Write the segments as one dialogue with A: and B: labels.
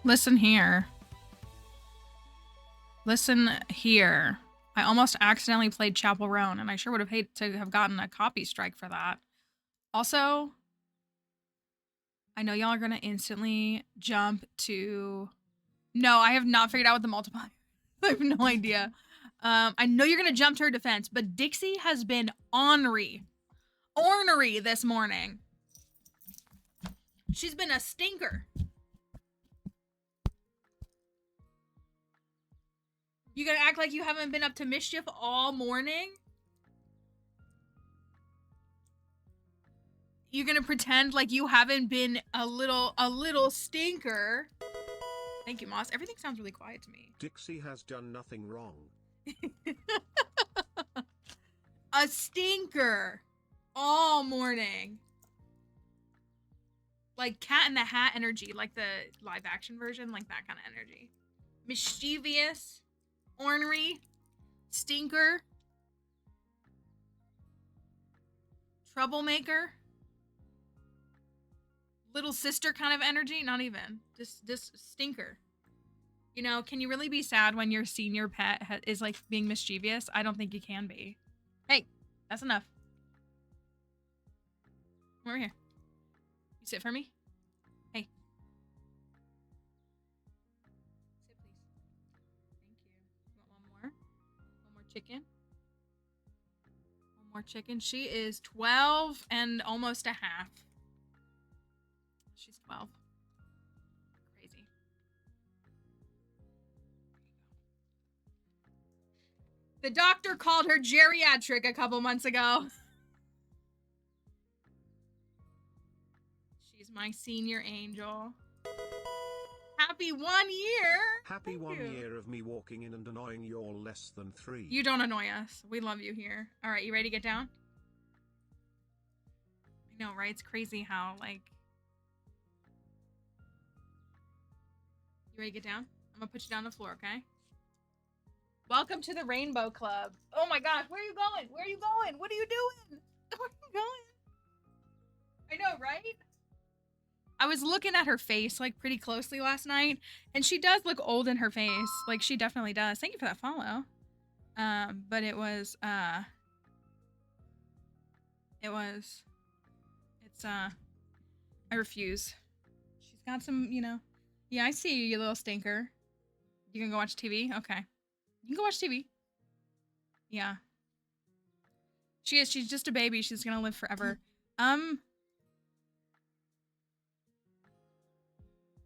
A: Listen here. Listen here. I almost accidentally played Chapel Roan, and I sure would have hated to have gotten a copy strike for that. Also, I know y'all are gonna instantly jump to... No, I have not figured out what the multiplier. I have no idea. I know you're gonna jump to her defense, but Dixie has been ornery this morning. She's been a stinker. You gonna act like you haven't been up to mischief all morning? You're gonna pretend like you haven't been a little stinker. Thank you, Moss. Everything sounds really quiet to me.
B: Dixie has done nothing wrong.
A: A stinker all morning. Like Cat in the Hat energy, like the live action version, like that kind of energy. Mischievous, ornery, stinker, troublemaker, little sister kind of energy. Not even, just stinker. You know, can you really be sad when your senior pet is like being mischievous? I don't think you can be. Hey, that's enough. Come over here. You sit for me? Hey. Sit, please. Thank you. You want one more? One more chicken? One more chicken. She is 12 and almost a half. She's 12. Crazy. The doctor called her geriatric a couple months ago. She's my senior angel. Happy 1 year!
B: Happy Thank 1 year of me walking in and annoying you're less than 3.
A: You don't annoy us. We love you here. Alright, you ready to get down? I know, right? It's crazy how, like... You ready to get down? I'm gonna put you down on the floor, okay? Welcome to the Rainbow Club. Oh my gosh, where are you going? Where are you going? What are you doing? Where are you going? I know, right? I was looking at her face, like, pretty closely last night, and she does look old in her face. Like, she definitely does. Thank you for that follow. But it was, I refuse. She's got some, you know. Yeah, I see you, you little stinker. You gonna go watch TV? Okay. You can go watch TV. Yeah. She is. She's just a baby. She's gonna live forever.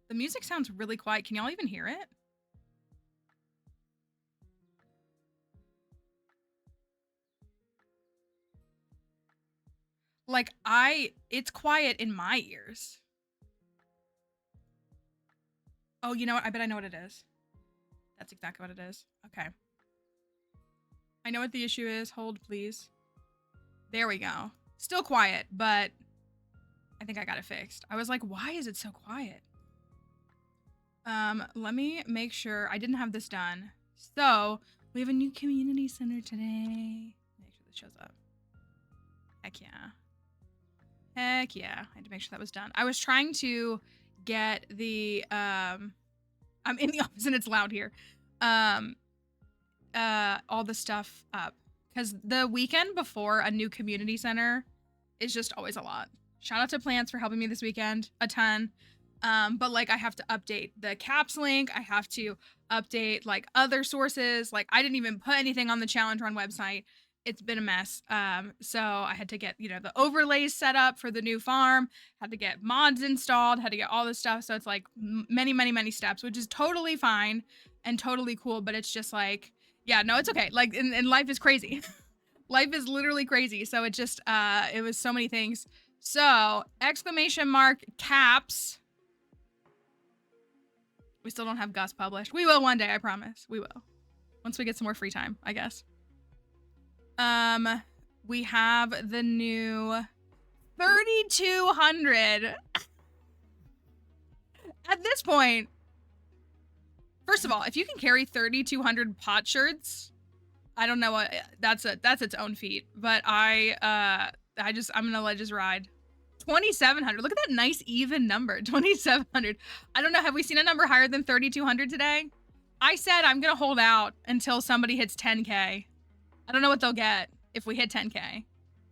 A: The music sounds really quiet. Can y'all even hear it? Like, it's quiet in my ears. Oh, you know what? I bet I know what it is. That's exactly what it is. Okay. I know what the issue is. Hold, please. There we go. Still quiet, but I think I got it fixed. I was like, why is it so quiet? Let me make sure I didn't have this done. So, we have a new community center today. Make sure this shows up. Heck yeah. Heck yeah. I had to make sure that was done. I was trying to get the, I'm in the office and it's loud here. All the stuff up. Because the weekend before a new community center is just always a lot. Shout out to Plants for helping me this weekend. A ton. But like I have to update the caps link. I have to update like other sources. Like I didn't even put anything on the challenge run website. It's been a mess. So I had to get, you know, the overlays set up for the new farm, had to get mods installed, had to get all this stuff. So it's like many steps, which is totally fine and totally cool. But it's just like, yeah, no, it's okay. Like, and life is crazy. Life is literally crazy. So it just, it was so many things. So exclamation mark caps. We still don't have Gus published. We will one day, I promise. We will. Once we get some more free time, I guess. We have the new 3,200. At this point, first of all, if you can carry 3,200 pot shirts, I don't know what that's its own feat. But I'm gonna let just ride. 2,700. Look at that nice even number, 2,700. I don't know. Have we seen a number higher than 3,200 today? I said I'm gonna hold out until somebody hits 10K. I don't know what they'll get if we hit 10K,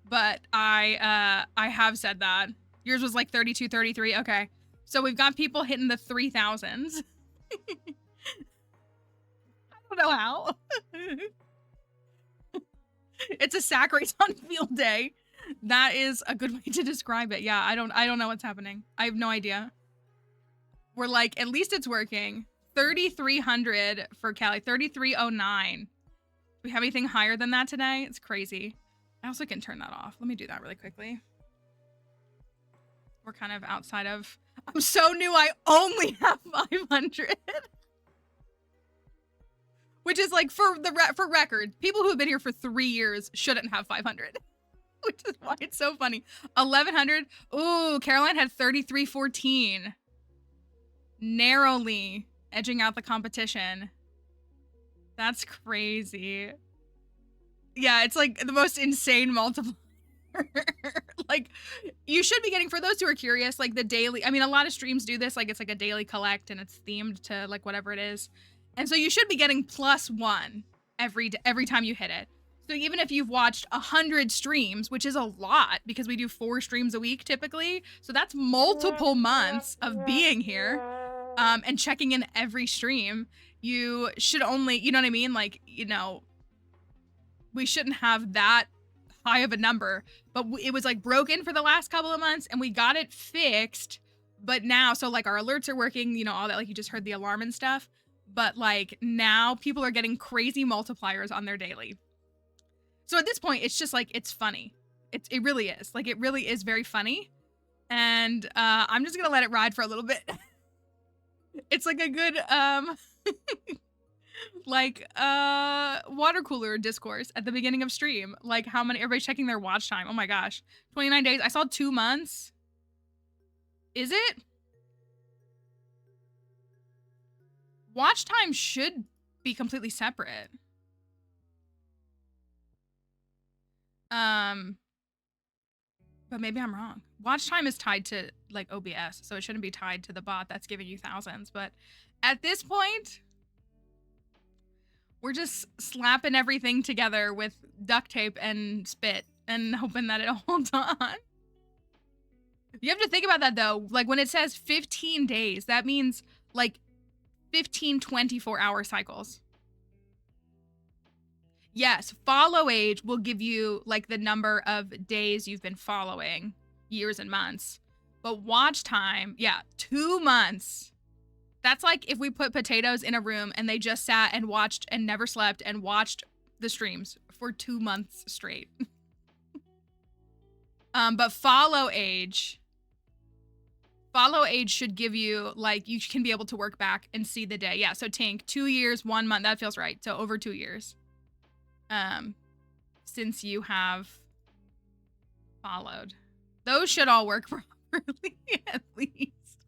A: but I have said that. Yours was like 32, 33. Okay, so we've got people hitting the 3,000s. I don't know how. It's a sack race on field day. That is a good way to describe it. Yeah, I don't know what's happening. I have no idea. We're like, at least it's working. 3,300 for Cali, 3,309. Do we have anything higher than that today? It's crazy. I also can turn that off. Let me do that really quickly. We're kind of outside of, I'm so new, I only have 500. Which is like, for record, people who have been here for 3 years shouldn't have 500. Which is why it's so funny. 1,100. Ooh, Caroline had 3,314. Narrowly edging out the competition. That's crazy. Yeah, it's like the most insane multiplier. Like, you should be getting, for those who are curious, like the daily, I mean, a lot of streams do this, like it's like a daily collect and it's themed to like whatever it is. And so you should be getting +1 every time you hit it. So even if you've watched 100 streams, which is a lot because we do 4 streams a week typically, so that's multiple months of being here and checking in every stream, you should only, you know what I mean? Like, you know, we shouldn't have that high of a number, but it was like broken for the last couple of months and we got it fixed. But now, so like our alerts are working, you know, all that, like you just heard the alarm and stuff. But like now people are getting crazy multipliers on their daily. So at this point, it's just like, it's funny. It really is. Like, it really is very funny. And I'm just going to let it ride for a little bit. It's like a good, like, water cooler discourse at the beginning of stream. Like, how many, everybody's checking their watch time. Oh my gosh. 29 days. I saw 2 months. Is it? Watch time should be completely separate. But maybe I'm wrong. Watch time is tied to like OBS, so it shouldn't be tied to the bot that's giving you thousands. But at this point, we're just slapping everything together with duct tape and spit and hoping that it holds on. You have to think about that though. Like when it says 15 days, that means like 15 24-hour cycles. Yes, follow age will give you like the number of days you've been following, years and months. But watch time, yeah, 2 months. That's like if we put potatoes in a room and they just sat and watched and never slept and watched the streams for 2 months straight. But follow age should give you, like, you can be able to work back and see the day. Yeah, so Tink, 2 years, 1 month, that feels right. So over 2 years. Since you have followed. Those should all work properly, at least.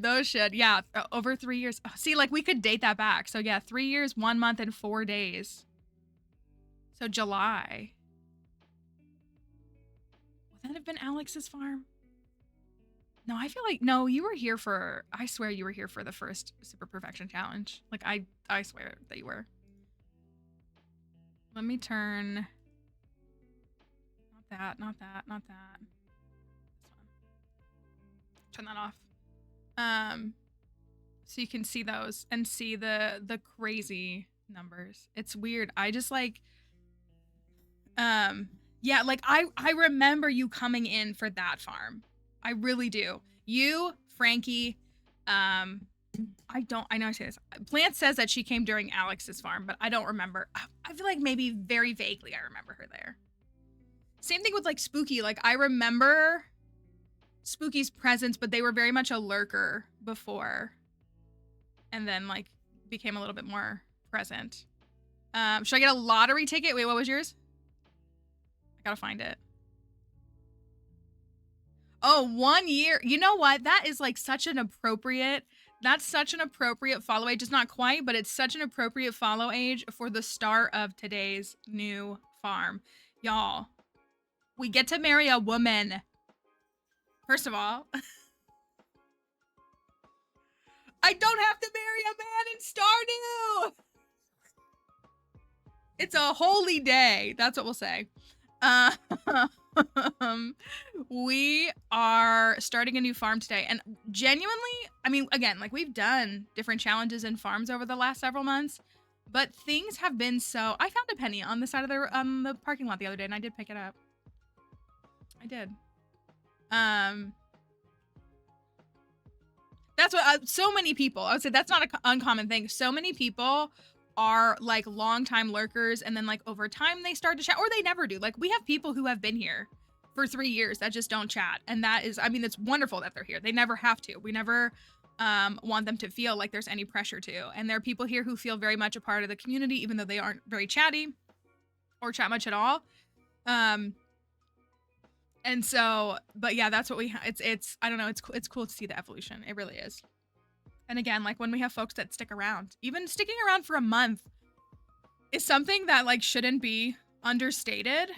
A: Those should, yeah, over 3 years. Oh, see, like, we could date that back. So yeah, 3 years, 1 month, and 4 days. So July. Would that have been Alex's farm? No, I feel like, no, you were here for, I swear you were here for the first Super Perfection Challenge. Like, I swear that you were. Let me turn, not that, not that, not that. This one. Turn that off. So you can see those and see the crazy numbers. It's weird. I just like, yeah, like I remember you coming in for that farm. I really do. You, Frankie, I know I say this. Plant says that she came during Alex's farm, but I don't remember. I feel like maybe very vaguely I remember her there. Same thing with like Spooky. Like I remember Spooky's presence, but they were very much a lurker before. And then like became a little bit more present. Should I get a lottery ticket? Wait, what was yours? I gotta find it. Oh, 1 year. You know what? That is like such an appropriate, that's such an appropriate follow age. It's not quite, but it's such an appropriate follow age for the start of today's new farm. Y'all, we get to marry a woman. First of all, I don't have to marry a man in Stardew. It's a holy day. That's what we'll say. We are starting a new farm today, and genuinely, I mean, again, like we've done different challenges and farms over the last several months, but things have been so. I found a penny on the side of the parking lot the other day, and I did pick it up. I did. That's what so many people. I would say that's not an uncommon thing. So many people are like longtime lurkers, and then like over time they start to chat, or they never do. Like we have people who have been here for 3 years that just don't chat, and that is, I mean, it's wonderful that they're here. They never have to. We never want them to feel like there's any pressure to. And there are people here who feel very much a part of the community, even though they aren't very chatty or chat much at all. And so, but yeah, that's what we. It's I don't know. It's cool to see the evolution. It really is. And again, like when we have folks that stick around, even sticking around for a month is something that like shouldn't be understated.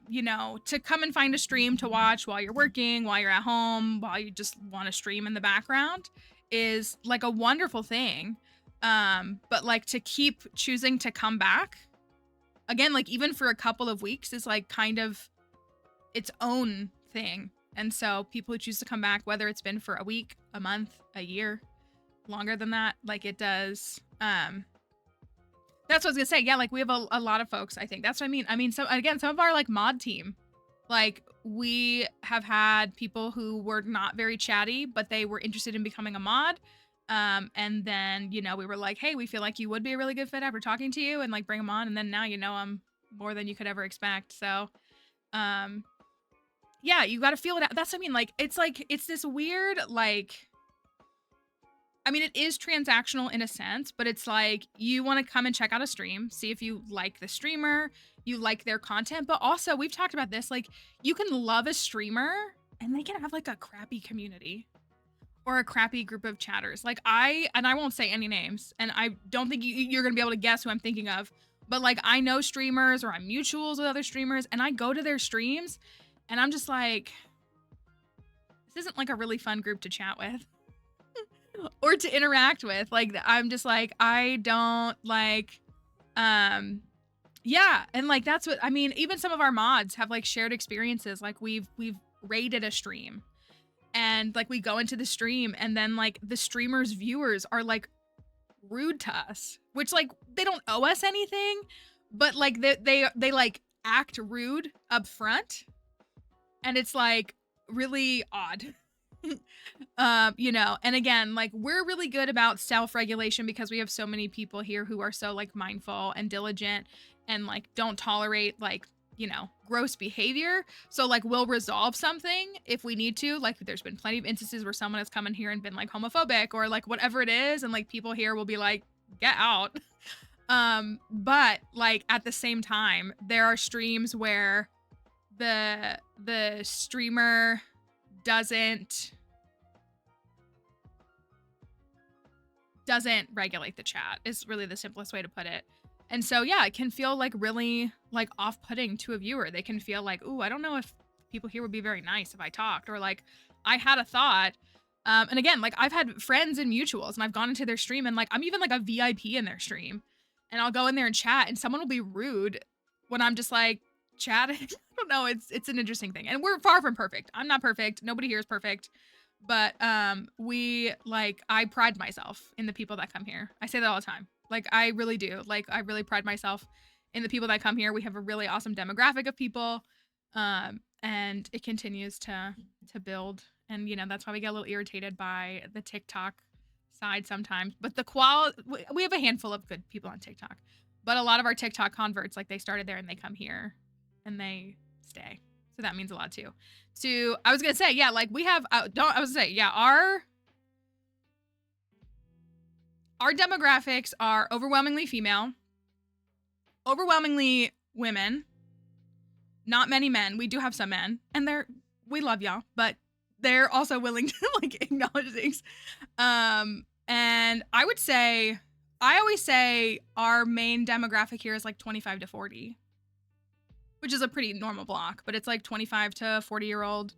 A: You know, to come and find a stream to watch while you're working, while you're at home, while you just want to stream in the background is like a wonderful thing. But like to keep choosing to come back again, like even for a couple of weeks is like kind of its own thing. And so people who choose to come back, whether it's been for a week, a month, a year, longer than that, like it does. That's what I was gonna say. Yeah, like we have a lot of folks, I think. That's what I mean. I mean, so again, some of our like mod team, like we have had people who were not very chatty, but they were interested in becoming a mod. And then, you know, we were like, hey, we feel like you would be a really good fit after talking to you, and like bring them on. And then now you know them more than you could ever expect. So, yeah, you got to feel it out. That's what I mean. Like, it's this weird, like, I mean, it is transactional in a sense, but it's like you want to come and check out a stream, see if you like the streamer, you like their content, but also we've talked about this, like you can love a streamer and they can have like a crappy community or a crappy group of chatters. Like I won't say any names, and I don't think you're going to be able to guess who I'm thinking of, but like I know streamers or I'm mutuals with other streamers, and I go to their streams and I'm just like, this isn't like a really fun group to chat with. Or to interact with. Like I'm just like, I don't like yeah, and like that's what I mean. Even some of our mods have like shared experiences. Like we've raided a stream, and like we go into the stream, and then like the streamer's viewers are like rude to us, which like they don't owe us anything, but like they like act rude up front, and it's like really odd. You know, and again, like we're really good about self-regulation because we have so many people here who are so like mindful and diligent and like don't tolerate like, you know, gross behavior. So like we'll resolve something if we need to. Like there's been plenty of instances where someone has come in here and been like homophobic or like whatever it is, and like people here will be like, get out. But like at the same time, there are streams where the streamer doesn't regulate the chat is really the simplest way to put it. And so yeah, it can feel like really like off-putting to a viewer. They can feel like, ooh, I don't know if people here would be very nice if I talked, or like I had a thought. And again, like I've had friends in mutuals and I've gone into their stream, and like I'm even like a VIP in their stream, and I'll go in there and chat, and someone will be rude when I'm just like chatting. I don't know, it's an interesting thing, and we're far from perfect. I'm not perfect, nobody here is perfect, but we like, I pride myself in the people that come here. I say that all the time, like I really do. Like I really pride myself in the people that come here. We have a really awesome demographic of people, and it continues to build. And you know, that's why we get a little irritated by the TikTok side sometimes, but the we have a handful of good people on TikTok, but a lot of our TikTok converts, like they started there and they come here and they stay. So that means a lot too. So I was going to say, yeah, like we have, our demographics are overwhelmingly female, overwhelmingly women, not many men. We do have some men, and we love y'all, but they're also willing to like acknowledge things. And I always say our main demographic here is like 25 to 40, which is a pretty normal block, but it's like 25 to 40-year-old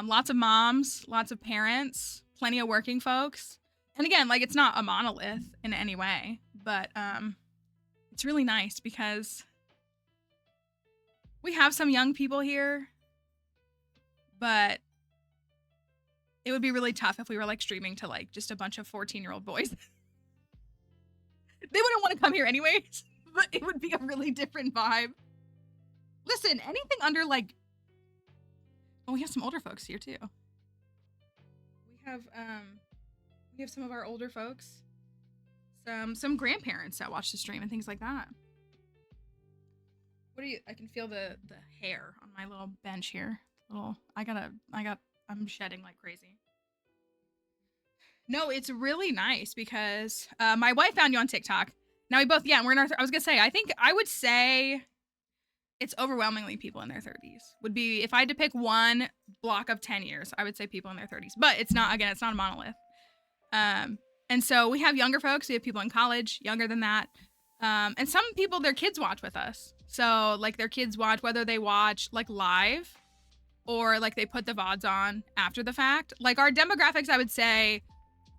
A: Lots of moms, lots of parents, plenty of working folks. And again, like it's not a monolith in any way, but it's really nice because we have some young people here, but it would be really tough if we were like streaming to like just a bunch of 14-year-old boys. They wouldn't want to come here anyways, but it would be a really different vibe. Listen, anything under like, well, we have some older folks here too. We have some of our older folks, some grandparents that watch the stream and things like that. What do you? I can feel the hair on my little bench here. I'm shedding like crazy. No, it's really nice because my wife found you on TikTok. Now we're in our, I was gonna say, I would say it's overwhelmingly people in their 30s. Would be, if I had to pick one block of 10 years, I would say people in their 30s. But it's not a monolith. And so we have younger folks, we have people in college, younger than that. And some people, their kids watch with us. So like their kids watch, whether they watch like live or like they put the VODs on after the fact. Like our demographics, I would say,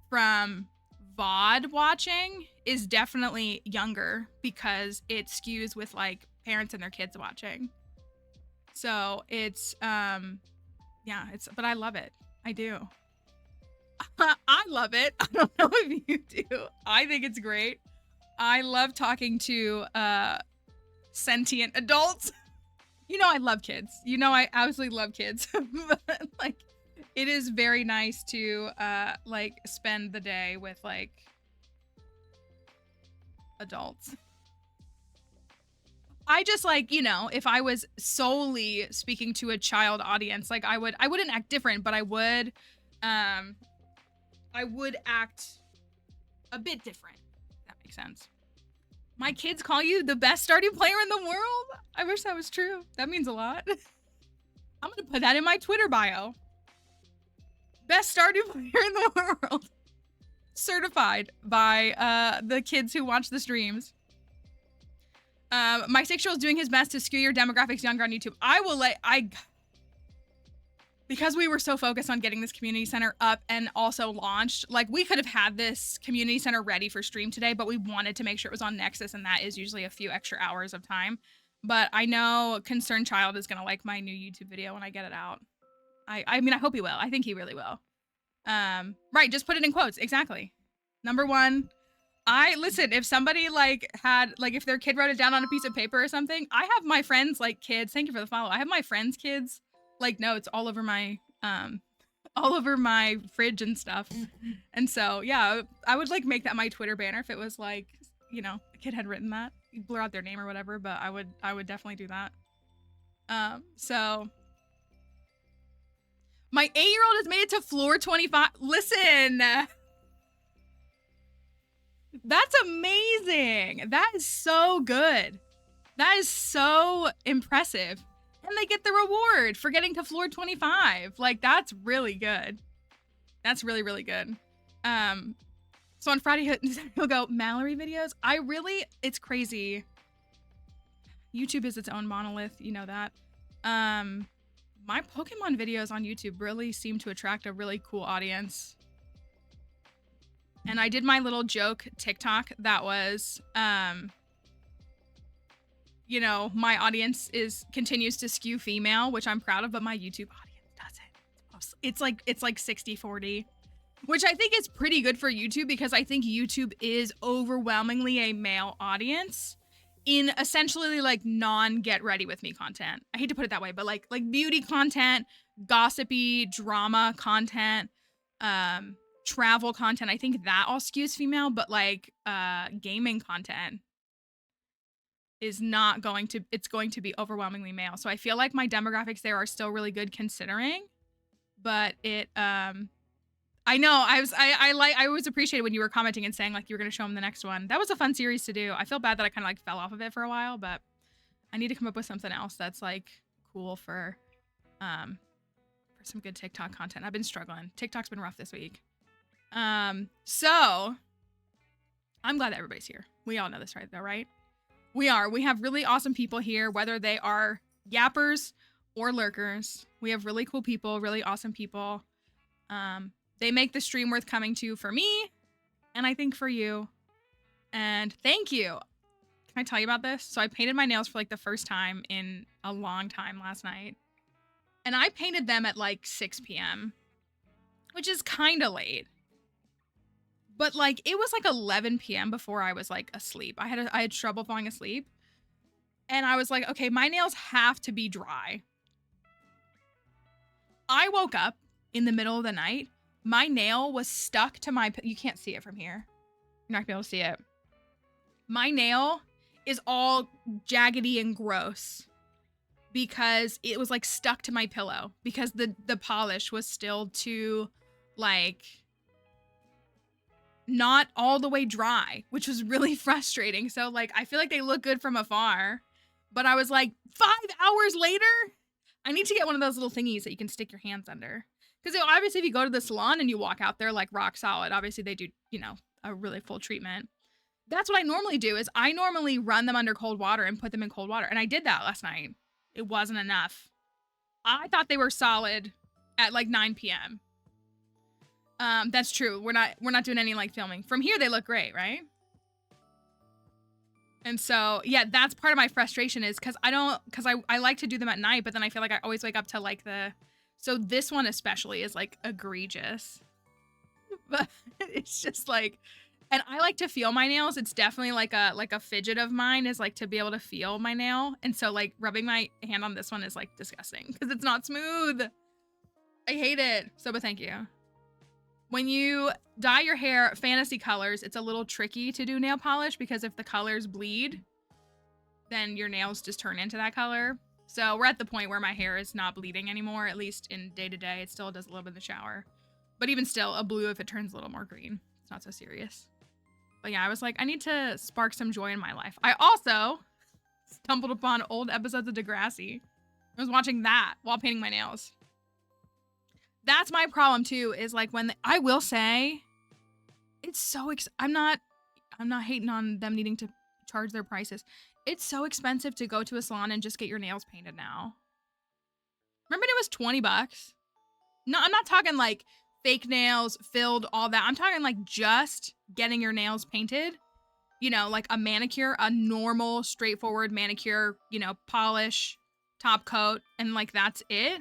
A: from VOD watching is definitely younger because it skews with like parents and their kids watching. So it's but I love it. I do. I love it. I don't know if you do. I think it's great. I love talking to sentient adults. You know I love kids. You know I absolutely love kids. But like it is very nice to like spend the day with like adults. I just like, you know, if I was solely speaking to a child audience, like I wouldn't act different, but I would act a bit different. If that makes sense. My kids call you the best Stardew player in the world. I wish that was true. That means a lot. I'm gonna put that in my Twitter bio. Best Stardew player in the world. Certified by the kids who watch the streams. My 6-year-old's doing his best to skew your demographics younger on YouTube. Because we were so focused on getting this community center up and also launched, like we could have had this community center ready for stream today, but we wanted to make sure it was on Nexus, and that is usually a few extra hours of time. But I know Concerned Child is gonna like my new YouTube video when I get it out. I mean, I hope he will. I think he really will. Right, just put it in quotes. Exactly. Number one. Listen, if somebody like had, like if their kid wrote it down on a piece of paper or something, I have my friends like kids, thank you for the follow. I have my friends' kids like notes all over my fridge and stuff. And so, yeah, I would like make that my Twitter banner if it was like, you know, a kid had written that. You blur out their name or whatever, but I would definitely do that. So my 8-year-old has made it to floor 25. Listen, that's amazing. That is so good. That is so impressive. And they get the reward for getting to floor 25. Like, that's really good. That's really, really good. So on Friday, he'll go, Mallory videos? It's crazy. YouTube is its own monolith. You know that. My Pokemon videos on YouTube really seem to attract a really cool audience. And I did my little joke TikTok that was, you know, my audience continues to skew female, which I'm proud of, but my YouTube audience doesn't. It's like 60-40, which I think is pretty good for YouTube because I think YouTube is overwhelmingly a male audience in essentially like non-get ready with me content. I hate to put it that way, but like beauty content, gossipy drama content, travel content. I think that all skews female, but like gaming content is not going to, it's going to be overwhelmingly male. So I feel like my demographics there are still really good considering, but it, I know I always appreciated when you were commenting and saying like you were going to show them the next one. That was a fun series to do. I feel bad that I kind of like fell off of it for a while, but I need to come up with something else that's like cool for some good TikTok content. I've been struggling. TikTok's been rough this week. So I'm glad that everybody's here. We all know this, right? Though, right? We are. We have really awesome people here, whether they are yappers, or lurkers. We have really cool people, really awesome people. They make the stream worth coming to for me, and I think for you. And thank you. Can I tell you about this? So I painted my nails for like the first time in a long time last night. And I painted them at like 6 p.m., which is kind of late. But like it was like 11 p.m. before I was like asleep. I had trouble falling asleep. And I was like, okay, my nails have to be dry. I woke up in the middle of the night. My nail was stuck to my, you can't see it from here. You're not gonna be able to see it. My nail is all jaggedy and gross because it was like stuck to my pillow because the polish was still too like not all the way dry, which was really frustrating. So like I feel like they look good from afar, but I was like 5 hours later, I need to get one of those little thingies that you can stick your hands under. Because obviously if you go to the salon and you walk out there like rock solid, obviously they do, you know, a really full treatment. That's what I normally do is I normally run them under cold water and put them in cold water. And I did that last night. It wasn't enough. I thought they were solid at like 9 p.m. That's true. We're not doing any like filming. From here they look great, right? And so, yeah, that's part of my frustration is because I like to do them at night, but then I feel like I always wake up to like so this one especially is like egregious. But it's just like, and I like to feel my nails. It's definitely like a fidget of mine is like to be able to feel my nail. And so like rubbing my hand on this one is like disgusting because it's not smooth. I hate it. So, but thank you. When you dye your hair fantasy colors, it's a little tricky to do nail polish because if the colors bleed, then your nails just turn into that color. So we're at the point where my hair is not bleeding anymore, at least in day to day. It still does a little bit in the shower. But even still, a blue if it turns a little more green. It's not so serious. But yeah, I was like, I need to spark some joy in my life. I also stumbled upon old episodes of Degrassi. I was watching that while painting my nails. That's my problem too, is like when I will say it's so I'm not hating on them needing to charge their prices. It's so expensive to go to a salon and just get your nails painted now. Remember it was $20? No, I'm not talking like fake nails, filled, all that. I'm talking like just getting your nails painted. You know, like a manicure, a normal, straightforward manicure, you know, polish, top coat, and like that's it.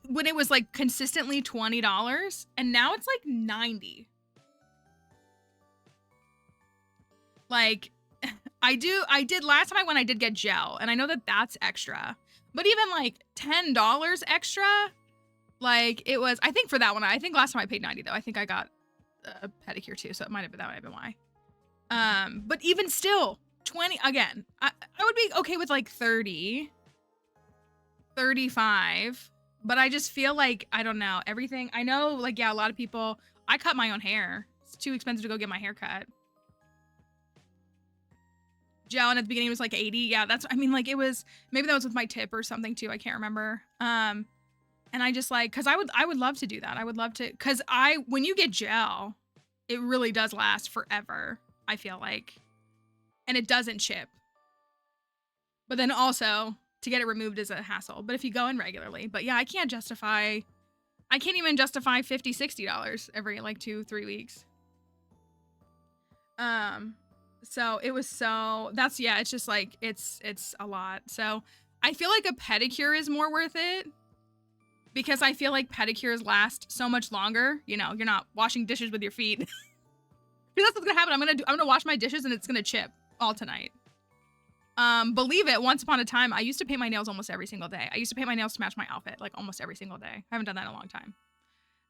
A: When it was like consistently $20 and now it's like $90. Like I did last time I went, I did get gel and I know that that's extra, but even like $10 extra, like it was, I think for that one, I think last time I paid 90 though. I think I got a pedicure too. So that might have been why. But even still 20 again, I would be okay with like 30, 35. But I just feel like, I don't know, everything. I know, like, yeah, a lot of people, I cut my own hair. It's too expensive to go get my hair cut. Gel, and at the beginning it was like 80. Yeah, that's, I mean, like, it was, maybe that was with my tip or something too. I can't remember. And I just like, cause I would love to do that. I would love to, cause when you get gel, it really does last forever, I feel like. And it doesn't chip. But then also, to get it removed is a hassle, but if you go in regularly, but yeah, I can't even justify $50, $60 every like 2-3 weeks. So it was yeah, it's just like, it's a lot. So I feel like a pedicure is more worth it because I feel like pedicures last so much longer. You know, you're not washing dishes with your feet. Because that's what's gonna happen. I'm gonna wash my dishes and it's gonna chip all tonight. Believe it, once upon a time, I used to paint my nails almost every single day. I used to paint my nails to match my outfit, like almost every single day. I haven't done that in a long time.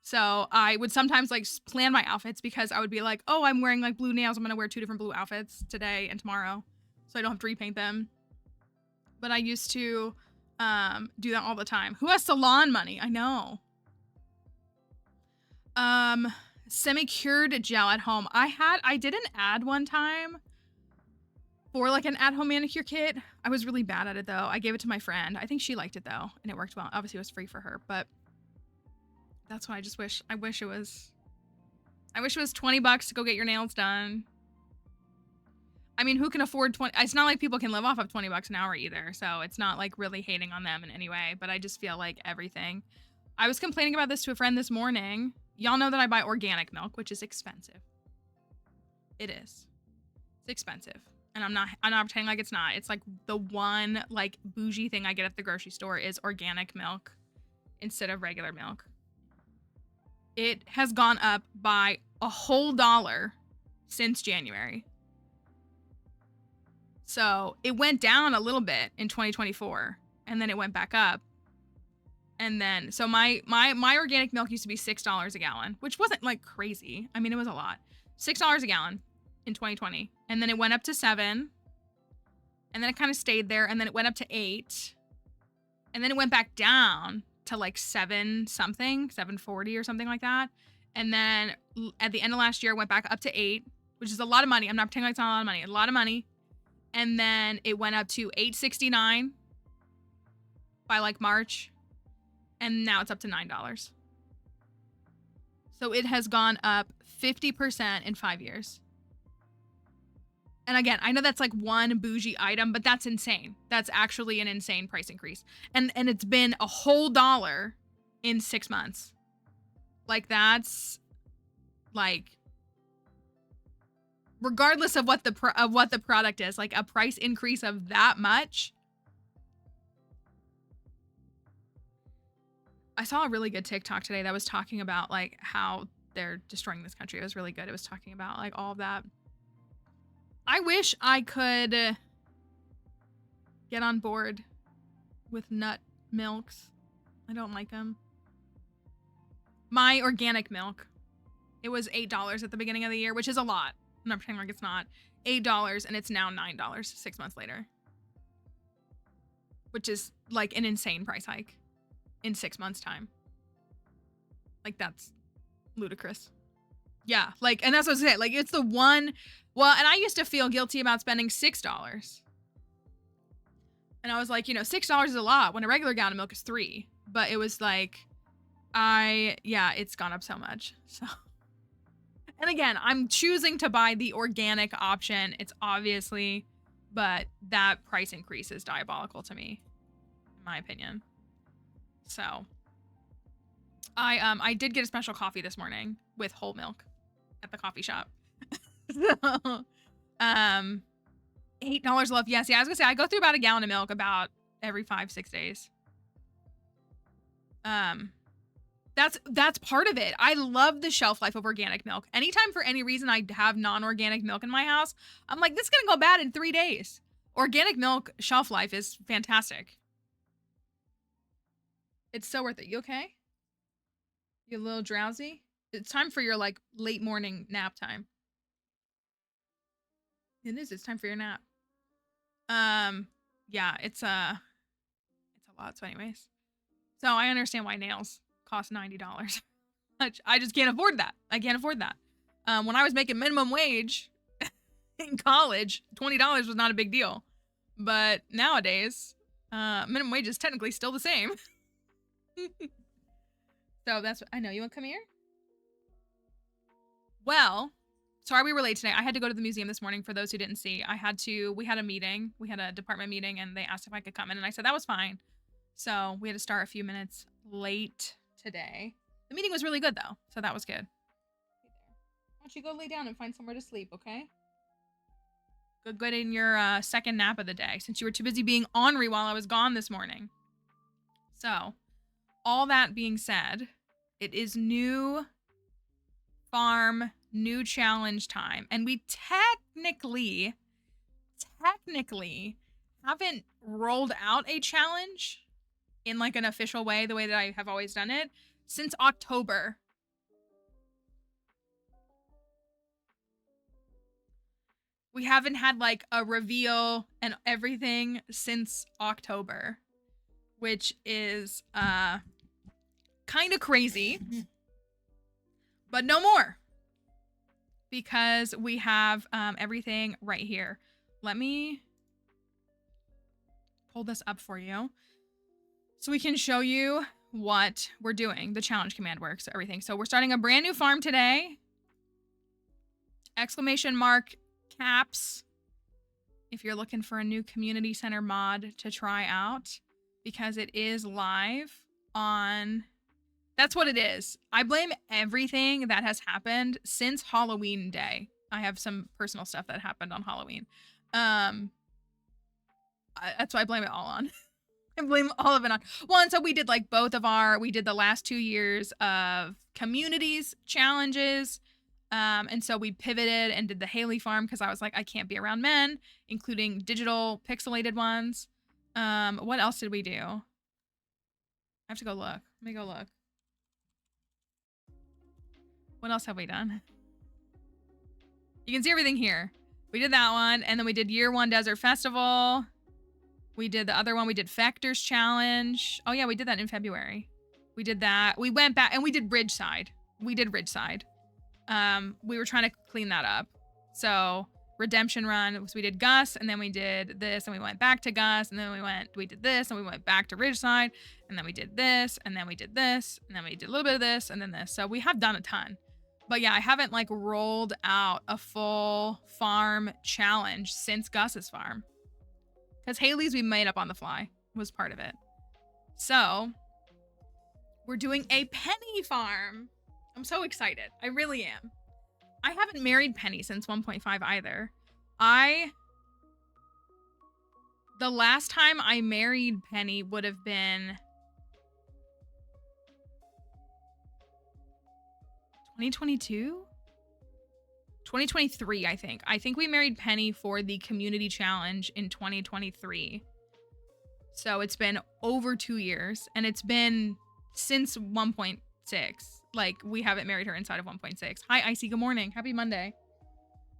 A: So I would sometimes like plan my outfits because I would be like, oh, I'm wearing like blue nails. I'm going to wear 2 different blue outfits today and tomorrow. So I don't have to repaint them. But I used to do that all the time. Who has salon money? I know. Semi-cured gel at home. I did an ad one time for like an at-home manicure kit. I was really bad at it though. I gave it to my friend. I think she liked it though, and it worked well. Obviously it was free for her, but that's what I wish it was $20 to go get your nails done. I mean, who can afford 20? It's not like people can live off of $20 an hour either. So it's not like really hating on them in any way, but I just feel like everything. I was complaining about this to a friend this morning. Y'all know that I buy organic milk, which is expensive. It is. It's expensive. And I'm not pretending like it's not. It's like the one like bougie thing I get at the grocery store is organic milk instead of regular milk. It has gone up by a whole $1 since January. So it went down a little bit in 2024 and then it went back up. And then, so my organic milk used to be $6 a gallon, which wasn't like crazy. I mean, it was a lot. $6 a gallon in 2020. And then it went up to 7. And then it kind of stayed there. And then it went up to 8. And then it went back down to like 7 something, 7.40 or something like that. And then at the end of last year, it went back up to 8, which is a lot of money. I'm not pretending like it's not a lot of money. A lot of money. And then it went up to $8.69 by like March. And now it's up to $9. So it has gone up 50% in 5 years. And again, I know that's like one bougie item, but that's insane. That's actually an insane price increase. And it's been a whole $1 in 6 months. Like that's like, regardless of what the product is, like a price increase of that much. I saw a really good TikTok today that was talking about like how they're destroying this country. It was really good. It was talking about like all of that. I wish I could get on board with nut milks. I don't like them. My organic milk, it was $8 at the beginning of the year, which is a lot. I'm not pretending like it's not. $8 and it's now $9 6 months later. Which is like an insane price hike in 6 months time. Like that's ludicrous. Yeah, like, and that's what I was saying. Like it's the one, well, and I used to feel guilty about spending $6. And I was like, $6 is a lot when a regular gallon of milk is $3. But it was like, it's gone up so much. So, and again, I'm choosing to buy the organic option. It's obviously, but that price increase is diabolical to me, in my opinion. So, I did get a special coffee this morning with whole milk at the coffee shop. So, $8 left. Yes, yeah, I was gonna say I go through about a gallon of milk about every 5-6 days. That's part of it. I love the shelf life of organic milk. Anytime for any reason I have non-organic milk in my house, I'm like, this is gonna go bad in 3 days. Organic milk shelf life is fantastic. It's so worth it. You okay? You a little drowsy? It's time for your like late morning nap time. It is. It's time for your nap. Yeah, it's a lot. So anyways, so I understand why nails cost $90. I just can't afford that. I can't afford that. When I was making minimum wage in college, $20 was not a big deal. But nowadays, minimum wage is technically still the same. So that's what I know. You want to come here? Well, sorry we were late today. I had to go to the museum this morning. For those who didn't see, we had a meeting. We had a department meeting and they asked if I could come in and I said that was fine. So we had to start a few minutes late today. The meeting was really good though. So that was good. Why don't you go lay down and find somewhere to sleep, okay? Good in your second nap of the day since you were too busy being ornery while I was gone this morning. So, all that being said, it is new farm, new challenge time. And we technically haven't rolled out a challenge in like an official way, the way that I have always done it, since October. We haven't had like a reveal and everything since October, which is kind of crazy, but no more because we have everything right here. Let me pull this up for you so we can show you what we're doing. The challenge command works, everything. So we're starting a brand new farm today. ! Caps. if you're looking for a new community center mod to try out, because it is live on... That's what it is. I blame everything that has happened since Halloween Day. I have some personal stuff that happened on Halloween. That's what I blame it all on. I blame all of it on. Well, and so we did like we did the last 2 years of communities challenges. And so we pivoted and did the Haley farm because I was like, I can't be around men, including digital pixelated ones. What else did we do? I have to go look. Let me go look. What else have we done? You can see everything here. We did that one, and then we did Year 1 Desert Festival. We did the other one. We did Factors Challenge. Oh yeah, we did that in February. We did that. We went back and we did Ridgeside. We did Ridgeside. We were trying to clean that up. So Redemption Run. So we did Gus, and then we did this, and we went back to Gus, and then we did this, and we went back to Ridgeside, and then we did this, and then we did this, and then we did a little bit of this, and then this. So we have done a ton. But yeah, I haven't like rolled out a full farm challenge since Gus's farm. Because Haley's we made up on the fly was part of it. So we're doing a Penny farm. I'm so excited. I really am. I haven't married Penny since 1.5 either. The last time I married Penny would have been 2022? 2023, I think. I think we married Penny for the community challenge in 2023. So it's been over 2 years, and it's been since 1.6. Like, we haven't married her inside of 1.6. Hi, Icy. Good morning. Happy Monday.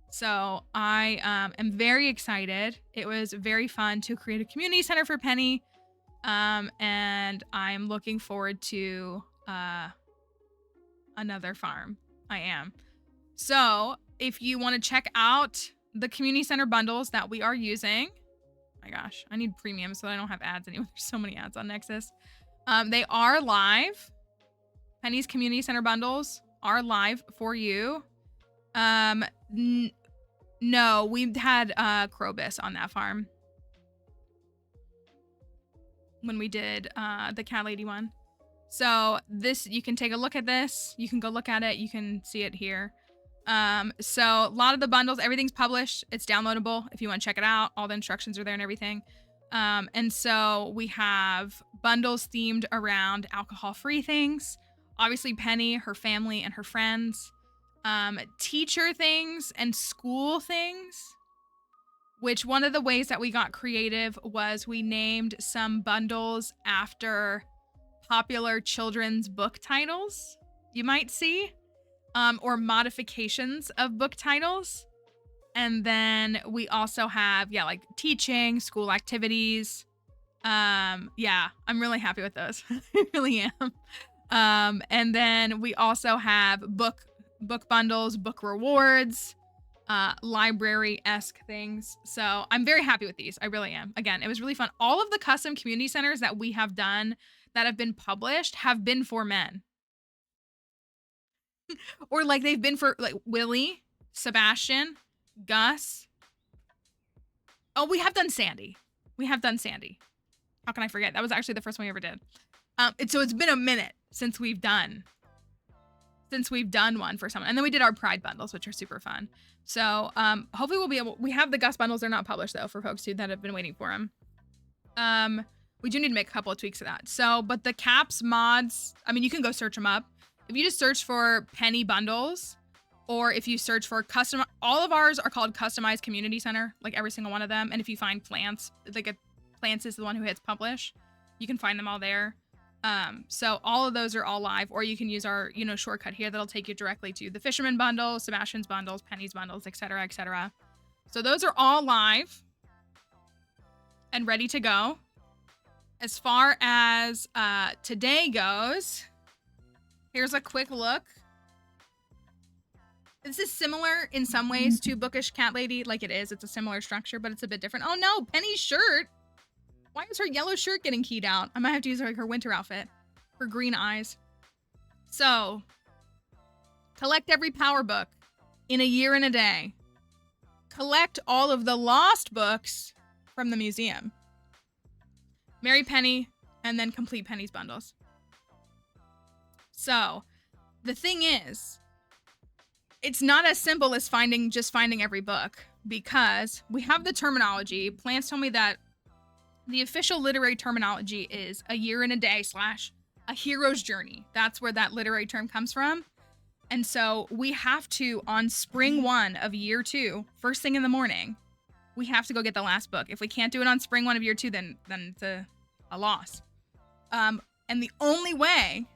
A: So I am very excited. It was very fun to create a community center for Penny. And I'm looking forward to another farm. I am. So if you want to check out the community center bundles that we are using, my gosh, I need premium so I don't have ads anymore. There's so many ads on Nexus. They are live. Penny's community center bundles are live for you. No, we've had Krobus on that farm when we did the cat lady one. So this, you can take a look at this. You can go look at it. You can see it here. So a lot of the bundles, everything's published. It's downloadable if you want to check it out. All the instructions are there and everything. And so we have bundles themed around alcohol-free things. Obviously Penny, her family, and her friends. Teacher things and school things. Which one of the ways that we got creative was we named some bundles after popular children's book titles you might see, or modifications of book titles. And then we also have, like teaching, school activities. Yeah, I'm really happy with those. I really am. And then we also have book bundles, book rewards, library-esque things. So I'm very happy with these. I really am. Again, it was really fun. All of the custom community centers that we have done that have been published have been for men. Or like they've been for like Willie, Sebastian, Gus. Oh, we have done Sandy. How can I forget? That was actually the first one we ever did. So it's been a minute since we've done one for someone. And then we did our Pride bundles, which are super fun. So hopefully we have the Gus bundles. They're not published though for folks that have been waiting for them. We do need to make a couple of tweaks to that. So, but the caps mods, I mean, you can go search them up. If you just search for Penny bundles, or if you search for custom, all of ours are called Customized Community Center, like every single one of them. And if you find Plants, Plants is the one who hits publish, you can find them all there. So all of those are all live, or you can use our, shortcut here that'll take you directly to the Fisherman bundle, Sebastian's bundles, Penny's bundles, etc., etc. So those are all live and ready to go. As far as today goes, here's a quick look. This is similar in some ways to Bookish Cat Lady, like it is. It's a similar structure, but it's a bit different. Oh no, Penny's shirt. Why is her yellow shirt getting keyed out? I might have to use her winter outfit. Her green eyes. So, collect every power book in a year and a day. collect all of the lost books from the museum. Marry Penny, and then complete Penny's bundles. So, the thing is, it's not as simple as finding every book, because we have the terminology. Plants told me that the official literary terminology is a year and a day / a hero's journey. That's where that literary term comes from. And so we have to, on spring 1 of year 2, first thing in the morning, we have to go get the last book. If we can't do it on spring 1 of year 2, then it's a loss. And the only way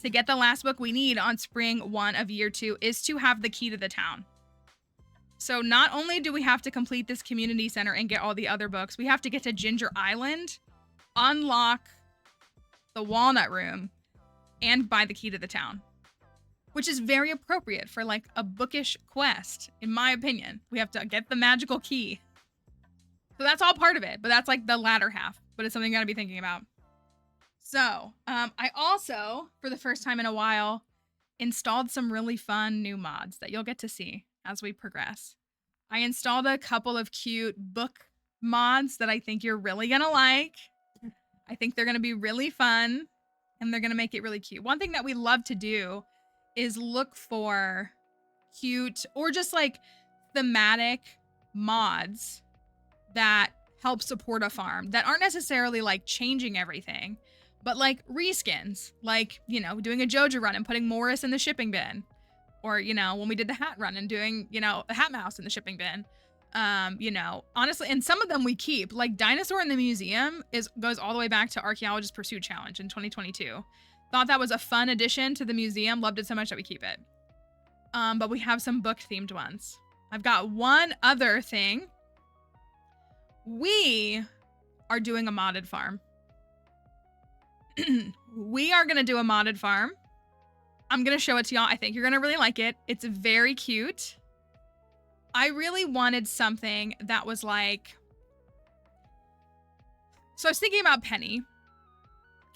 A: to get the last book we need on spring 1 of year 2 is to have the key to the town. So not only do we have to complete this community center and get all the other books, we have to get to Ginger Island, unlock the Walnut Room, and buy the key to the town, which is very appropriate for like a bookish quest, in my opinion. We have to get the magical key. So that's all part of it, but that's like the latter half, but it's something you gotta be thinking about. So I also, for the first time in a while, installed some really fun new mods that you'll get to see as we progress. I installed a couple of cute book mods that I think you're really gonna like. I think they're gonna be really fun, and they're gonna make it really cute. One thing that we love to do is look for cute or just like thematic mods that help support a farm that aren't necessarily like changing everything, but like reskins, like, you know, doing a Joja run and putting Morris in the shipping bin, or, you know, when we did the hat run and doing, you know, a hat mouse in the shipping bin. You know, honestly, and some of them we keep, like Dinosaur in the Museum goes all the way back to Archaeologist Pursuit Challenge in 2022. Thought that was a fun addition to the museum. Loved it so much that we keep it. But we have some book themed ones. I've got one other thing. We are doing a modded farm. We are going to do a modded farm. I'm going to show it to y'all. I think you're going to really like it. It's very cute. I really wanted something that was like... So I was thinking about Penny.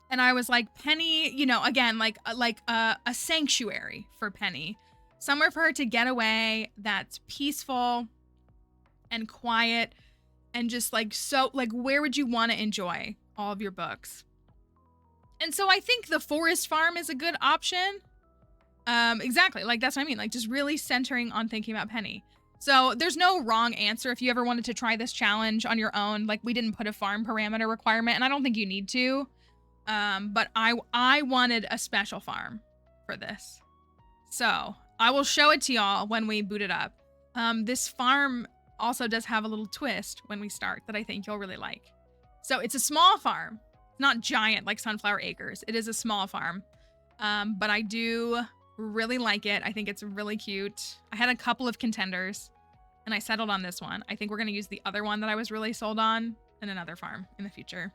A: And I was like, Penny, you know, again, like a sanctuary for Penny. Somewhere for her to get away that's peaceful and quiet. And just like, so, like, where would you want to enjoy all of your books? And so I think the forest farm is a good option. Exactly. Like, that's what I mean. Like, just really centering on thinking about Penny. So there's no wrong answer. If you ever wanted to try this challenge on your own, like, we didn't put a farm parameter requirement, and I don't think you need to. But I wanted a special farm for this. So I will show it to y'all when we boot it up. This farm also does have a little twist when we start that I think you'll really like. So it's a small farm. It's not giant like Sunflower Acres. It is a small farm. But I do really like it. I think it's really cute. I had a couple of contenders and I settled on this one. I think we're going to use the other one that I was really sold on in another farm in the future.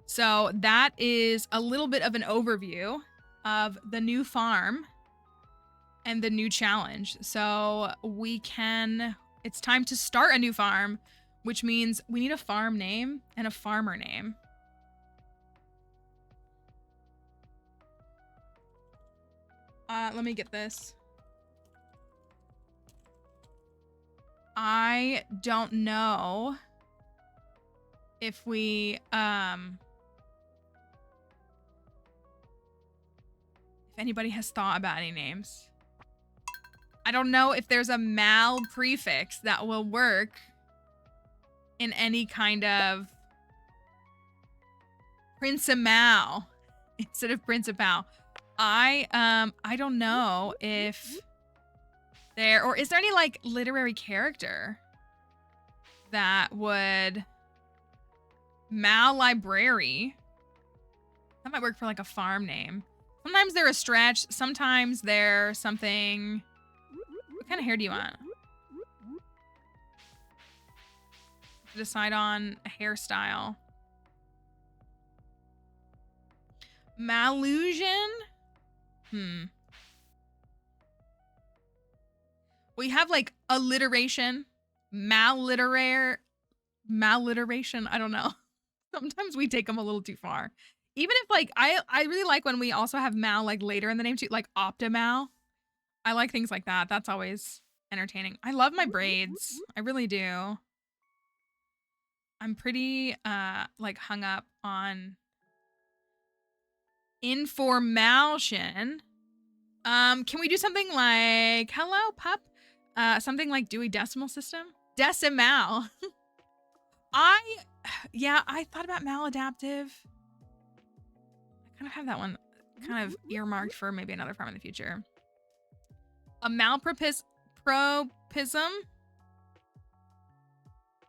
A: So that is a little bit of an overview of the new farm and the new challenge. So it's time to start a new farm, which means we need a farm name and a farmer name. Let me get this. I don't know if we, if anybody has thought about any names. I don't know if there's a Mal prefix that will work in any kind of Principal instead of Principal. I don't know if is there any like literary character that would Mal Library. That might work for like a farm name. Sometimes they're a stretch. Sometimes they're something. What kind of hair do you want? Decide on a hairstyle. Malusion? We have like alliteration, malliteration. I don't know. Sometimes we take them a little too far. Even if like, I really like when we also have mal like later in the name too, like optimal. I like things like that. That's always entertaining. I love my braids. I really do. I'm pretty like hung up on information. Can we do something like hello pup? Something like Dewey Decimal System? Decimal. I thought about maladaptive. I kind of have that one kind of earmarked for maybe another farm in the future. A malapropism.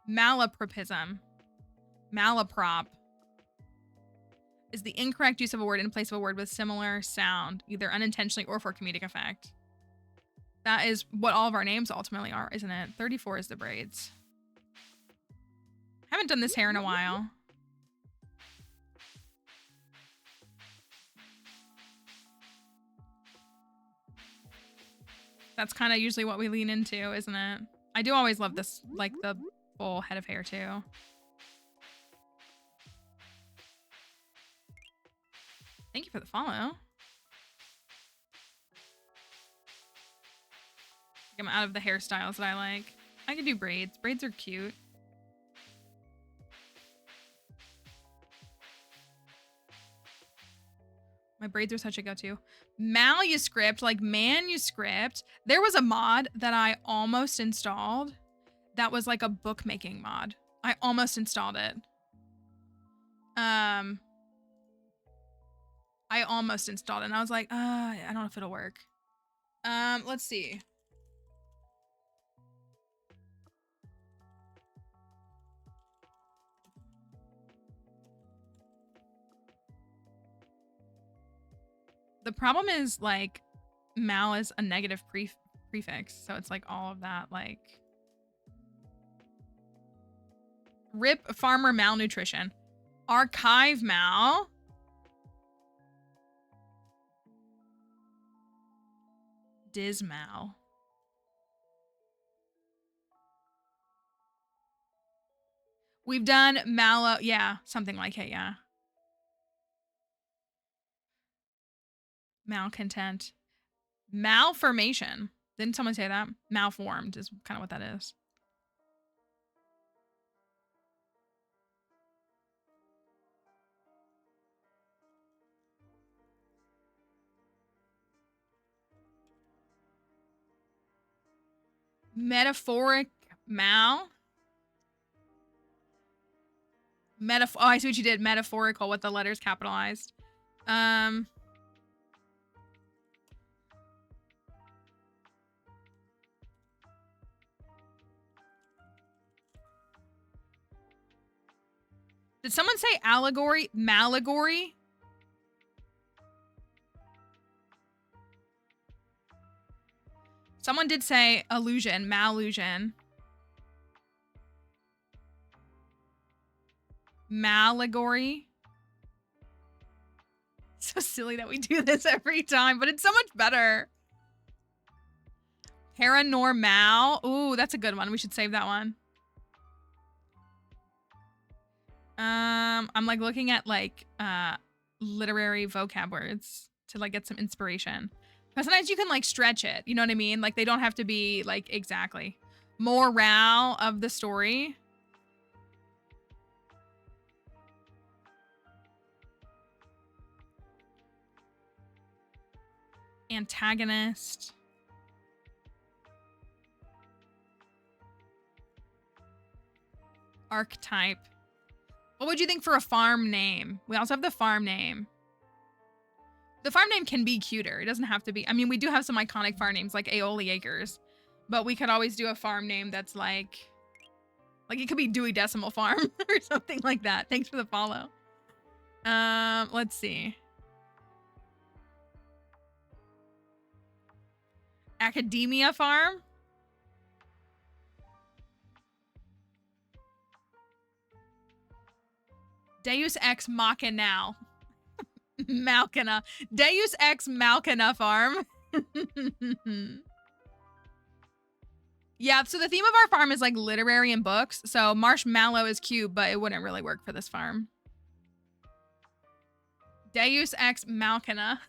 A: Malapropism. Malaprop is the incorrect use of a word in place of a word with similar sound, either unintentionally or for comedic effect. That is what all of our names ultimately are, isn't it? 34 is the braids. Haven't done this hair in a while. That's kind of usually what we lean into, isn't it? I do always love this, like the full head of hair too. Thank you for the follow. I'm out of the hairstyles that I like. I could do braids. Braids are cute. My braids are such a go-to. Manuscript, like manuscript. There was a mod that I almost installed that was like a bookmaking mod. I almost installed it. I almost installed it and I was like, I don't know if it'll work. Let's see. The problem is like mal is a negative prefix. So it's like all of that, like rip farmer malnutrition, archive mal. Dismal. We've done mallow. Yeah, something like it. Yeah. Malcontent. Malformation. Didn't someone say that? Malformed is kind of what that is. Metaphoric mal. Oh, I see what you did. Metaphorical with the letters capitalized. Did someone say allegory? Malegory? Someone did say illusion, mallusion. Malegory. So silly that we do this every time, but it's so much better. Paranormal. Ooh, that's a good one. We should save that one. I'm like looking at like literary vocab words to like get some inspiration. But sometimes you can like stretch it, you know what I mean? Like they don't have to be like exactly. Morale of the story. Antagonist. Archetype. What would you think for a farm name? We also have the farm name. The farm name can be cuter. It doesn't have to be. I mean, we do have some iconic farm names like Aeoli Acres, but we could always do a farm name that's like it could be Dewey Decimal Farm or something like that. Thanks for the follow. Let's see. Academia Farm. Deus Ex Machina. Malkina. Deus Ex Malkina Farm. Yeah, so the theme of our farm is like literary and books. So Marshmallow is cute, but it wouldn't really work for this farm. Deus Ex Malkina.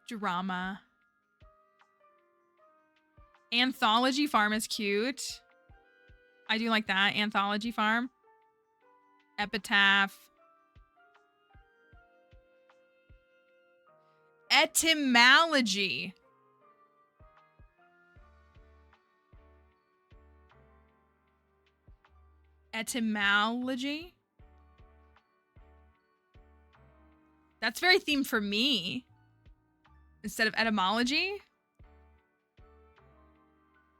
A: Drama. Anthology farm is cute. I do like that. Anthology farm. Epitaph. Etymology. Etymology? That's very themed for me. Instead of etymology.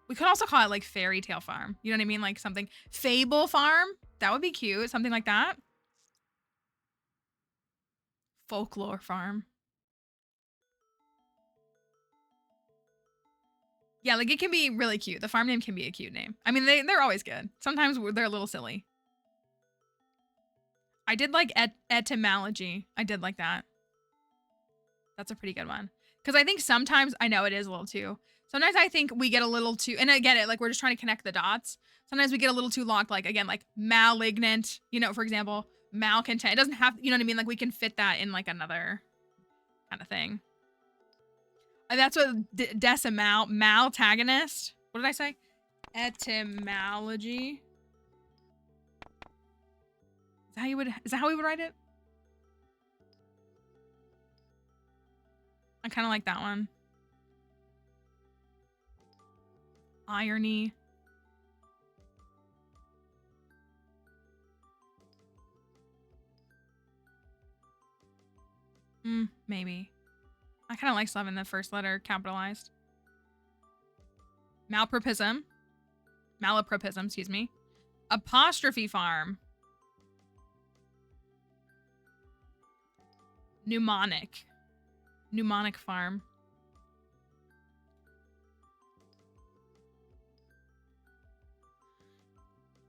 A: We could also call it like fairy tale farm. You know what I mean? Like something. Fable farm. That would be cute. Something like that. Folklore farm. Yeah, like it can be really cute. The farm name can be a cute name. I mean, they're always good. Sometimes they're a little silly. I did like etymology. I did like that. That's a pretty good one. Because I think sometimes, I know it is a little too. Sometimes I think we get a little too, and I get it, like we're just trying to connect the dots. Sometimes we get a little too locked, like again, like malignant, you know, for example, malcontent. It doesn't have, you know what I mean? Like we can fit that in like another kind of thing. And that's what decimal, maltagonist. What did I say? Etymology. Is that how we would write it? I kind of like that one. Irony. Maybe. I kind of like having the first letter capitalized. Malapropism, excuse me. Apostrophe farm. Mnemonic farm.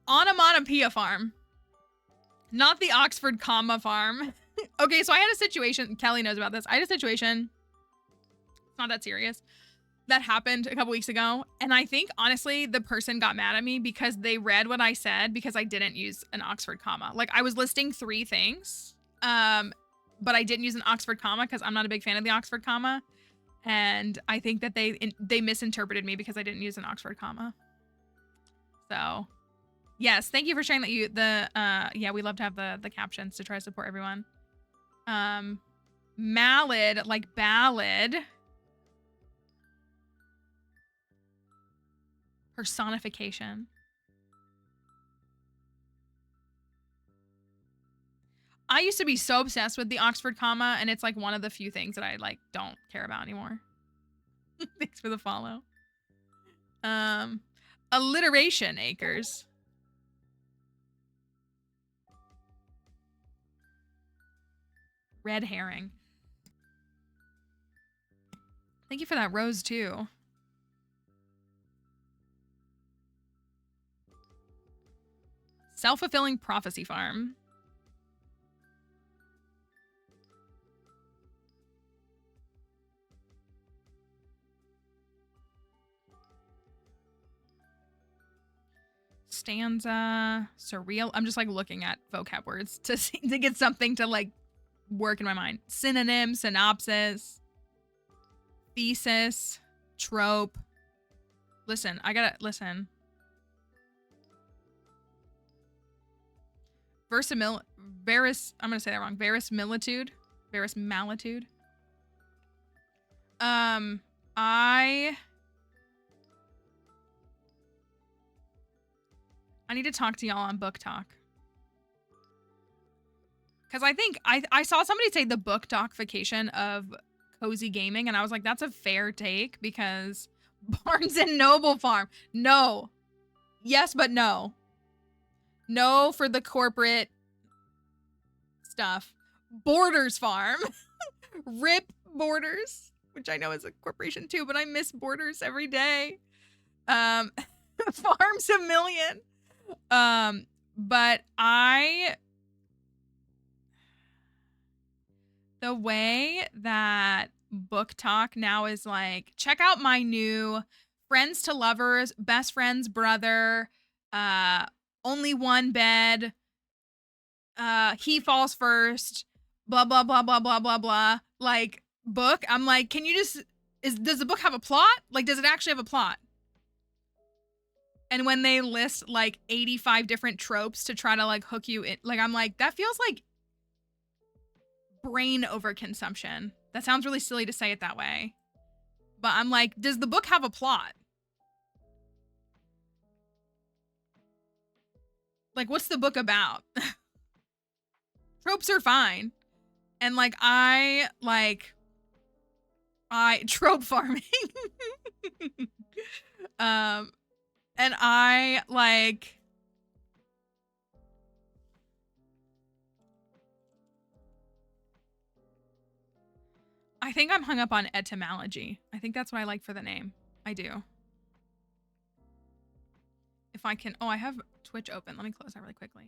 A: Onomatopoeia farm. Not the Oxford comma farm. Okay, so I had a situation, Kelly knows about this. I had a situation, it's not that serious, that happened a couple weeks ago. And I think, honestly, the person got mad at me because they read what I said because I didn't use an Oxford comma. Like, I was listing 3 things, but I didn't use an Oxford comma because I'm not a big fan of the Oxford comma. And I think that they misinterpreted me because I didn't use an Oxford comma. So, yes, thank you for sharing that yeah, we love to have the captions to try to support everyone. Mallid, like ballad. Personification. I used to be so obsessed with the Oxford comma, and it's like one of the few things that I like don't care about anymore. Thanks for the follow. Alliteration acres. Red herring. Thank you for that rose too. Self-fulfilling prophecy farm. Stanza, surreal. I'm just like looking at vocab words to get something to like work in my mind. Synonym, synopsis, thesis, trope. Listen, I gotta listen. I'm gonna say that wrong. Verisimilitude. I need to talk to y'all on Book Talk. Because I think I saw somebody say the book talkification of cozy gaming, and I was like, that's a fair take because Barnes and Noble farm. No. Yes, but no. No for the corporate stuff. Borders farm. RIP Borders, which I know is a corporation too, but I miss Borders every day. Farms a million. But the way that Book Talk now is like, check out my new friends to lovers, best friends, brother, only one bed, he falls first, blah, blah, blah, blah, blah, blah, blah. Like, book, I'm like, can you just, does the book have a plot? Like, does it actually have a plot? And when they list like 85 different tropes to try to like hook you in, like, I'm like, that feels like brain overconsumption. That sounds really silly to say it that way. But I'm like, does the book have a plot? Like, what's the book about? Tropes are fine. And like, trope farming. And I like, I think I'm hung up on etymology. I think that's what I like for the name. I do. If I can, oh, I have Twitch open. Let me close that really quickly.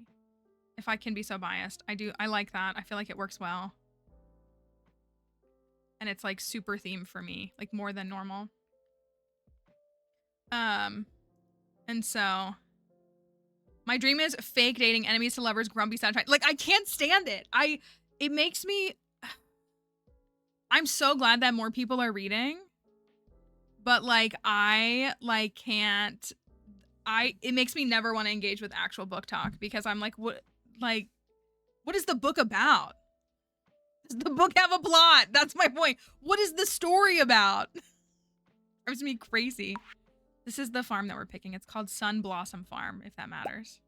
A: If I can be so biased, I like that. I feel like it works well. And it's like super themed for me, like more than normal. And so my dream is fake dating, enemies to lovers, grumpy, satisfied. Like, I can't stand it. It makes me, I'm so glad that more people are reading, but like, it makes me never want to engage with actual book talk because I'm like, what is the book about? Does the book have a plot? That's my point. What is the story about? Drives me crazy. This is the farm that we're picking. It's called Sun Blossom Farm, if that matters.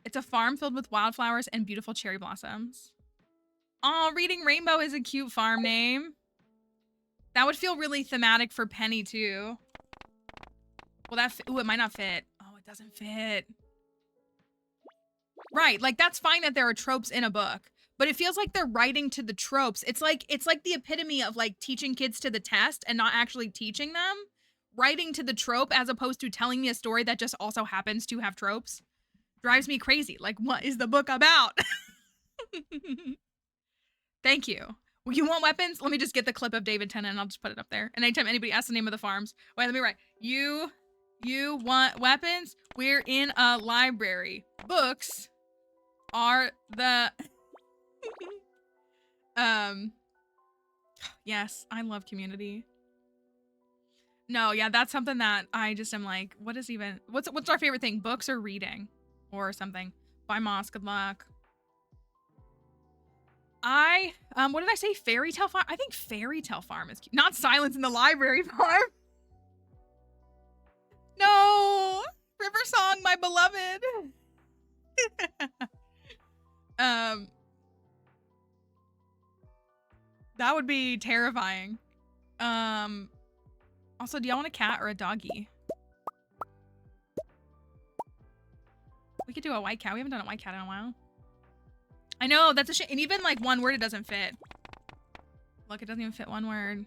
A: It's a farm filled with wildflowers and beautiful cherry blossoms. Oh, Reading Rainbow is a cute farm name. That would feel really thematic for Penny, too. Well, ooh, it might not fit. Oh, it doesn't fit. Right, like, that's fine that there are tropes in a book, but it feels like they're writing to the tropes. It's like the epitome of, like, teaching kids to the test and not actually teaching them. Writing to the trope as opposed to telling me a story that just also happens to have tropes drives me crazy. Like, what is the book about? Thank you. Well, you want weapons? Let me just get the clip of David Tennant and I'll just put it up there. And anytime anybody asks the name of the farms, wait, let me write. You want weapons? We're in a library. Books are the yes, I love Community. No, yeah, that's something that I just am like, what is even, what's our favorite thing? Books or reading or something? Bye, Moss, good luck. What did I say? Fairy Tale Farm? I think Fairy Tale Farm is cute. Not Silence in the Library Farm. No, River Song, my beloved. That would be terrifying. Also, do y'all want a cat or a doggy? We could do a white cat. We haven't done a white cat in a while. I know, that's a shame. And even like one word, it doesn't fit. Look, it doesn't even fit one word.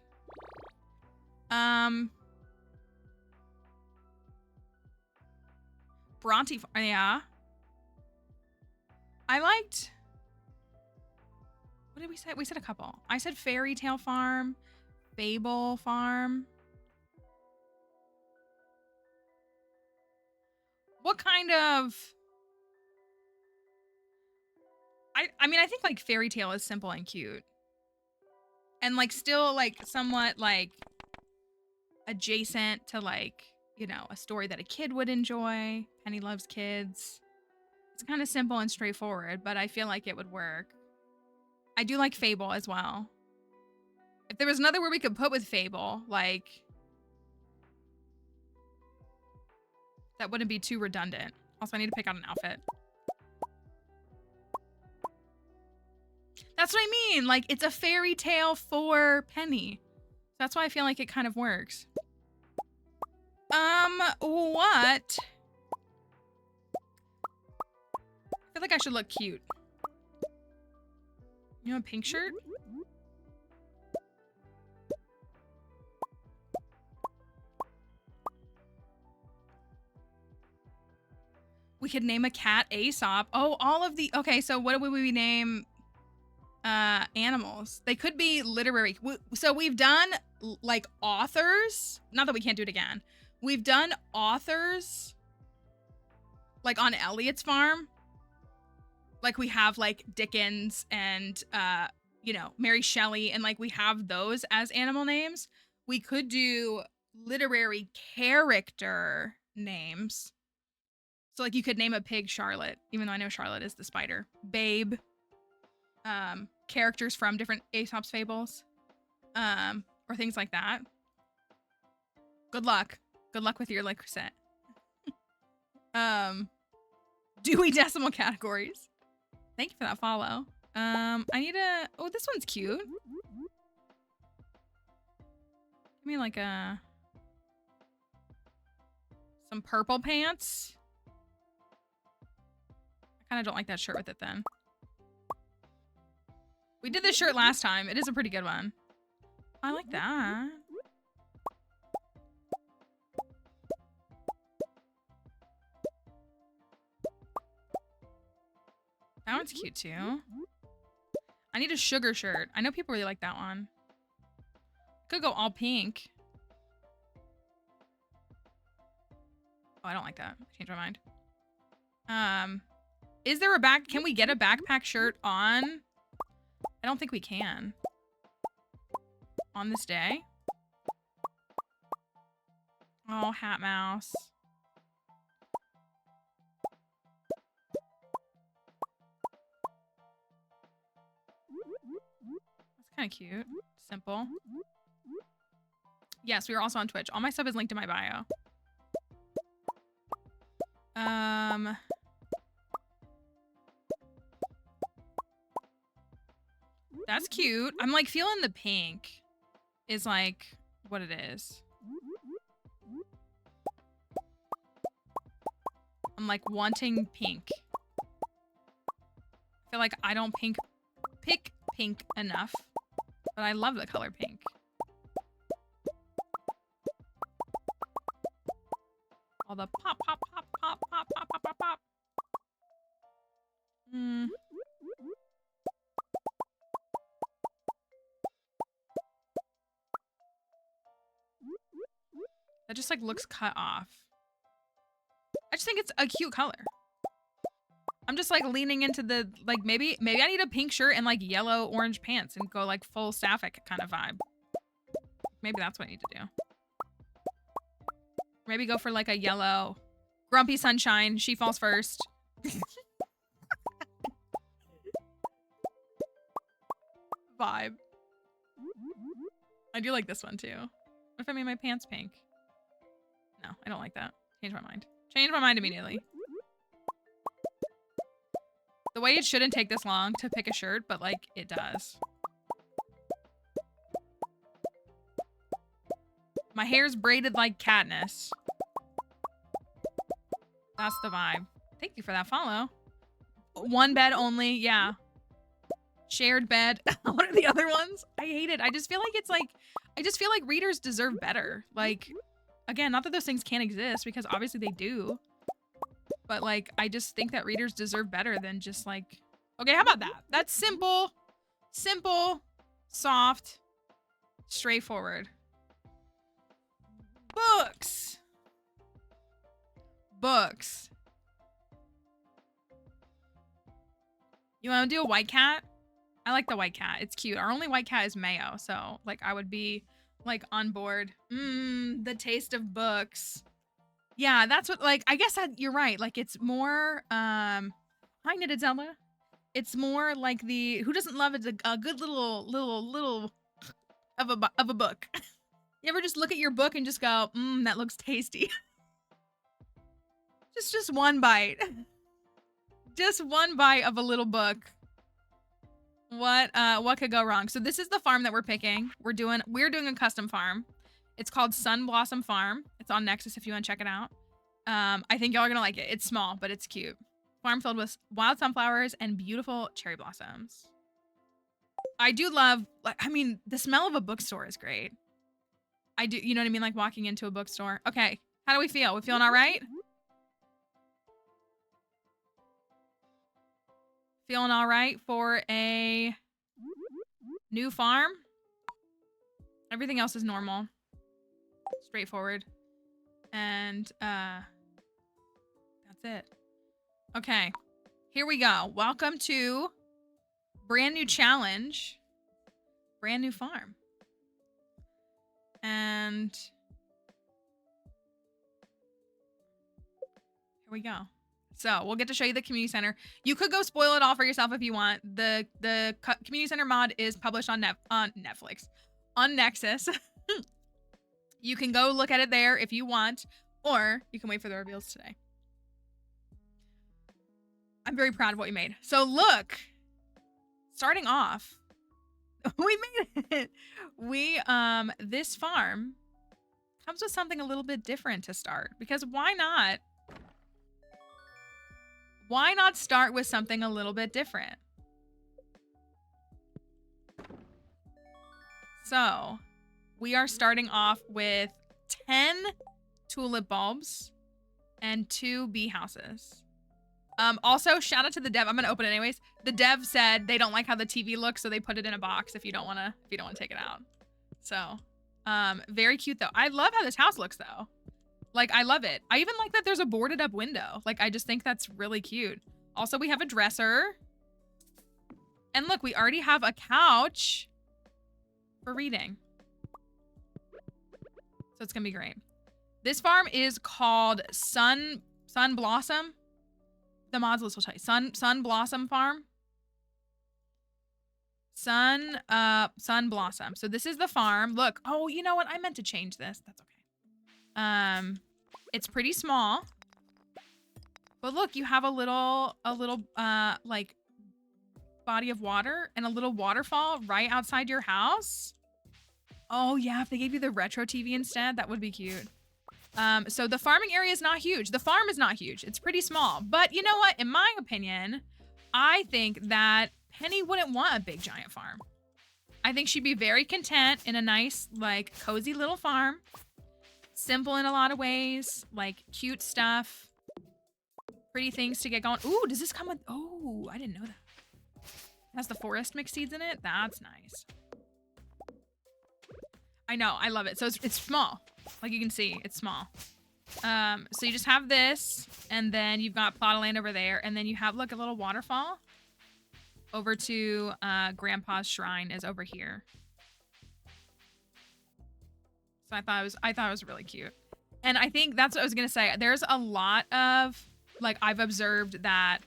A: Bronte, yeah. I liked, what did we say? We said a couple. I said Fairy Tale Farm, Fable Farm. What kind of, I mean, I think like Fairy Tale is simple and cute. And like still like somewhat like adjacent to like, you know, a story that a kid would enjoy. Penny loves kids. It's kind of simple and straightforward, but I feel like it would work. I do like Fable as well. If there was another word we could put with Fable, like, that wouldn't be too redundant. Also, I need to pick out an outfit. That's what I mean. Like, it's a fairy tale for Penny. That's why I feel like it kind of works. What? I feel like I should look cute. You know, a pink shirt? We could name a cat Aesop. Oh, all of the, okay, so what would we name animals? They could be literary. So we've done like authors. Not that we can't do it again. We've done authors like on Elliot's farm. Like we have like Dickens and you know, Mary Shelley, and like we have those as animal names. We could do literary character names. So like you could name a pig Charlotte, even though I know Charlotte is the spider. Babe. Characters from different Aesop's fables. Or things like that. Good luck. Good luck with your like set. Dewey Decimal Categories. Thank you for that follow. I need a... Oh, this one's cute. Give me like a... Some purple pants. I kind of don't like that shirt with it then. We did this shirt last time. It is a pretty good one. I like that. That one's cute too. I need a sugar shirt. I know people really like that one. Could go all pink. Oh, I don't like that. Change my mind. Is there a back? Can we get a backpack shirt on? I don't think we can. On this day. Oh, Hat Mouse. That's kind of cute. Simple. Yes, we are also on Twitch. All my stuff is linked in my bio. That's cute. I'm like feeling the pink is like what it is. I'm like wanting pink. I feel like I don't pick pink enough, but I love the color pink. All the pop, pop, pop, pop, pop, pop, pop, pop, pop. That just like looks cut off. I just think it's a cute color. I'm just like leaning into the like maybe I need a pink shirt and like yellow orange pants and go like full sapphic kind of vibe. Maybe that's what I need to do. Maybe go for like a yellow Grumpy Sunshine. She falls first. Vibe. I do like this one too. What if I made my pants pink? No, I don't like that. Change my mind. Change my mind immediately. The way it shouldn't take this long to pick a shirt, but like it does. My hair's braided like Katniss. That's the vibe. Thank you for that follow. One bed only, yeah. Shared bed. What are the other ones? I hate it. I just feel like it's like, I just feel like readers deserve better. Like, again, not that those things can't exist because obviously they do. But like, I just think that readers deserve better than just like, okay, how about that? That's simple, simple, soft, straightforward. Books. Books. You want to do a white cat? I like the white cat. It's cute. Our only white cat is Mayo. So like I would be like on board. The taste of books. Yeah, that's what like, I guess you're right. Like it's more, hi Knitted Zelda. It's more like the, who doesn't love it? A good little of a book. You ever just look at your book and just go, that looks tasty. Just one bite. Just one bite of a little book. What could go wrong? So this is the farm that we're picking. We're doing a custom farm. It's called Sun Blossom Farm. It's on Nexus if you want to check it out. I think y'all are gonna like it. It's small, but it's cute. Farm filled with wild sunflowers and beautiful cherry blossoms. I do love, like, I mean, the smell of a bookstore is great. I do, you know what I mean? Like walking into a bookstore. Okay, how do we feel? We feeling all right? Feeling all right for a new farm? Everything else is normal. Straightforward. And, that's it. Okay, here we go. Welcome to brand new challenge. brand new farm. And here we go. So we'll get to show you the community center. You could go spoil it all for yourself if you want. The community center mod is published on Netflix, on Nexus. You can go look at it there if you want, or you can wait for the reveals today. I'm very proud of what we made. So look, starting off, we made it. This farm comes with something a little bit different to start, because why not? Why not start with something a little bit different? So we are starting off with 10 tulip bulbs and 2 bee houses. Also, shout out to the dev. I'm gonna open it anyways. The dev said they don't like how the TV looks, so they put it in a box if you don't wanna take it out. So, very cute though. I love how this house looks though. Like, I love it. I even like that there's a boarded up window. Like, I just think that's really cute. Also, we have a dresser. And look, we already have a couch for reading. So it's gonna be great. This farm is called Sun Blossom. The mods list will tell you. Sun Blossom Farm. Sun Blossom. So this is the farm. Look. Oh, you know what? I meant to change this. That's okay. It's pretty small. But look, you have a little like body of water and a little waterfall right outside your house. Oh yeah, if they gave you the retro TV instead, that would be cute. So the farming area is not huge. The farm is not huge. It's pretty small. But you know what? In my opinion, I think that Penny wouldn't want a big giant farm. I think she'd be very content in a nice, like, cozy little farm. Simple in a lot of ways, like cute stuff. Pretty things to get going. Ooh, does this come with, oh, I didn't know that. It has the forest mixed seeds in it. That's nice. I know, I love it. So it's small. Like you can see, it's small. So you just have this, and then you've got plot of land over there, and then you have, look, a little waterfall over to Grandpa's shrine is over here. So I thought it was really cute. And I think that's what I was gonna say. There's a lot of, like, I've observed that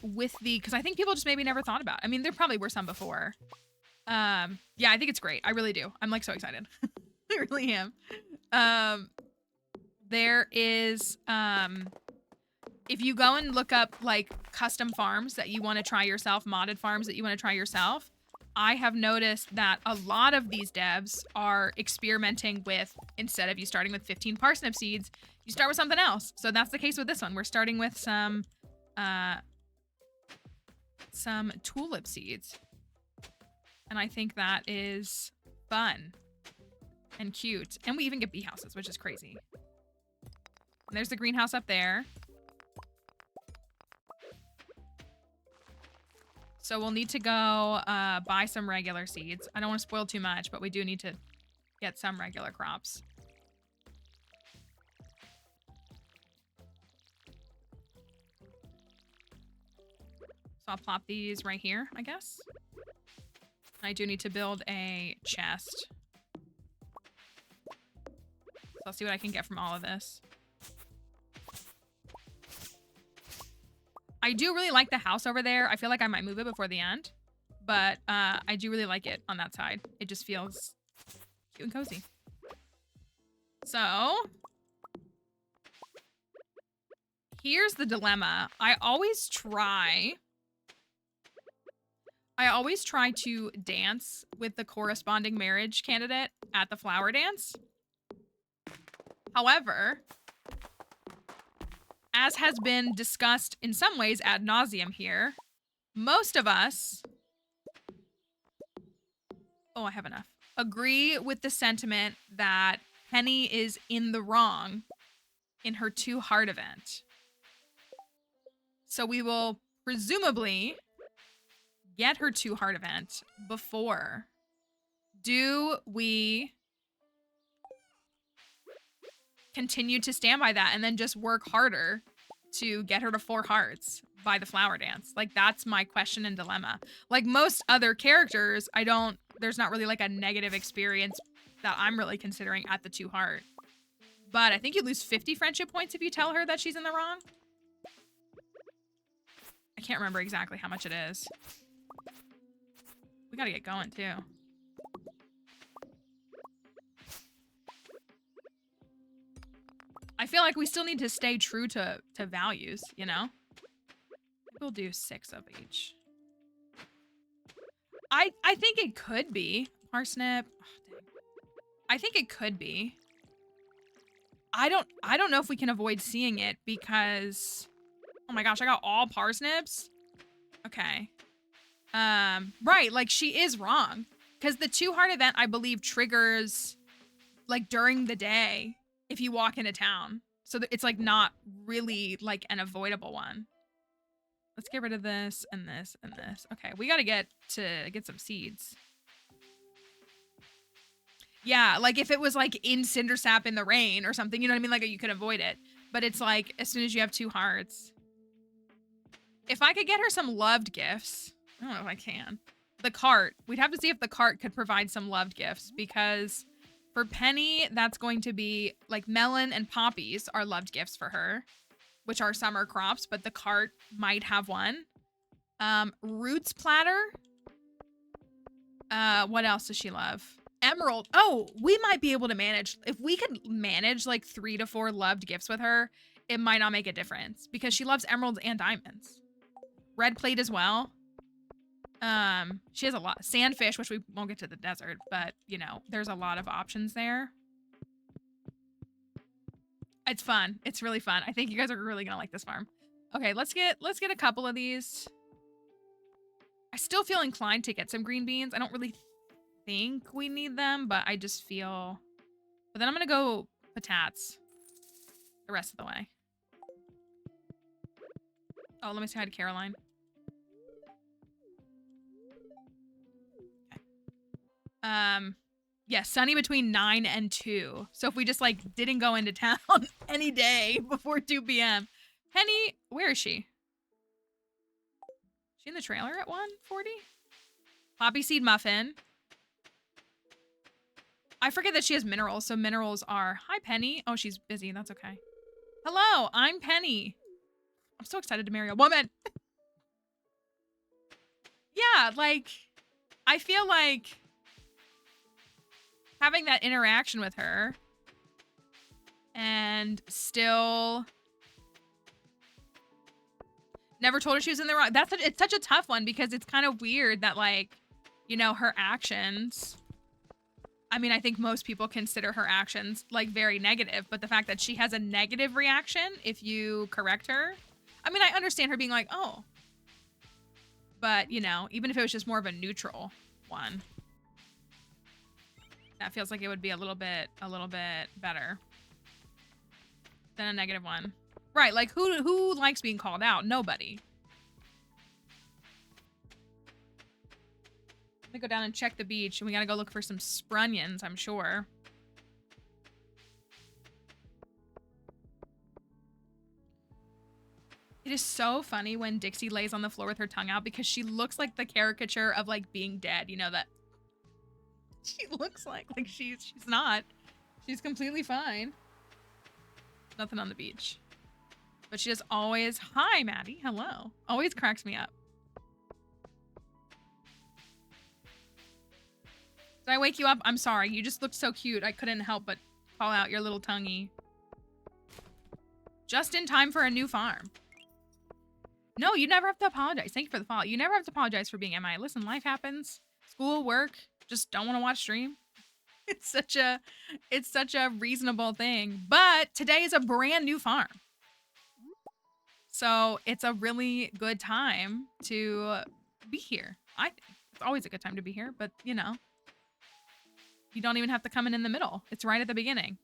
A: with the, because I think people just maybe never thought about it. I mean, there probably were some before. Yeah, I think it's great. I really do. I'm like so excited. I really am. There is, if you go and look up like custom farms that you want to try yourself, modded farms that you want to try yourself, I have noticed that a lot of these devs are experimenting with, instead of you starting with 15 parsnip seeds, you start with something else. So that's the case with this one. We're starting with some tulip seeds. And I think that is fun and cute. And we even get bee houses, which is crazy. And there's the greenhouse up there. So we'll need to go buy some regular seeds. I don't want to spoil too much, but we do need to get some regular crops. So I'll plop these right here, I guess. I do need to build a chest. So I'll see what I can get from all of this. I do really like the house over there. I feel like I might move it before the end. But I do really like it on that side. It just feels cute and cozy. So here's the dilemma. I always try to dance with the corresponding marriage candidate at the flower dance. However, as has been discussed in some ways ad nauseum here, most of us, oh, I have enough, agree with the sentiment that Penny is in the wrong in her too hard event. So we will presumably get her too hard event before. Do we continue to stand by that and then just work harder to get her to 4 hearts by the flower dance? Like, that's my question and dilemma. Like most other characters, I don't there's not really like a negative experience that I'm really considering at the 2 heart. But I think you lose 50 friendship points if you tell her that she's in the wrong. I can't remember exactly how much it is. We gotta get going too. I feel like we still need to stay true to values, you know? We'll do 6 of each. I think it could be. Parsnip. Oh, dang. I think it could be. I don't know if we can avoid seeing it because... Oh my gosh, I got all parsnips? Okay. Right, like she is wrong. Because the 2 heart event, I believe, triggers like during the day if you walk into town. So it's like not really like an avoidable one. Let's get rid of this and this and this. Okay, we gotta get some seeds. Yeah, like if it was like in Cindersap in the rain or something, you know what I mean? Like you could avoid it. But it's like as soon as you have 2 hearts. If I could get her some loved gifts, I don't know if I can. The cart, we'd have to see if the cart could provide some loved gifts because for Penny, that's going to be like melon and poppies are loved gifts for her, which are summer crops, but the cart might have one. Roots platter. What else does she love? Emerald. Oh, we might be able to manage. If we could manage like 3 to 4 loved gifts with her, it might not make a difference because she loves emeralds and diamonds. Red plate as well. She has a lot. Sandfish, which we won't get to the desert, but you know, there's a lot of options there. It's fun. It's really fun. I think you guys are really gonna like this farm. Okay, let's get a couple of these. I still feel inclined to get some green beans. I don't really think we need them, but I just feel. But then I'm gonna go patates the rest of the way. Oh, let me say hi to Caroline. Okay. Yeah, sunny between 9 and 2. So if we just like didn't go into town any day before 2 p.m. Penny, where is she? She in the trailer at 1:40? Poppy seed muffin. I forget that she has minerals, so minerals are... Hi, Penny. Oh, she's busy. That's okay. Hello, I'm Penny. I'm so excited to marry a woman. Yeah, like, I feel like having that interaction with her and still never told her she was in the wrong. It's such a tough one because it's kind of weird that, like, you know, her actions... I mean, I think most people consider her actions like very negative, but the fact that she has a negative reaction if you correct her, I mean, I understand her being like, oh, but you know, even if it was just more of a neutral one, that feels like it would be a little bit better than a negative one. Right. Like who likes being called out? Nobody. Let me go down and check the beach, and we gotta go look for some sprunions, I'm sure. It is so funny when Dixie lays on the floor with her tongue out because she looks like the caricature of like being dead, you know, that she looks like she's not. She's completely fine. Nothing on the beach. But she just always, hi Maddie, hello. Always cracks me up. Did I wake you up? I'm sorry. You just looked so cute. I couldn't help but call out your little tonguey. Just in time for a new farm. No, you never have to apologize. Thank you for the follow. You never have to apologize for being MI. Listen, life happens. School, work. Just don't want to watch stream. It's such a reasonable thing. But today is a brand new farm. So it's a really good time to be here. I think it's always a good time to be here, but you know. You don't even have to come in the middle. It's right at the beginning.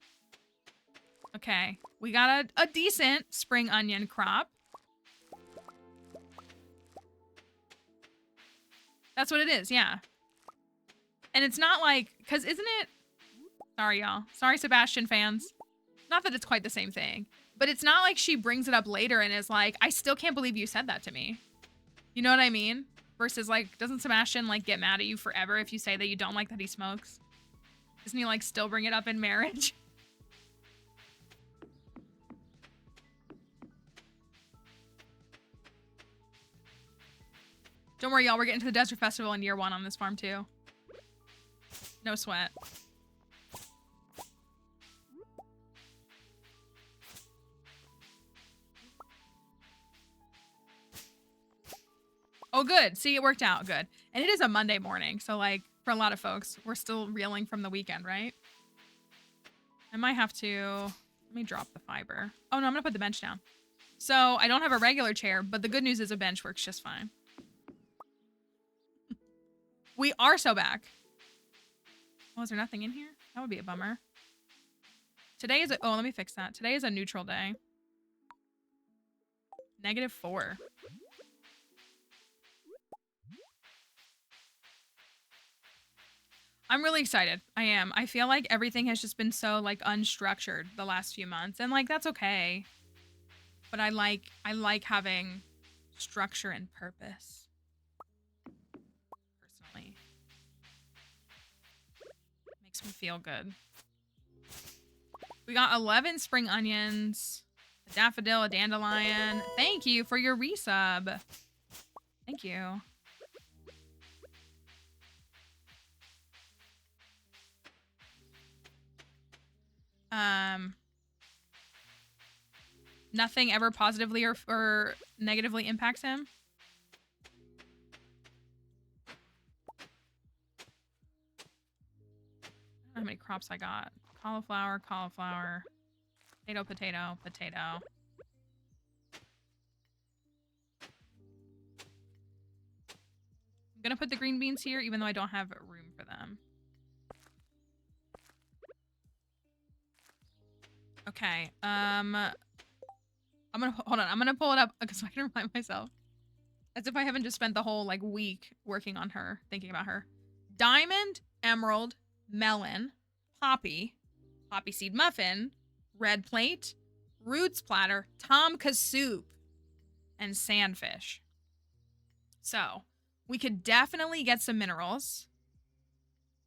A: Okay. We got a decent spring onion crop. That's what it is, yeah. And it's not like... Because isn't it... Sorry, y'all. Sorry, Sebastian fans. Not that it's quite the same thing. But it's not like she brings it up later and is like, I still can't believe you said that to me. You know what I mean? Versus, like, doesn't Sebastian, like, get mad at you forever if you say that you don't like that he smokes? Doesn't he, like, still bring it up in marriage? Don't worry, y'all. We're getting to the Desert Festival in year 1 on this farm, too. No sweat. Oh, good. See, it worked out. Good. And it is a Monday morning. So, like, for a lot of folks, we're still reeling from the weekend, right? I might have to... Let me drop the fiber. Oh, no, I'm going to put the bench down. So, I don't have a regular chair, but the good news is a bench works just fine. We are so back. Oh, is there nothing in here? That would be a bummer. Today is a... Oh, let me fix that. Today is a neutral day. -4. I'm really excited. I am. I feel like everything has just been so, like, unstructured the last few months. And, like, that's okay. But I like having structure and purpose. Personally. Makes me feel good. We got 11 spring onions, a daffodil, a dandelion. Thank you for your resub. Thank you. Nothing ever positively or negatively impacts him. I don't know how many crops I got. Cauliflower, cauliflower, potato, potato, potato. I'm gonna put the green beans here, even though I don't have room for them. Okay, I'm gonna, hold on, I'm gonna pull it up so I can remind myself. As if I haven't just spent the whole, like, week working on her, thinking about her. Diamond, emerald, melon, poppy, poppy seed muffin, red plate, roots platter, tomka soup, and sandfish. So, we could definitely get some minerals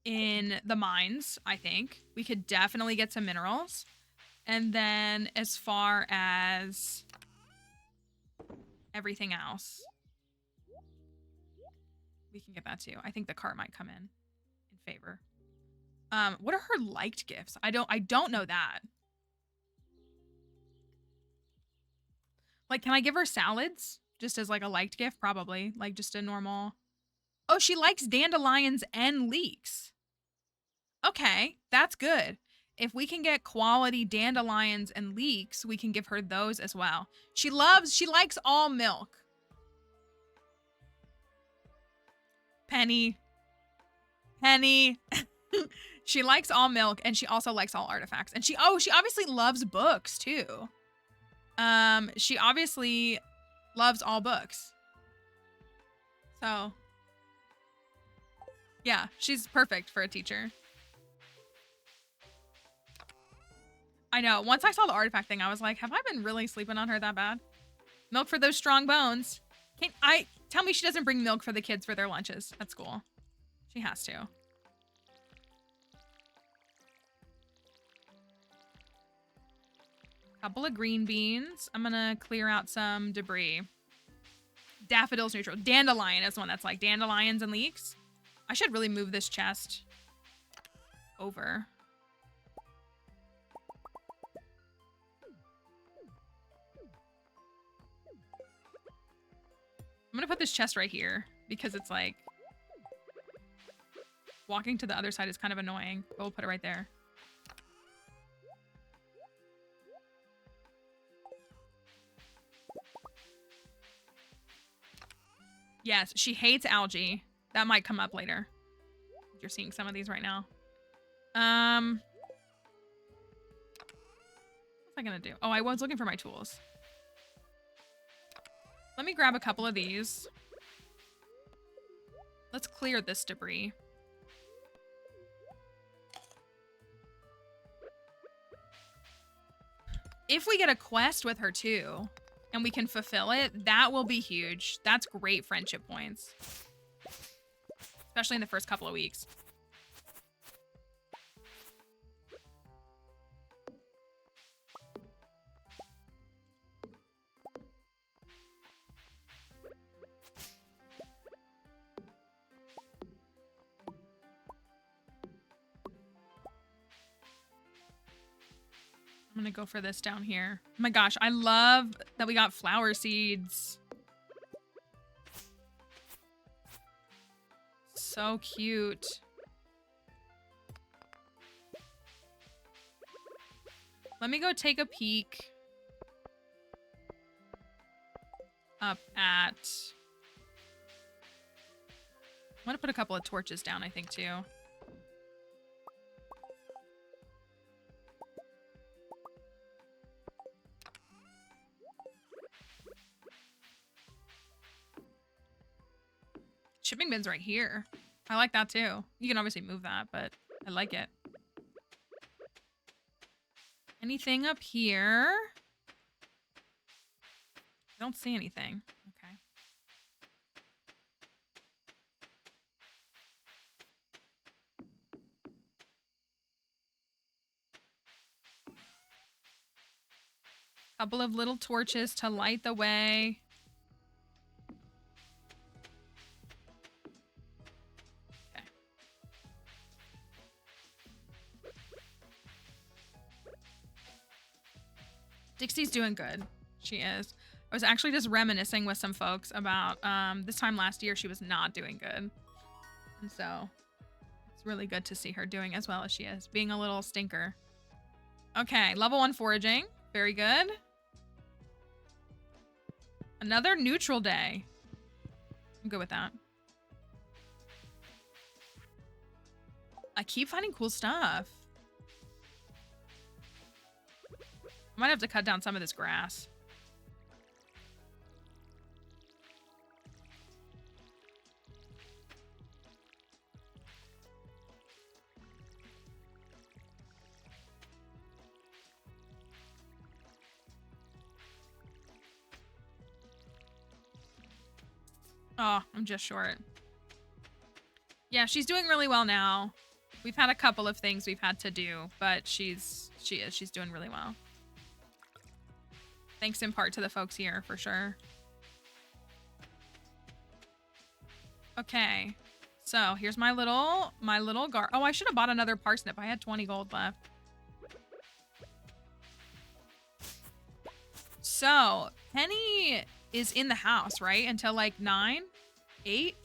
A: in the mines, I think. We could definitely get some minerals. And then as far as everything else, we can get that too. I think the cart might come in favor. What are her liked gifts? I don't know that. Like, can I give her salads just as, like, a liked gift? Probably. Like, just a normal. Oh, she likes dandelions and leeks. Okay, that's good. If we can get quality dandelions and leeks, we can give her those as well. She likes all milk. Penny. She likes all milk, and she also likes all artifacts. And she obviously loves books too. She obviously loves all books. So, yeah, she's perfect for a teacher. I know. Once I saw the artifact thing, I was like, have I been really sleeping on her that bad? Milk for those strong bones. Tell me she doesn't bring milk for the kids for their lunches at school. She has to. Couple of green beans. I'm gonna clear out some debris. Daffodil's neutral. Dandelion is one that's like dandelions and leeks. I should really move this chest over. I'm gonna put this chest right here because it's like walking to the other side is kind of annoying, but we'll put it right there. Yes, she hates algae. That might come up later. You're seeing some of these right now. What's I gonna do? Oh, I was looking for my tools. Let me grab a couple of these. Let's clear this debris. If we get a quest with her too, and we can fulfill it, that will be huge. That's great friendship points. especially in the first couple of weeks. I'm gonna go for this down here. Oh my gosh, I love that we got flower seeds. So cute. Let me go take a peek up at... I'm gonna put a couple of torches down, I think, too. Shipping bin's right here. I like that too. You can obviously move that, but I like it. Anything up here? I don't see anything. Okay. Couple of little torches to light the way. Okay. Dixie's doing good. She is. I was actually just reminiscing with some folks about this time last year she was not doing good. And so it's really good to see her doing as well as she is, being a little stinker. Okay, level 1 foraging. Very good. Another neutral day. I'm good with that. I keep finding cool stuff. I might have to cut down some of this grass. Oh, I'm just short. Yeah, she's doing really well now. We've had a couple of things we've had to do, but she's doing really well. Thanks in part to the folks here, for sure. Okay. So, here's my little Oh, I should have bought another parsnip. I had 20 gold left. So, Penny is in the house, right? Until like 9? 8?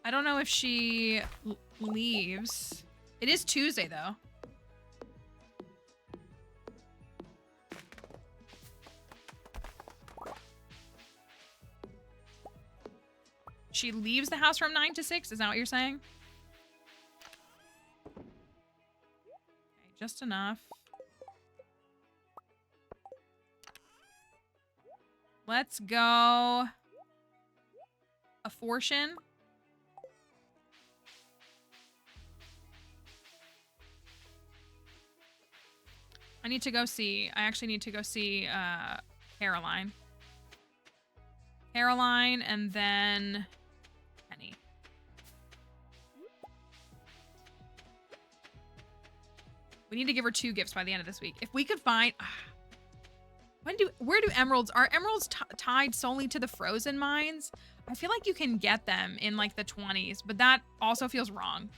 A: I don't know if she leaves. It is Tuesday, though. She leaves the house from 9 to 6? Is that what you're saying? Okay, just enough. Let's go a fortune. I need to go see. I actually need to go see Caroline. Caroline and then Penny. We need to give her 2 gifts by the end of this week. If we could find... where do emeralds... Are emeralds tied solely to the frozen mines? I feel like you can get them in like the 20s, but that also feels wrong.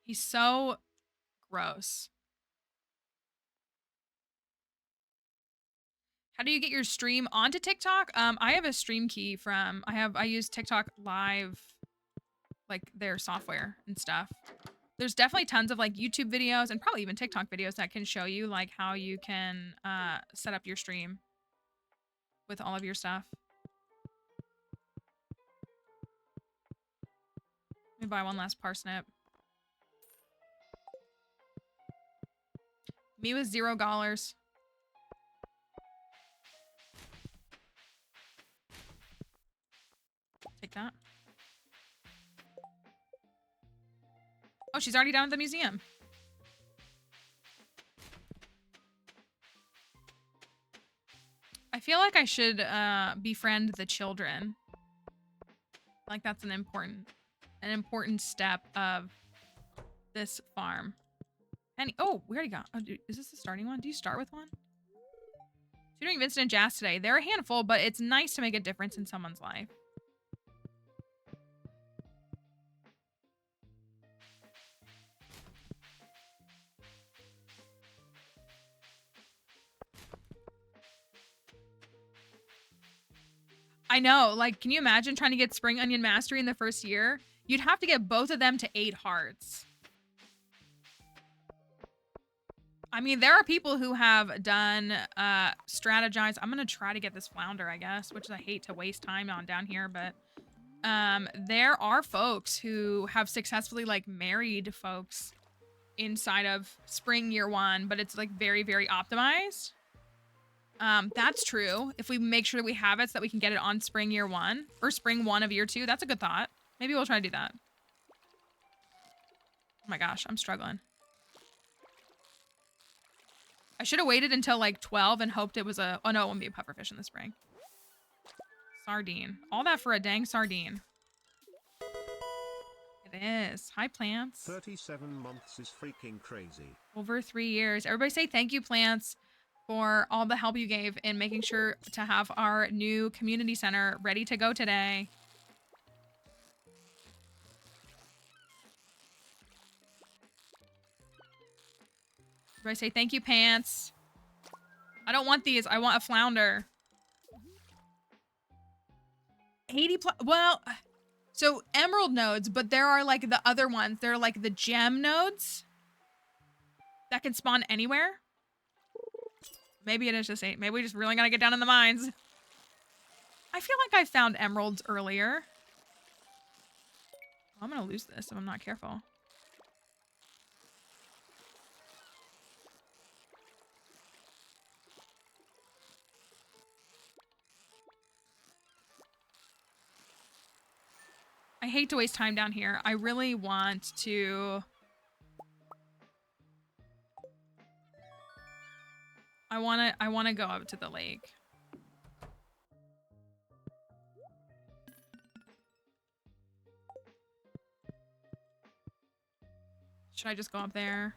A: He's so gross. How do you get your stream onto TikTok? I have a stream key from, I use TikTok Live, like their software and stuff. There's definitely tons of like YouTube videos and probably even TikTok videos that can show you like how you can set up your stream with all of your stuff. Let me buy one last parsnip. Me with $0. Take that. Oh, she's already down at the museum. I feel like I should befriend the children. Like that's an important step of this farm. And oh, we already got. Oh, dude, is this the starting one? Do you start with one? Tutoring Vincent and Jazz today. They're a handful, but it's nice to make a difference in someone's life. I know. Like, can you imagine trying to get Spring Onion Mastery in the first year? You'd have to get both of them to 8 hearts. I mean, there are people who have done strategize. I'm gonna try to get this flounder, I guess, which I hate to waste time on down here, but there are folks who have successfully like married folks inside of Spring Year 1, but it's like very, very optimized. That's true. If we make sure that we have it so that we can get it on Spring Year 1 or Spring 1 of Year 2, that's a good thought. Maybe we'll try to do that. Oh my gosh, I'm struggling. I should have waited until like 12 and hoped it was a... Oh no, it won't be a pufferfish in the spring. Sardine. All that for a dang sardine. It is. Hi, plants.
B: 37 months is freaking crazy.
A: Over 3 years. Everybody say thank you, plants, for all the help you gave in making sure to have our new community center ready to go today. Everybody say thank you, pants. I don't want these. I want a flounder. 80 plus. Well, so emerald nodes, but there are like the other ones. They're like the gem nodes that can spawn anywhere. Maybe it is just 8. Maybe we just really gotta get down in the mines. I feel like I found emeralds earlier. I'm gonna lose this if I'm not careful. I hate to waste time down here. I really want to... I want to go up to the lake. Should I just go up there?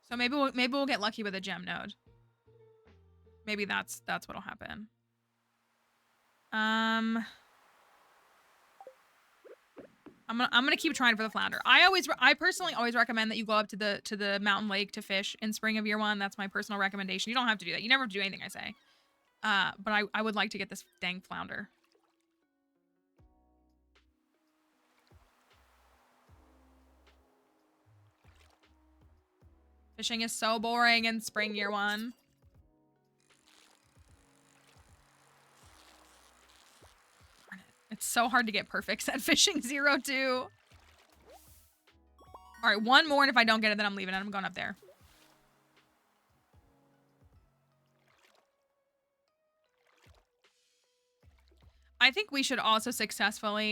A: So maybe we'll get lucky with a gem node. Maybe that's what'll happen. I'm gonna keep trying for the flounder. I personally always recommend that you go up to the mountain lake to fish in spring of year 1. That's my personal recommendation. You don't have to do that. You never have to do anything I say. But I would like to get this dang flounder. Fishing is so boring in spring year 1. It's so hard to get perfects at fishing 0-2. All right, one more, and if I don't get it, then I'm leaving it. I'm going up there. I think we should also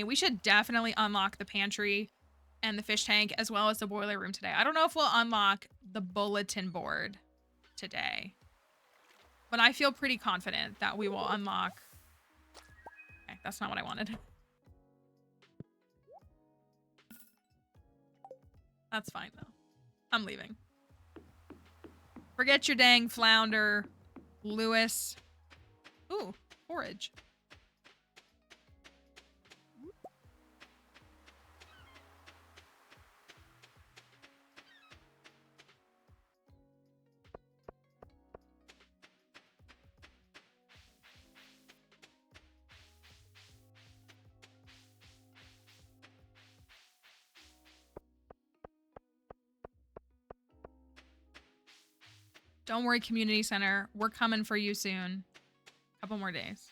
A: we should definitely unlock the pantry and the fish tank as well as the boiler room today. I don't know if we'll unlock the bulletin board today, but I feel pretty confident that we will unlock. Okay, that's not what I wanted. That's fine though. I'm leaving. Forget your dang flounder, Lewis. Ooh, forage. Don't worry, community center. We're coming for you soon. Couple more days.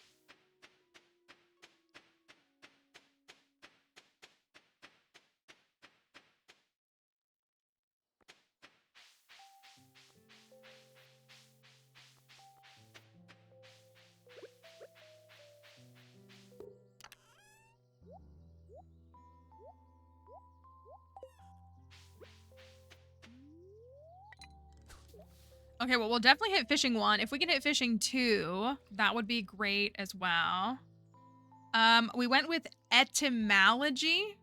A: Okay, well, we'll definitely hit fishing 1. If we can hit fishing 2, that would be great as well. We went with etymology.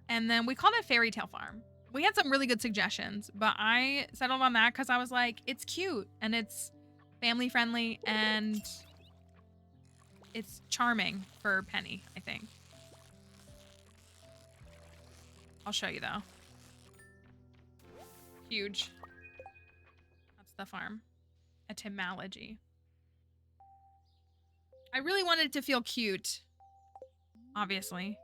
A: And then we called it Fairy Tale Farm. We had some really good suggestions, but I settled on that because I was like, it's cute and it's family friendly and it's charming for Penny, I think. I'll show you though. Huge. That's the farm. Etymology. I really wanted it to feel cute, obviously.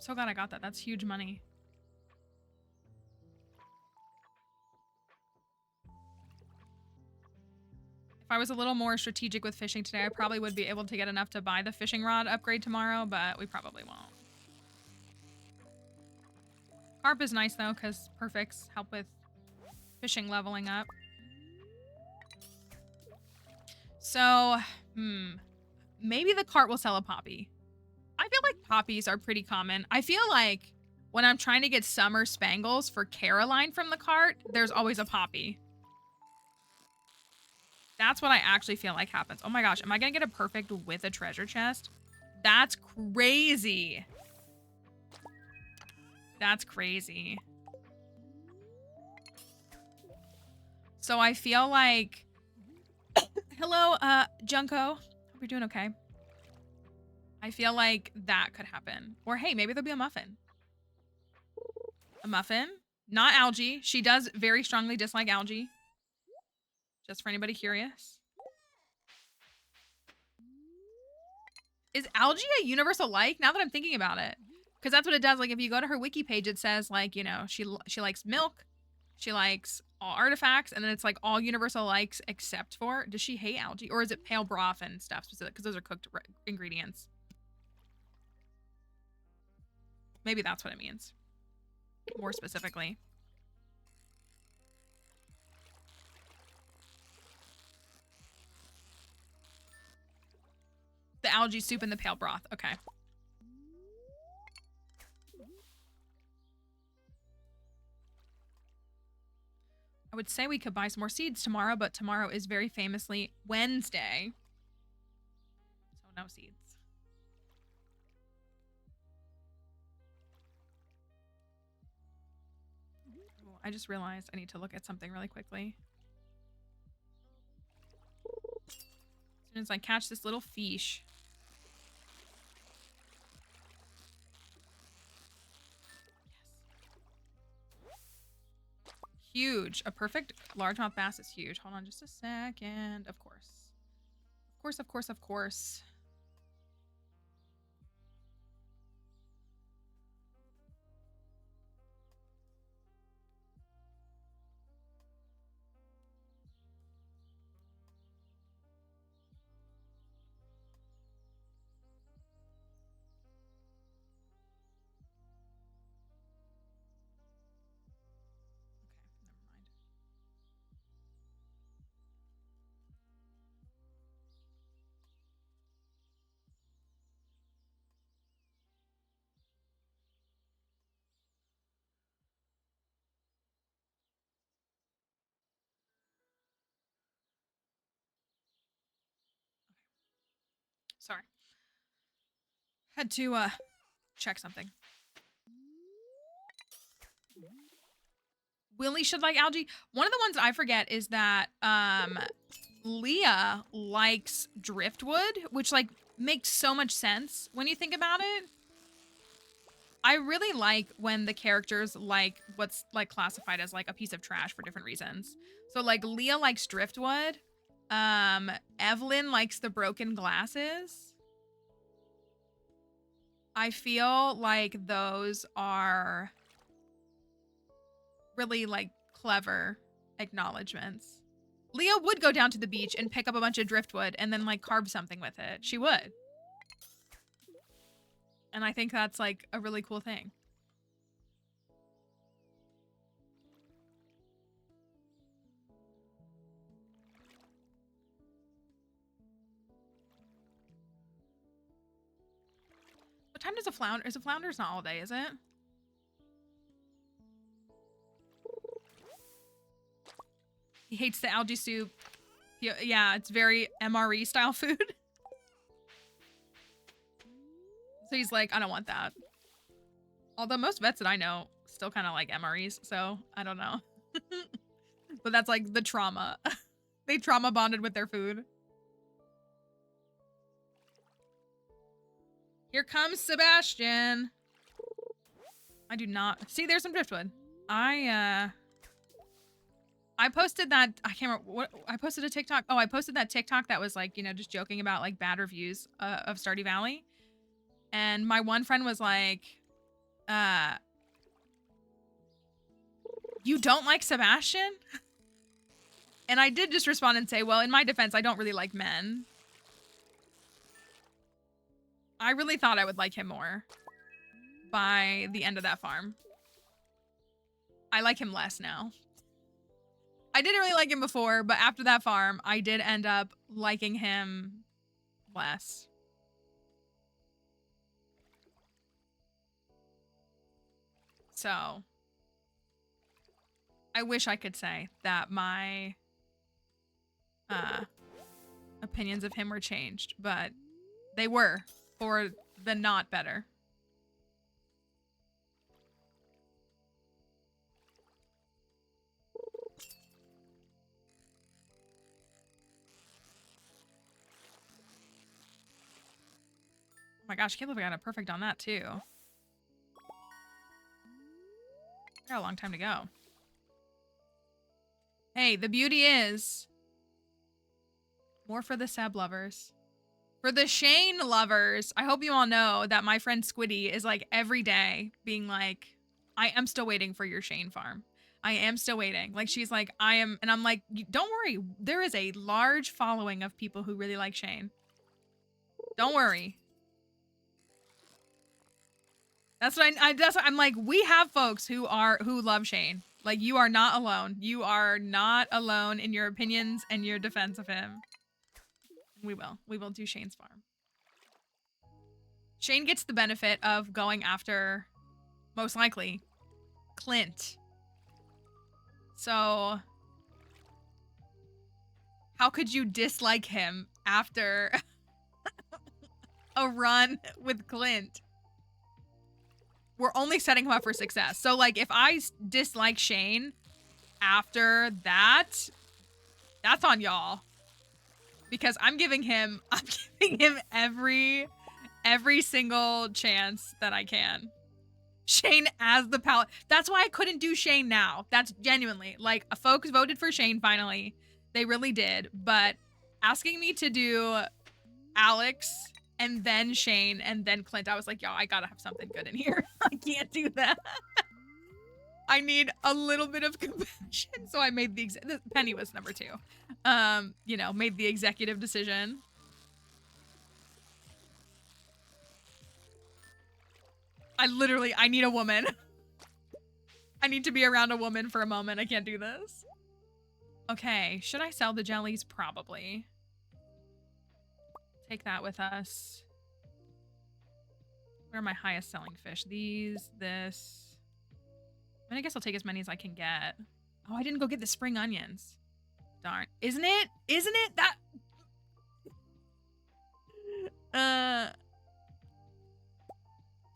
A: So glad I got that. That's huge money. If I was a little more strategic with fishing today, I probably would be able to get enough to buy the fishing rod upgrade tomorrow, but we probably won't. Carp is nice though, because perfects help with fishing leveling up. So, maybe the cart will sell a poppy. I feel like poppies are pretty common. I feel like when I'm trying to get summer spangles for Caroline from the cart, there's always a poppy. That's what I actually feel like happens. Oh my gosh, am I gonna get a perfect with a treasure chest? That's crazy. That's crazy. So I feel like... Hello, Junko. Hope you're doing okay. I feel like that could happen. Or hey, maybe there'll be a muffin. A muffin? Not algae. She does very strongly dislike algae. Just for anybody curious. Is algae a universal like? Now that I'm thinking about it. Because that's what it does. Like if you go to her wiki page, it says like, you know, she likes milk. She likes all artifacts. And then it's like all universal likes except for, does she hate algae? Or is it pale broth and stuff specific? Because those are cooked ingredients. Maybe that's what it means. More specifically. The algae soup and the pale broth. Okay. I would say we could buy some more seeds tomorrow, but tomorrow is very famously Wednesday. So no seeds. Ooh, I just realized I need to look at something really quickly. As soon as I catch this little fish. Huge. A perfect largemouth bass is huge. Hold on just a second. Of course. Of course, of course, of course. Sorry. Had to check something. Willie should like algae. One of the ones I forget is that Leah likes driftwood, which like makes so much sense when you think about it. I really like when the characters like what's like classified as like a piece of trash for different reasons. So like Leah likes driftwood. Evelyn likes the broken glasses. I feel like those are really like clever acknowledgements. Leah would go down to the beach and pick up a bunch of driftwood and then like carve something with it. She would. And I think that's like a really cool thing. What time does a flounder? Is a flounder's not all day, is it? He hates the algae soup. Yeah, it's very MRE style food. So he's like, I don't want that. Although most vets that I know still kind of like MREs, so I don't know. But that's like the trauma. They trauma bonded with their food. Here comes Sebastian. I do not see. There's some driftwood. I posted that. I can't remember what I posted a TikTok. Oh, I posted that TikTok that was like, you know, just joking about like bad reviews of Stardew Valley. And my one friend was like, you don't like Sebastian? And I did just respond and say, well, in my defense, I don't really like men. I really thought I would like him more by the end of that farm. I like him less now. I didn't really like him before, but after that farm, I did end up liking him less. So, I wish I could say that my opinions of him were changed, but they were for the not better. Oh my gosh, I can't believe I got a perfect on that too. Got a long time to go. Hey, the beauty is more for the Seb lovers. For the Shane lovers, I hope you all know that my friend Squiddy is like every day being like, I am still waiting for your Shane farm. I am still waiting. Like she's like, I am, and I'm like, don't worry. There is a large following of people who really like Shane. Don't worry. That's what I'm like, we have folks who love Shane. Like you are not alone. You are not alone in your opinions and your defense of him. We will do Shane's farm. Shane gets the benefit of going after, most likely, Clint. So, how could you dislike him after a run with Clint? We're only setting him up for success. So, like, if I dislike Shane after that, that's on y'all. Because I'm giving him every single chance that I can. Shane as the palette. That's why I couldn't do Shane now. That's genuinely, like, folks voted for Shane finally. They really did. But asking me to do Alex and then Shane and then Clint, I was like, yo, I gotta have something good in here. I can't do that. I need a little bit of compassion. So I made Penny was number 2. You know, made the executive decision. I need a woman. I need to be around a woman for a moment. I can't do this. Okay, should I sell the jellies? Probably. Take that with us. Where are my highest selling fish? These, this. I mean, I guess I'll take as many as I can get. Oh, I didn't go get the spring onions. Darn. Isn't it? Isn't it? That...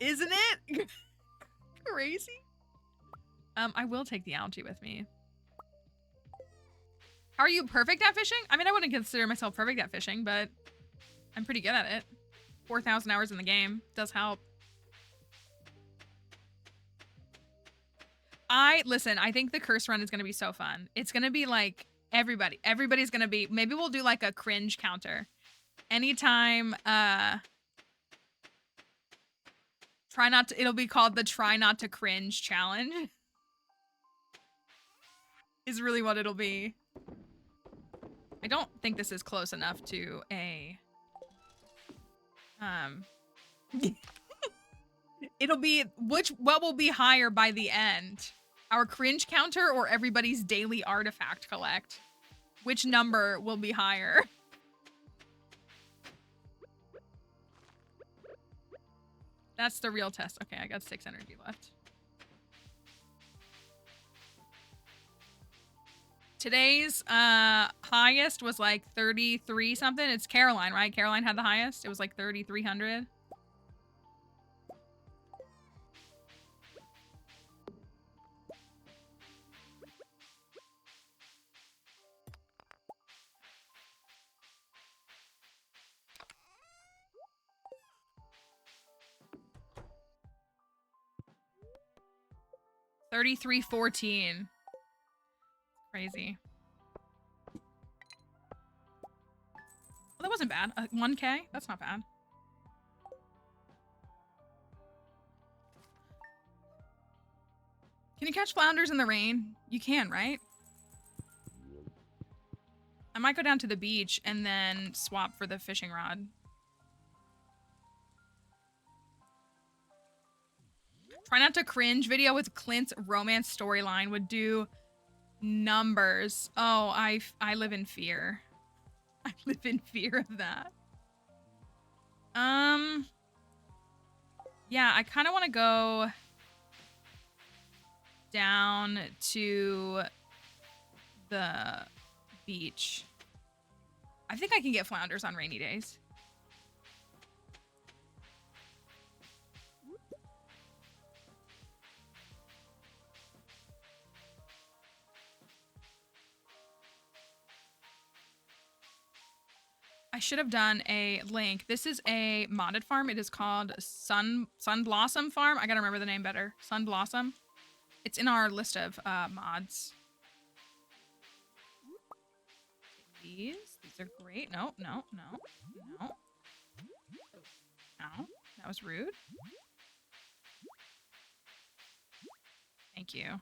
A: Isn't it? Crazy? I will take the algae with me. How are you perfect at fishing? I mean, I wouldn't consider myself perfect at fishing, but I'm pretty good at it. 4,000 hours in the game does help. Listen, I think the curse run is going to be so fun. It's going to be like everybody's going to be, maybe we'll do like a cringe counter. Anytime, it'll be called the try not to cringe challenge. Is really what it'll be. I don't think this is close enough to a, it'll be, what will be higher by the end? Our cringe counter or everybody's daily artifact collect? Which number will be higher? That's the real test. Okay, I got 6 energy left. Today's highest was like 33 something. It's Caroline, right? Caroline had the highest. It was like 3,300. $33.14. Crazy. Well, that wasn't bad. 1K? That's not bad. Can you catch flounders in the rain? You can, right? I might go down to the beach and then swap for the fishing rod. Try not to cringe video with Clint's romance storyline would do numbers. Oh, I live in fear. I live in fear of that. Yeah, I kind of want to go down to the beach. I think I can get flounders on rainy days. I should have done a link. This is a modded farm. It is called Sun Blossom Farm. I gotta remember the name better. Sun Blossom. It's in our list of mods. These are great. No. That was rude. Thank you.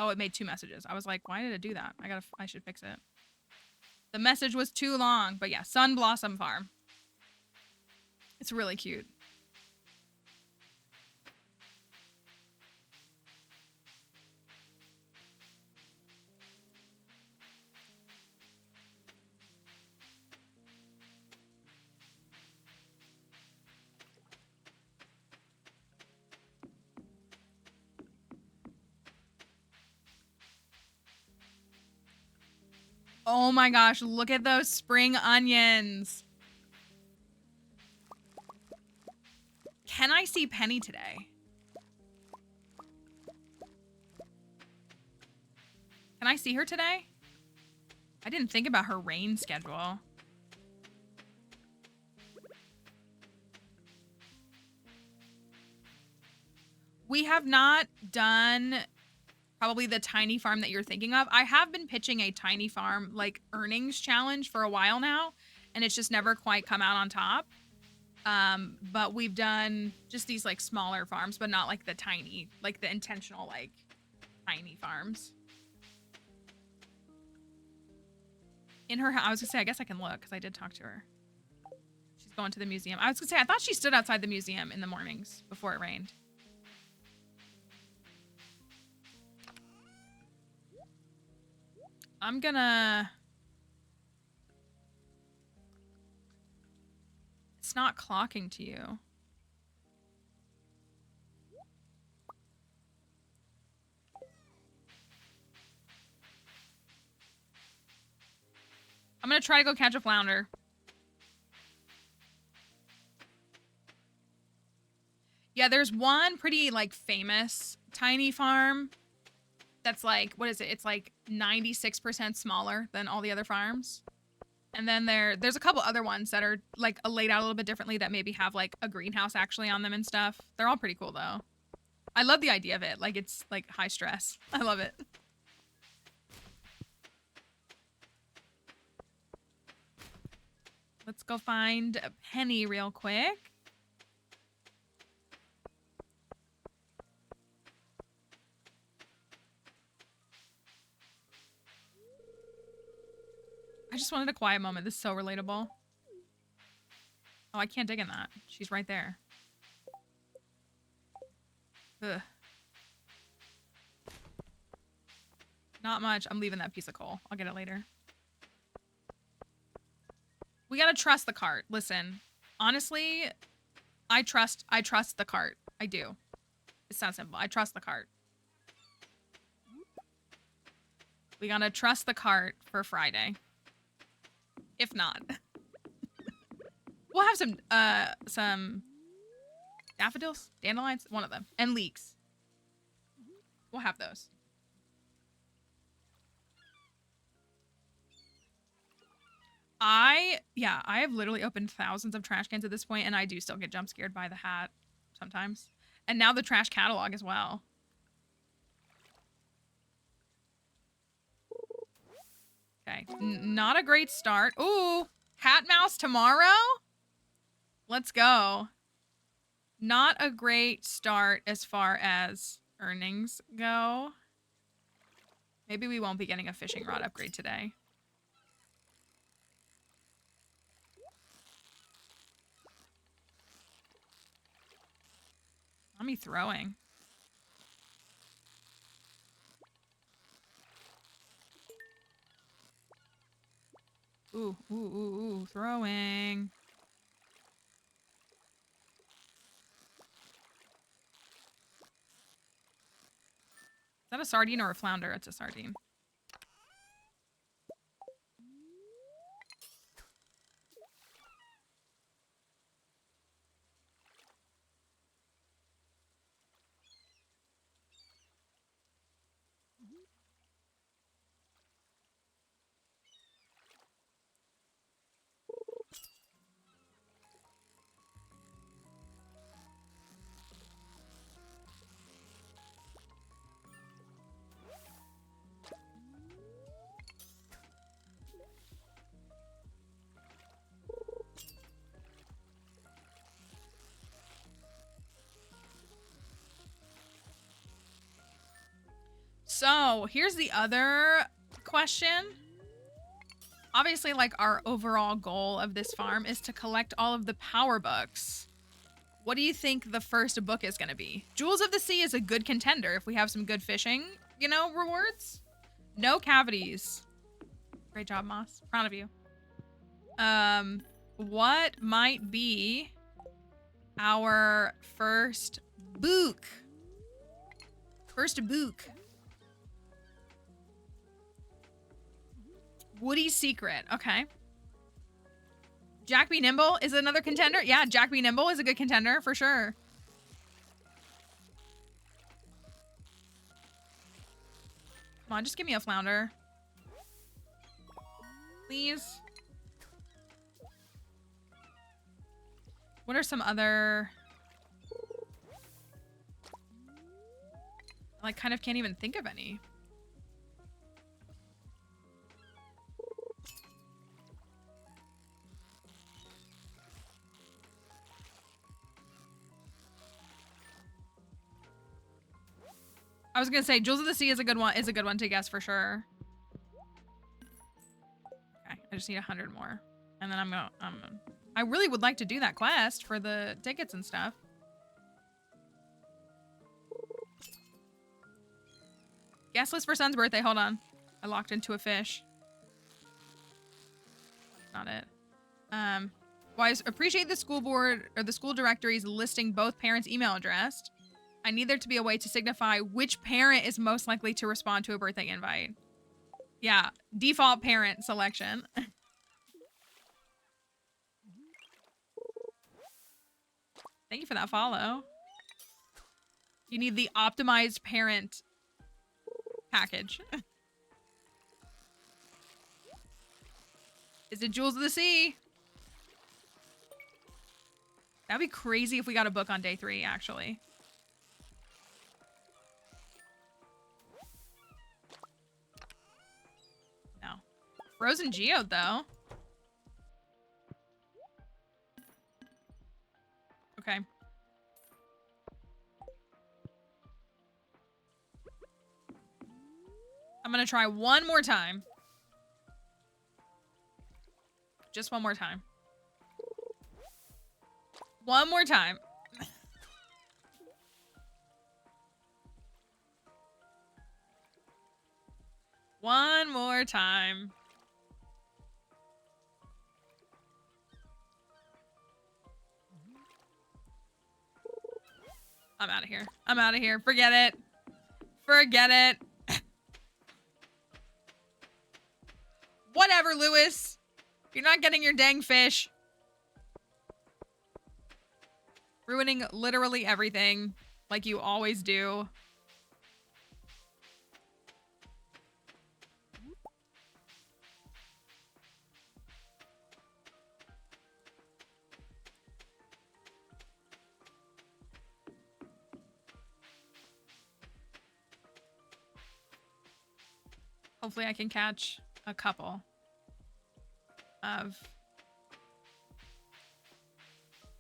A: Oh, it made 2 messages. I was like, why did it do that? I should fix it. The message was too long, but yeah, Sun Blossom Farm. It's really cute. Oh my gosh, look at those spring onions. Can I see Penny today? Can I see her today? I didn't think about her rain schedule. We have not done probably the tiny farm that you're thinking of. I have been pitching a tiny farm like earnings challenge for a while now, and it's just never quite come out on top. But we've done just these like smaller farms, but not like the tiny, like the intentional like tiny farms. In her house, I was gonna say, I guess I can look because I did talk to her. She's going to the museum. I was gonna say, I thought she stood outside the museum in the mornings before it rained. I'm gonna... It's not clocking to you. I'm gonna try to go catch a flounder. Yeah, there's one pretty, like, famous tiny farm that's like, what is it? It's like 96% smaller than all the other farms. And then there's a couple other ones that are like laid out a little bit differently that maybe have like a greenhouse actually on them and stuff. They're all pretty cool though. I love the idea of it. Like it's like high stress. I love it. Let's go find Penny real quick. I just wanted a quiet moment. This is so relatable. Oh, I can't dig in that. She's right there. Ugh. Not much. I'm leaving that piece of coal. I'll get it later. We gotta trust the cart. Listen, Honestly, I trust the cart. I do. It's that simple. I trust the cart. We gotta trust the cart for Friday. If not, we'll have some daffodils, dandelions, one of them, and leeks. We'll have those. I have literally opened thousands of trash cans at this point, and I do still get jump scared by the hat sometimes. And now the trash catalog as well. Okay, not a great start. Ooh, cat mouse tomorrow? Let's go. Not a great start as far as earnings go. Maybe we won't be getting a fishing rod upgrade today. Let me throwing. Ooh, ooh, ooh, ooh, throwing. Is that a sardine or a flounder? It's a sardine. So here's the other question. Obviously, like, our overall goal of this farm is to collect all of the power books. What do you think the first book is going to be? Jewels of the Sea is a good contender if we have some good fishing, you know, rewards. No cavities. Great job, Moss. Proud of you. What might be our first book? First book. Woody's Secret. Okay. Jack Be Nimble is another contender. Yeah, Jack Be Nimble is a good contender for sure. Come on, just give me a flounder. Please. What are some other... I, like, kind of can't even think of any. I was gonna say Jewels of the Sea is a good one to guess for sure. Okay, I just need 100 more. And then I really would like to do that quest for the tickets and stuff. Guest list for son's birthday. Hold on. I locked into a fish. Not it. Well, I appreciate the school board or the school directories listing both parents' email address. I need there to be a way to signify which parent is most likely to respond to a birthday invite. Yeah, default parent selection. Thank you for that follow. You need the optimized parent package. Is it Jewels of the Sea? That'd be crazy if we got a book on day 3, actually. No. Frozen Geode, though. Okay. I'm gonna try one more time. Just one more time. One more time. One more time. I'm out of here. I'm out of here. Forget it. Forget it. Whatever, Lewis. You're not getting your dang fish. Ruining literally everything, like you always do. Hopefully I can catch a couple of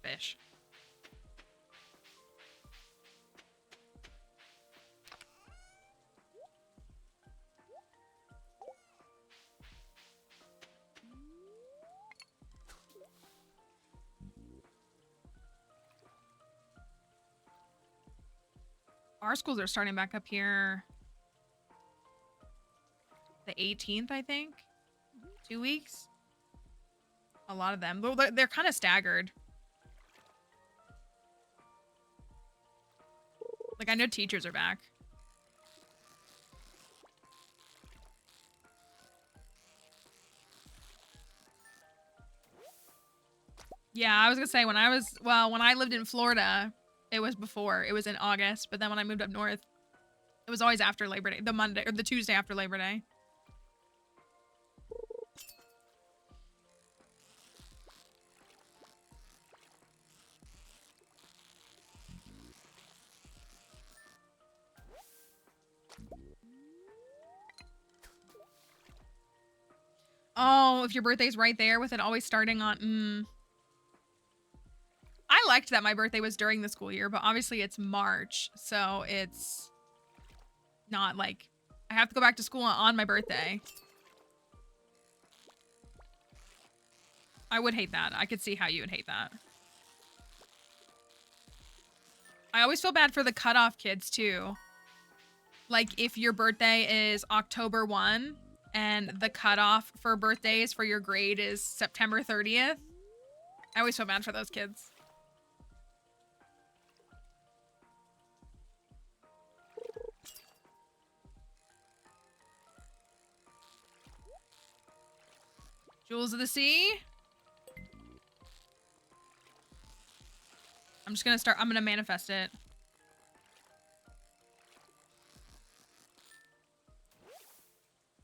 A: fish. Our schools are starting back up here the 18th, I think. 2 weeks. A lot of them. They're kind of staggered. Like, I know teachers are back. Yeah, I was gonna say when I lived in Florida, it was before. It was in August, but then when I moved up north, it was always after Labor Day, the Monday or the Tuesday after Labor Day. Oh, if your birthday's right there with it always starting on, I liked that my birthday was during the school year, but obviously it's March, so it's not like I have to go back to school on my birthday. I would hate that. I could see how you would hate that. I always feel bad for the cutoff kids too. Like if your birthday is October 1 and the cutoff for birthdays for your grade is September 30th. I always feel bad for those kids. Jewels of the Sea. I'm gonna manifest it.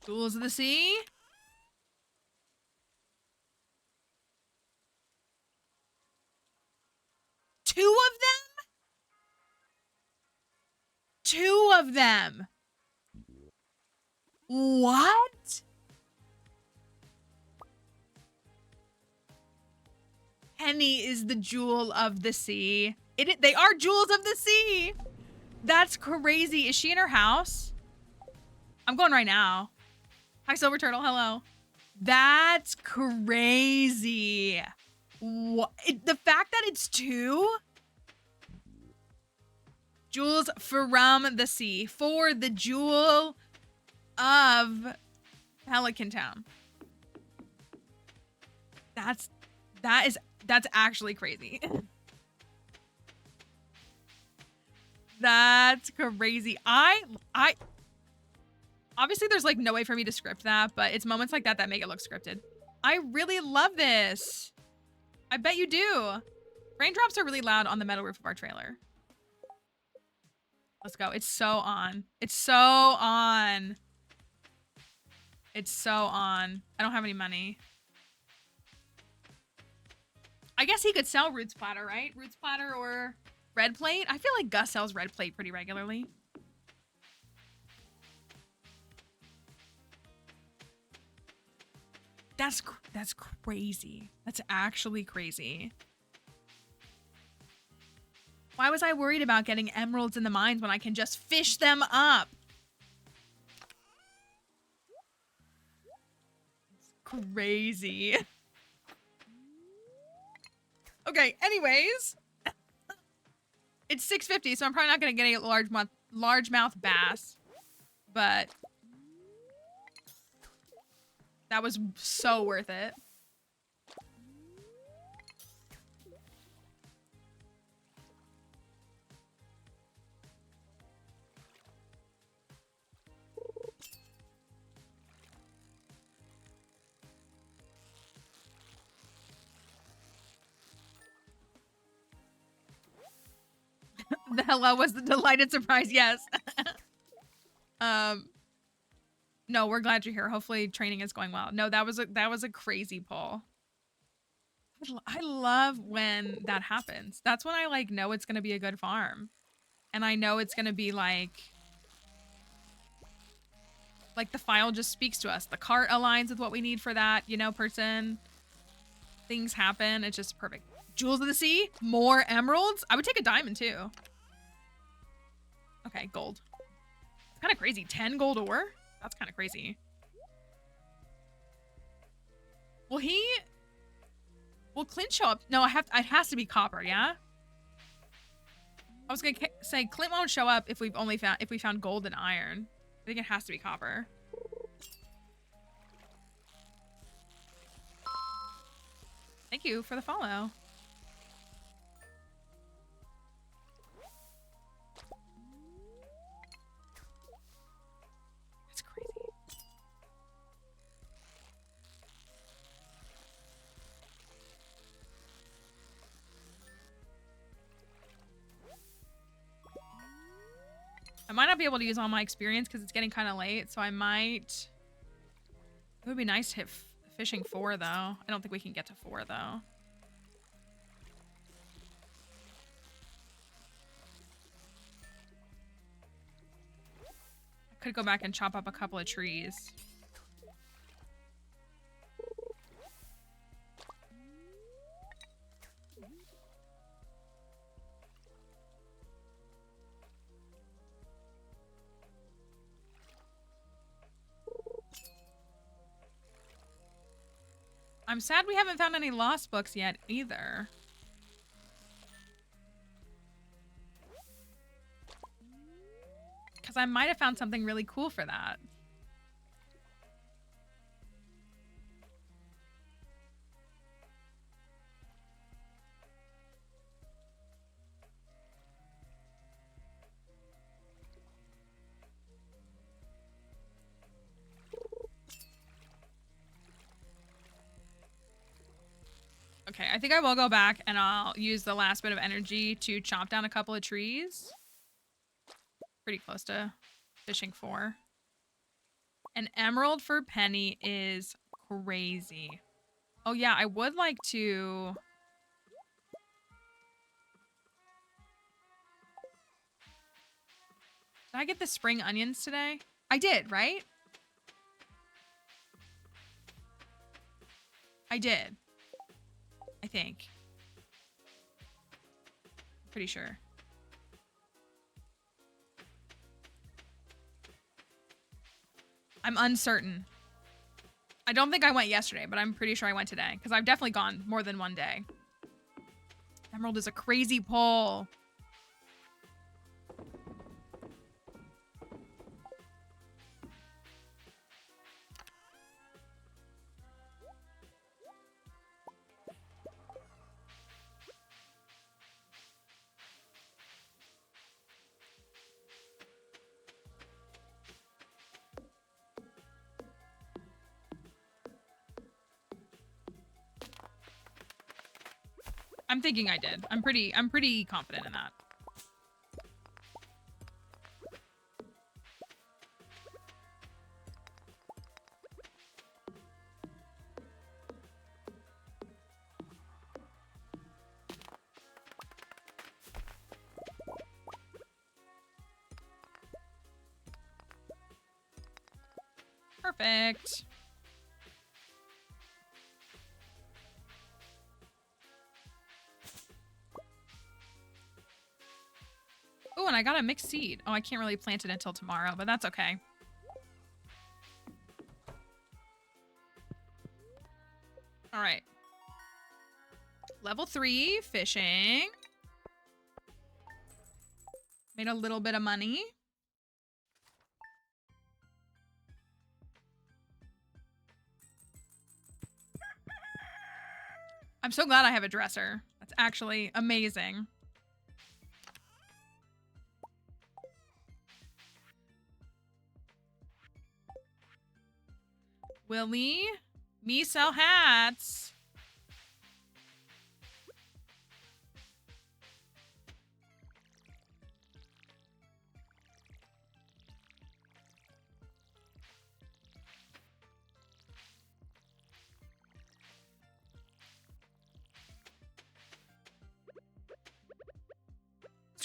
A: Jewels of the Sea. Two of them? Two of them. What? Penny is the jewel of the sea. They are jewels of the sea. That's crazy. Is she in her house? I'm going right now. Hi, Silver Turtle. Hello. That's crazy. What? The fact that it's two jewels from the sea for the jewel of Pelican Town. That's actually crazy. That's crazy. I obviously there's like no way for me to script that, but it's moments like that that make it look scripted. I really love this. I bet you do. Raindrops are really loud on the metal roof of our trailer. Let's go. It's so on. It's so on. It's so on. I don't have any money. I guess he could sell Roots Platter, right? Roots Platter or Red Plate? I feel like Gus sells Red Plate pretty regularly. That's crazy. That's actually crazy. Why was I worried about getting emeralds in the mines when I can just fish them up? It's crazy. Okay, anyways. It's 650, so I'm probably not going to get a largemouth bass. But that was so worth it. The hello was the delighted surprise. Yes. No, we're glad you're here. Hopefully training is going well. No, that was a crazy pull. I love when that happens. That's when I like know it's gonna be a good farm. And I know it's gonna be like the file just speaks to us. The cart aligns with what we need for that, you know, person. Things happen. It's just perfect. Jewels of the Sea? More emeralds? I would take a diamond too. Okay, gold. Kind of crazy. 10 gold ore? That's kind of crazy. Will Clint show up? No, it has to be copper, yeah? I was gonna say Clint won't show up if we found gold and iron. I think it has to be copper. Thank you for the follow. That's crazy. I might not be able to use all my experience because it's getting kind of late, so I might... It would be nice to hit fishing 4, though. I don't think we can get to 4, though. I could go back and chop up a couple of trees. I'm sad we haven't found any lost books yet, either. Because I might have found something really cool for that. Okay, I think I will go back and I'll use the last bit of energy to chop down a couple of trees. Pretty close to fishing 4. An emerald for penny is crazy. Oh yeah, I would like to... Did I get the spring onions today? I did, right? I did. I think. Pretty sure. I'm uncertain. I don't think I went yesterday, but I'm pretty sure I went today because I've definitely gone more than one day. Emerald is a crazy pull. I'm thinking I did. I'm pretty confident in that. Perfect. Oh, and I got a mixed seed. Oh, I can't really plant it until tomorrow, but that's okay. All right. Level 3 fishing. Made a little bit of money. I'm so glad I have a dresser. That's actually amazing. Willie, me sell hats.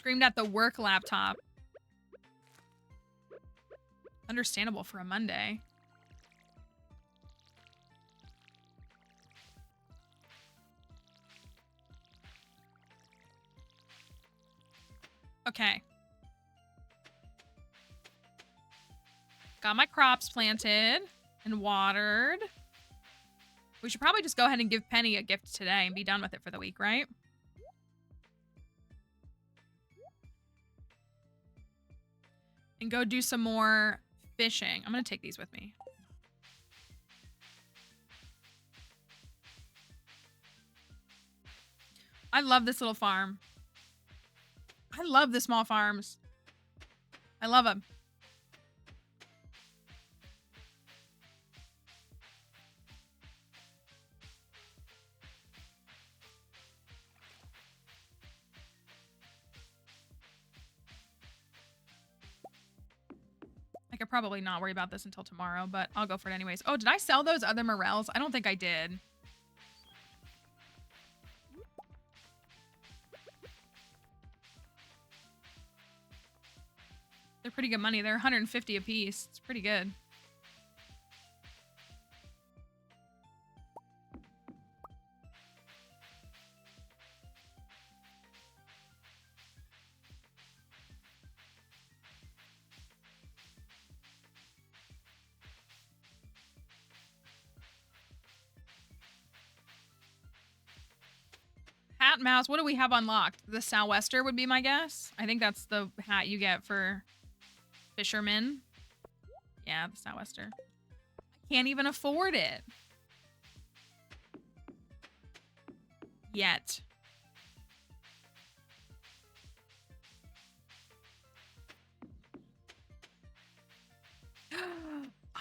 A: Screamed at the work laptop. Understandable for a Monday. Okay. Got my crops planted and watered. We should probably just go ahead and give Penny a gift today and be done with it for the week, right? And go do some more fishing. I'm going to take these with me. I love this little farm. I love the small farms. I love them. I could probably not worry about this until tomorrow, but I'll go for it anyways. Oh, did I sell those other morels? I don't think I did. They're pretty good money. They're 150 a piece. It's pretty good. Hat mouse. What do we have unlocked? The Sou'wester would be my guess. I think that's the hat you get for fishermen. Yeah, the Sou'wester. I can't even afford it. Yet.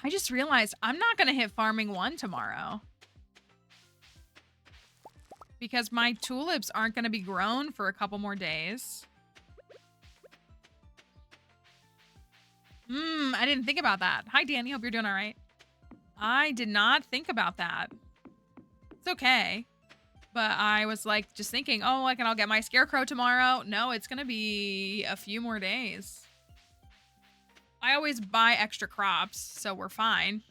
A: I just realized I'm not going to hit farming 1 tomorrow. Because my tulips aren't going to be grown for a couple more days. I didn't think about that. Hi, Danny. Hope you're doing all right. I did not think about that. It's okay. But I was like just thinking, oh, like, and I'll get my scarecrow tomorrow. No, it's going to be a few more days. I always buy extra crops, so we're fine.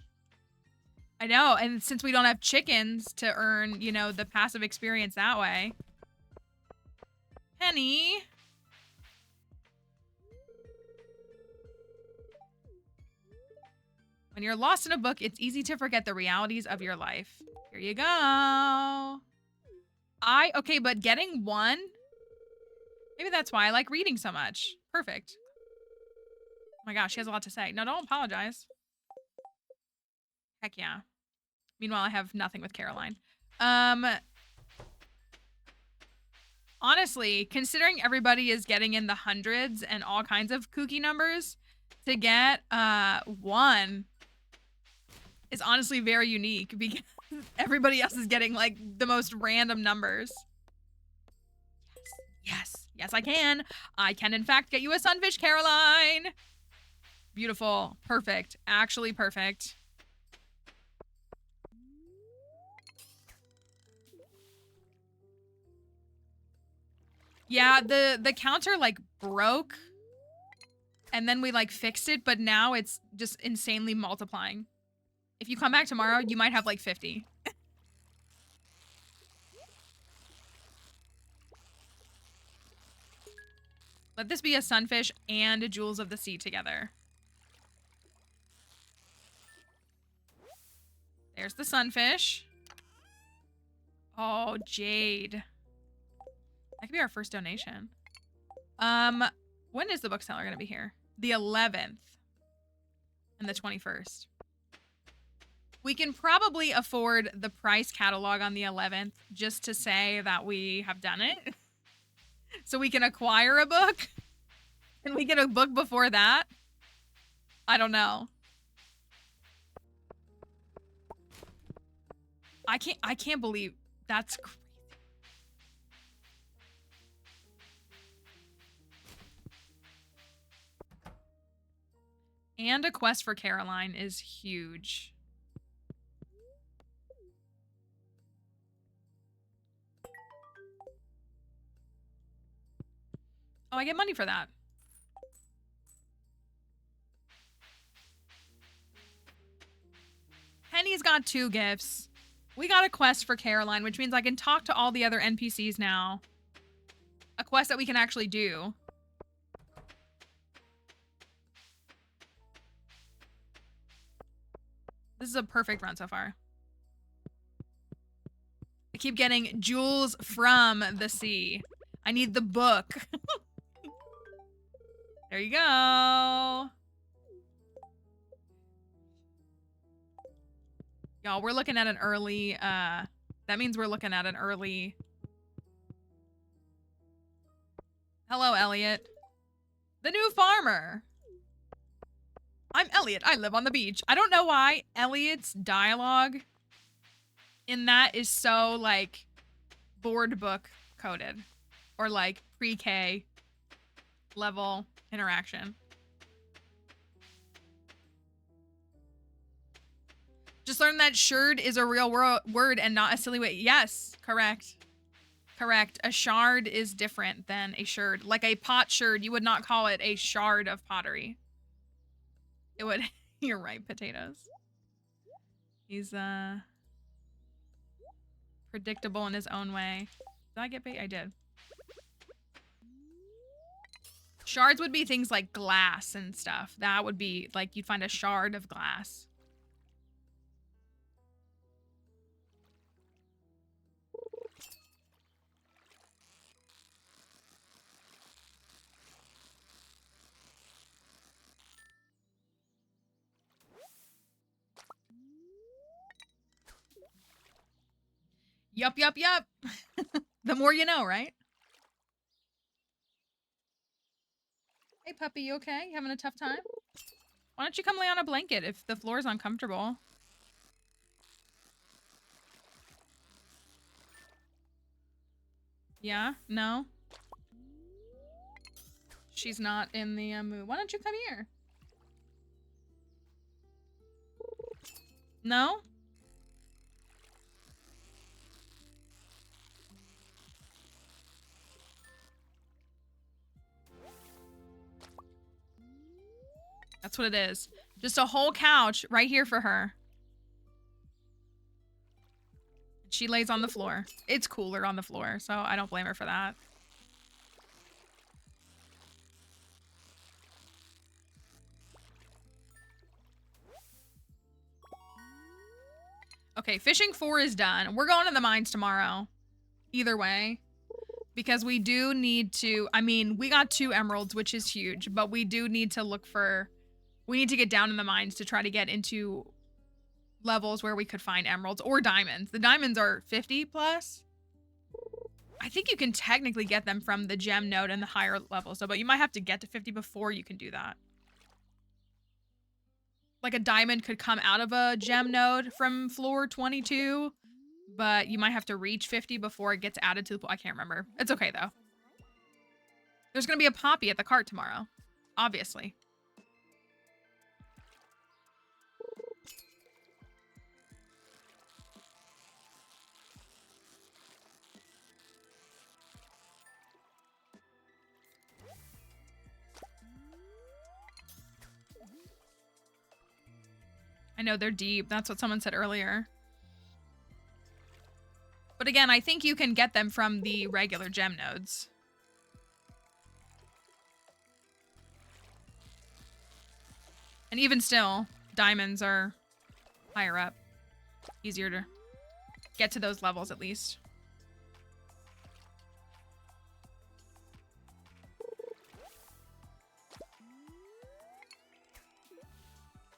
A: I know, and since we don't have chickens to earn, you know, the passive experience that way. Penny. When you're lost in a book, it's easy to forget the realities of your life. Here you go. Okay, but getting 1, maybe that's why I like reading so much. Perfect. Oh my gosh, she has a lot to say. No, don't apologize. Heck yeah. Meanwhile, I have nothing with Caroline. Honestly, considering everybody is getting in the hundreds and all kinds of kooky numbers, to get 1 is honestly very unique because everybody else is getting like the most random numbers. Yes, I can. I can in fact get you a sunfish, Caroline. Beautiful. Perfect. Actually perfect. Yeah, the counter like broke and then we like fixed it, but now it's just insanely multiplying. If you come back tomorrow, you might have like 50. Let this be a sunfish and a jewels of the sea together. There's the sunfish. Oh, jade. That could be our first donation. When is the bookseller gonna be here? The 11th and the 21st. We can probably afford the price catalog on the 11th just to say that we have done it. So we can acquire a book. Can we get a book before that? I don't know. I can't believe that's crazy. And a quest for Caroline is huge. Oh, I get money for that. Penny's got 2 gifts. We got a quest for Caroline, which means I can talk to all the other NPCs now. A quest that we can actually do. This is a perfect run so far. I keep getting jewels from the sea. I need the book. There you go. Y'all, we're looking at an early, that means we're looking at an early. Hello, Elliot. The new farmer. I'm Elliot. I live on the beach. I don't know why Elliot's dialogue in that is so, like, board book coded. Or, like, pre-K level interaction. Just learned that shard is a real word and not a silly way. Yes, correct. Correct. A shard is different than a shard. Like a pot shard, you would not call it a shard of pottery. It would. You're right, potatoes. He's predictable in his own way. Did I get bait? I did. Shards would be things like glass and stuff. That would be like you'd find a shard of glass. Yup, yup, yup. The more you know, right? Hey, puppy, you okay? You having a tough time? Why don't you come lay on a blanket if the floor is uncomfortable? Yeah? No? She's not in the mood. Why don't you come here? No? That's what it is. Just a whole couch right here for her. She lays on the floor. It's cooler on the floor, so I don't blame her for that. Okay, fishing 4 is done. We're going to the mines tomorrow. Either way. Because we do need to, I mean, we got 2 emeralds, which is huge, but we do need to look for, we need to get down in the mines to try to get into levels where we could find emeralds or diamonds. The diamonds are 50 plus. I think you can technically get them from the gem node and the higher levels, though, but you might have to get to 50 before you can do that. Like a diamond could come out of a gem node from floor 22, but you might have to reach 50 before it gets added to the pool. I can't remember. It's okay, though. There's going to be a poppy at the cart tomorrow, obviously. I know they're deep. That's what someone said earlier. But again, I think you can get them from the regular gem nodes. And even still, diamonds are higher up. Easier to get to those levels at least.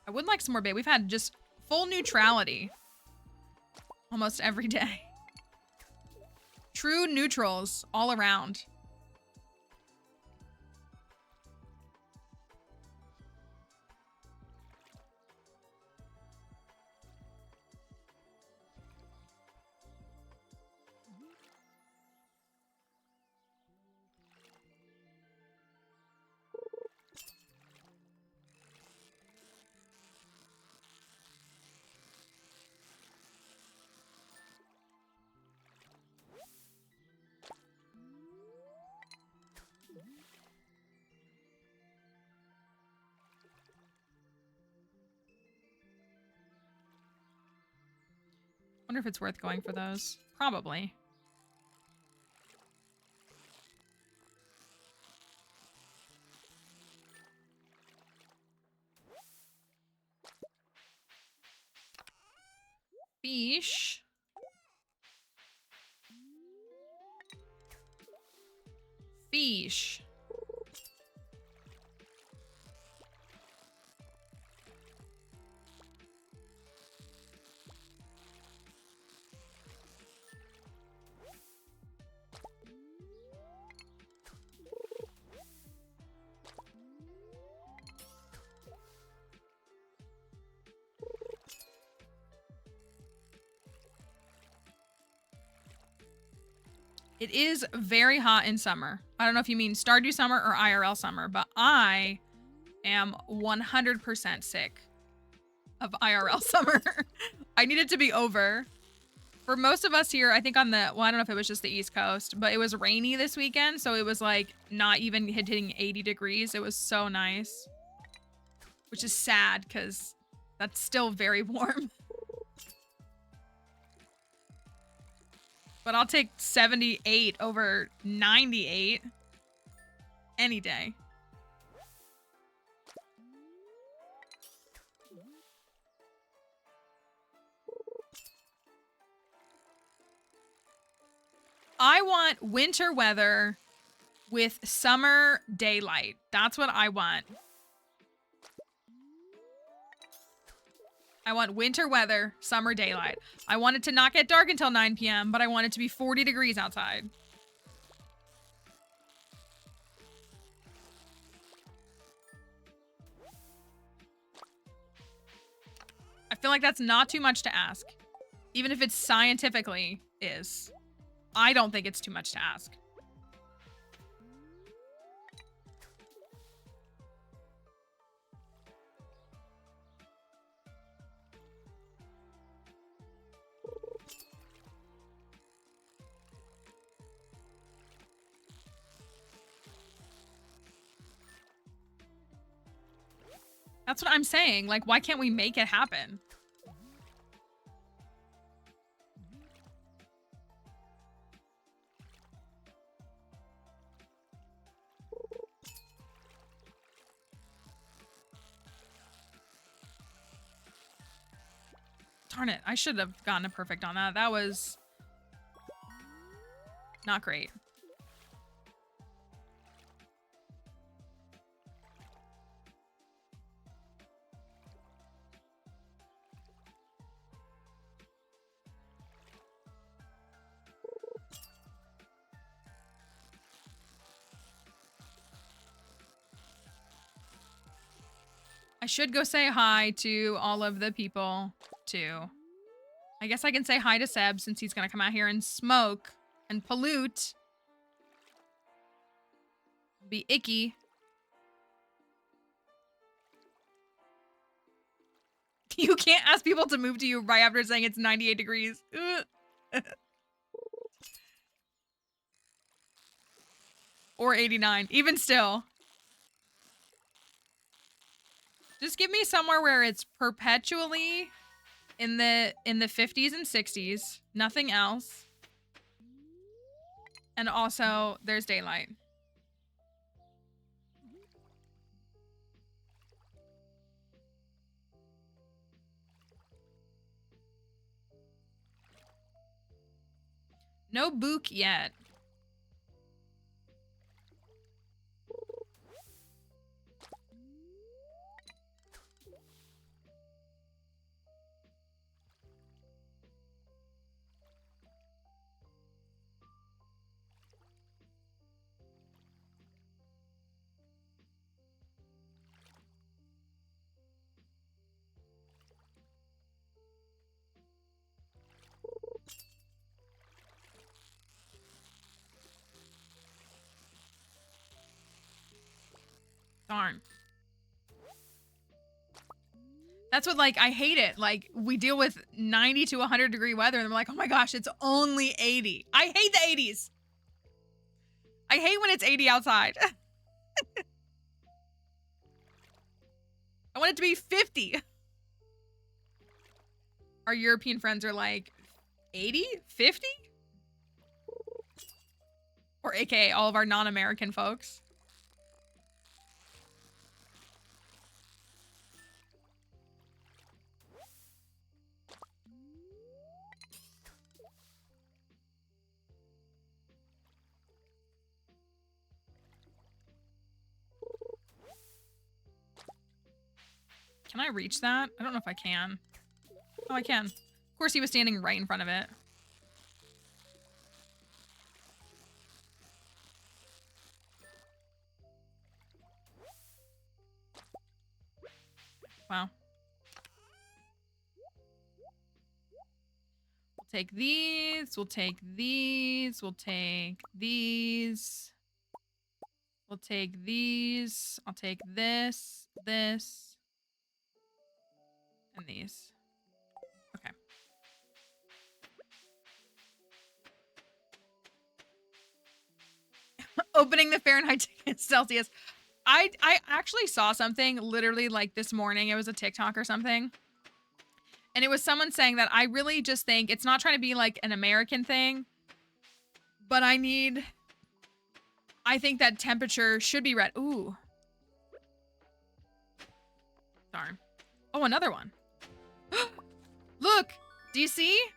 A: I would like some more bait. We've had just full neutrality almost every day. True neutrals all around. Wonder if it's worth going for those. Probably. Fish. Fish. It is very hot in summer. I don't know if you mean Stardew summer or IRL summer, but I am 100% sick of IRL summer. I need it to be over. For most of us here, I think on the, well, I don't know if it was just the East Coast, but it was rainy this weekend. So it was like not even hitting 80 degrees. It was so nice, which is sad because that's still very warm. But I'll take 78 over 98 any day. I want winter weather with summer daylight. That's what I want. I want winter weather, summer daylight. I want it to not get dark until 9 p.m., but I want it to be 40 degrees outside. I feel like that's not too much to ask. Even if it scientifically is. I don't think it's too much to ask. That's what I'm saying. Like, why can't we make it happen? Darn it. I should have gotten a perfect on that. That was not great. I should go say hi to all of the people, too. I guess I can say hi to Seb since he's gonna come out here and smoke and pollute. Be icky. You can't ask people to move to you right after saying it's 98 degrees. Or 89. Even still. Just give me somewhere where it's perpetually in the 50s and 60s. Nothing else. And also, there's daylight. No book yet. Darn. That's what, like, I hate it. Like, we deal with 90 to 100 degree weather and we're like, oh my gosh, it's only 80. I hate the 80s. I hate when it's 80 outside. I want it to be 50. Our European friends are like, 80? 50? Or AKA all of our non-American folks. Can I reach that? I don't know if I can. Oh, I can. Of course, he was standing right in front of it. Wow. We'll take these. We'll take these. We'll take these. We'll take these. I'll take this, this, and these. Okay. Opening the Fahrenheit Celsius. I actually saw something literally like this morning. It was a TikTok or something. And it was someone saying that I really just think it's not trying to be like an American thing, but I think that temperature should be read. Ooh. Darn. Oh, another one. Look, do you see? You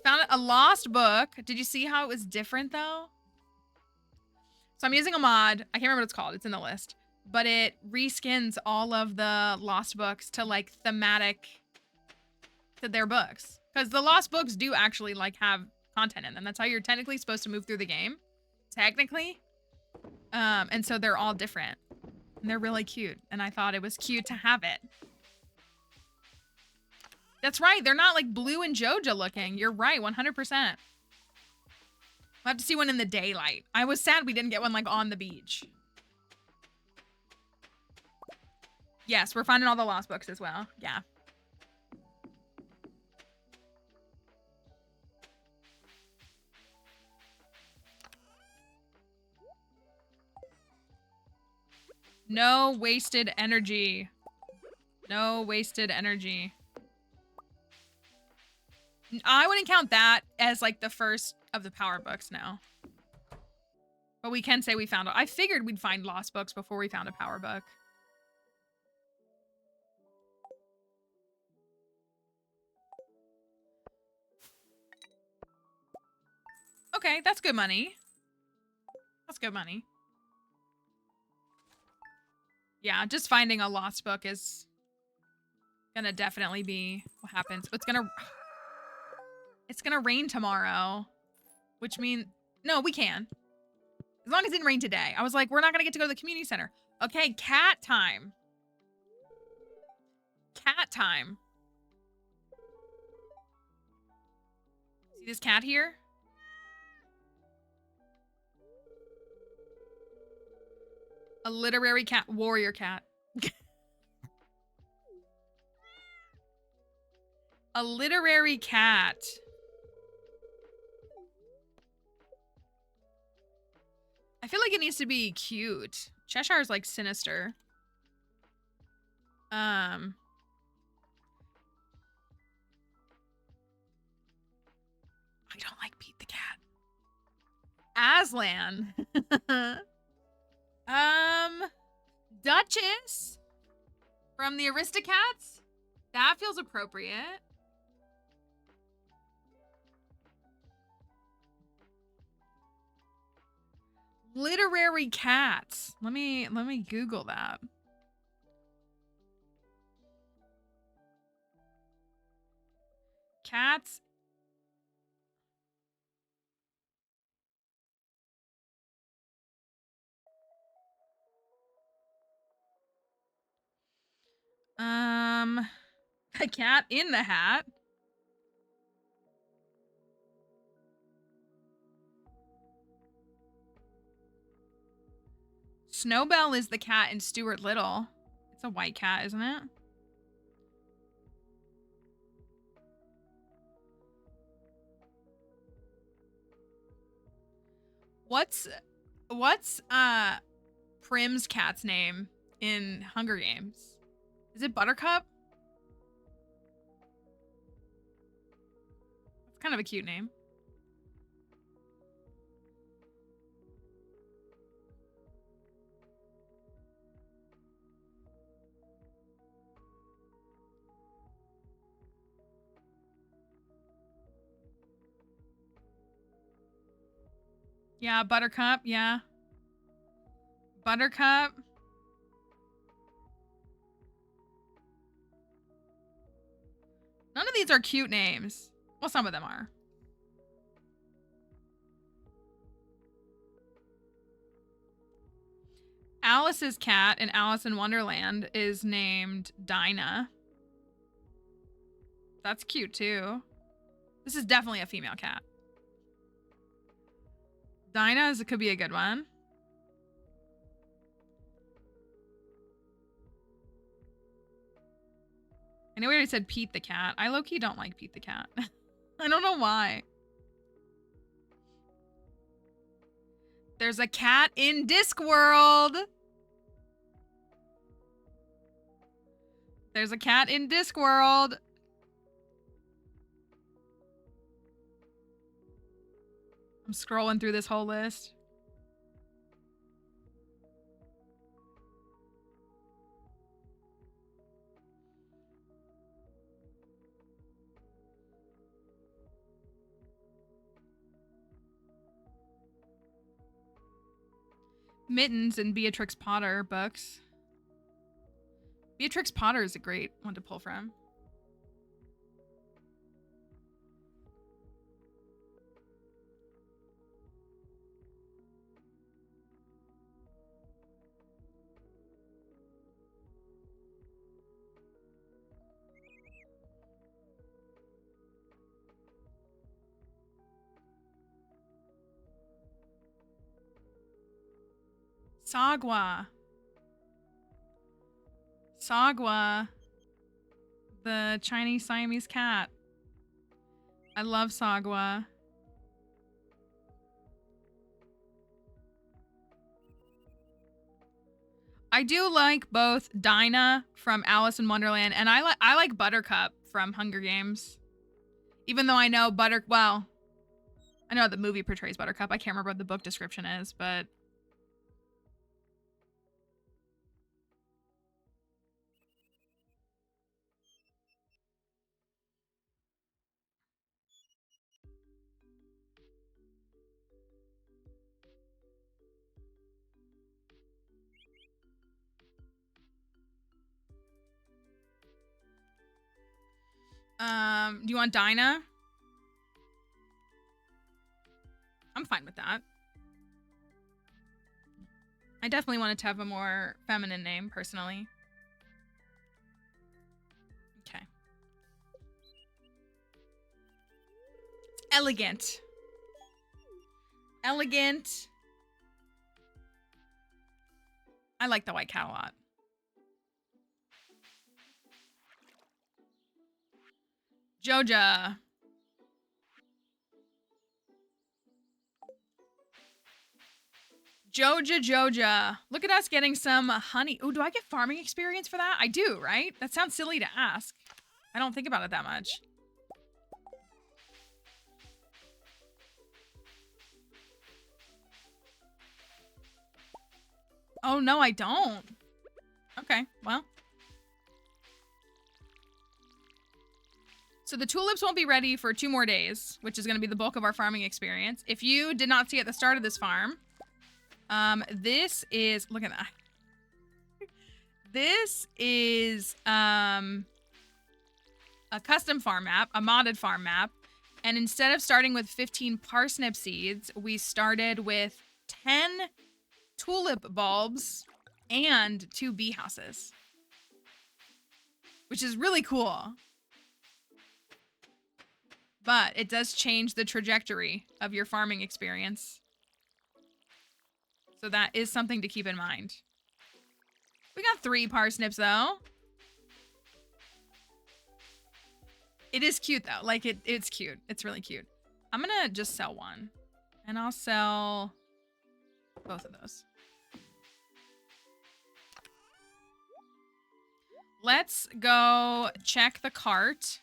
A: found a lost book. Did you see how it was different though? So I'm using a mod. I can't remember what it's called. It's in the list. But it reskins all of the lost books to like thematic to their books. Because the lost books do actually like have content in them. That's how you're technically supposed to move through the game. Technically. And so they're all different. And they're really cute. And I thought it was cute to have it. That's right. They're not like blue and Joja looking. You're right. 100%. We'll have to see one in the daylight. I was sad we didn't get one like on the beach. Yes, we're finding all the lost books as well. Yeah. No wasted energy. No wasted energy. I wouldn't count that as like the first of the power books now. But we can say we found it. I figured we'd find lost books before we found a power book. Okay, that's good money. That's good money. Yeah, just finding a lost book is gonna definitely be what happens. It's gonna rain tomorrow, which means no, we can. As long as it didn't rain today. I was like, we're not gonna get to go to the community center. Okay, cat time. Cat time. See this cat here? A literary cat, warrior cat. A literary cat. I feel like it needs to be cute. Cheshire's like sinister. I don't like Pete the cat. Aslan. Duchess from the Aristocats. That feels appropriate. Literary cats. Let me Google that. Cats. A cat in the hat. Snowbell is the cat in Stuart Little. It's a white cat, isn't it? What's Prim's cat's name in Hunger Games? Is it Buttercup? Kind of a cute name. Yeah, Buttercup, yeah. Buttercup. None of these are cute names. Well, some of them are. Alice's cat in Alice in Wonderland is named Dinah. That's cute too. This is definitely a female cat. Dinah could be a good one. I know we already said Pete the cat. I low-key don't like Pete the cat. I don't know why. There's a cat in Discworld. There's a cat in Discworld. I'm scrolling through this whole list. Mittens and Beatrix Potter books. Beatrix Potter is a great one to pull from. Sagwa. Sagwa. The Chinese Siamese cat. I love Sagwa. I do like both Dinah from Alice in Wonderland and I like Buttercup from Hunger Games. Even though I know well, I know the movie portrays Buttercup. I can't remember what the book description is, but do you want Dinah? I'm fine with that. I definitely wanted to have a more feminine name, personally. Okay. Elegant. Elegant. I like the white cat a lot. Joja. Joja. Look at us getting some honey. Ooh, do I get farming experience for that? I do, right? That sounds silly to ask. I don't think about it that much. Oh, no, I don't. Okay, well. So the tulips won't be ready for 2 more days, which is going to be the bulk of our farming experience. If you did not see at the start of this farm, this is, look at that. This is a custom farm map, a modded farm map. And instead of starting with 15 parsnip seeds, we started with 10 tulip bulbs and 2 bee houses, which is really cool. But it does change the trajectory of your farming experience. So that is something to keep in mind. We got 3 parsnips though. It is cute though. Like it's cute. It's really cute. I'm gonna just sell one. And I'll sell both of those. Let's go check the cart.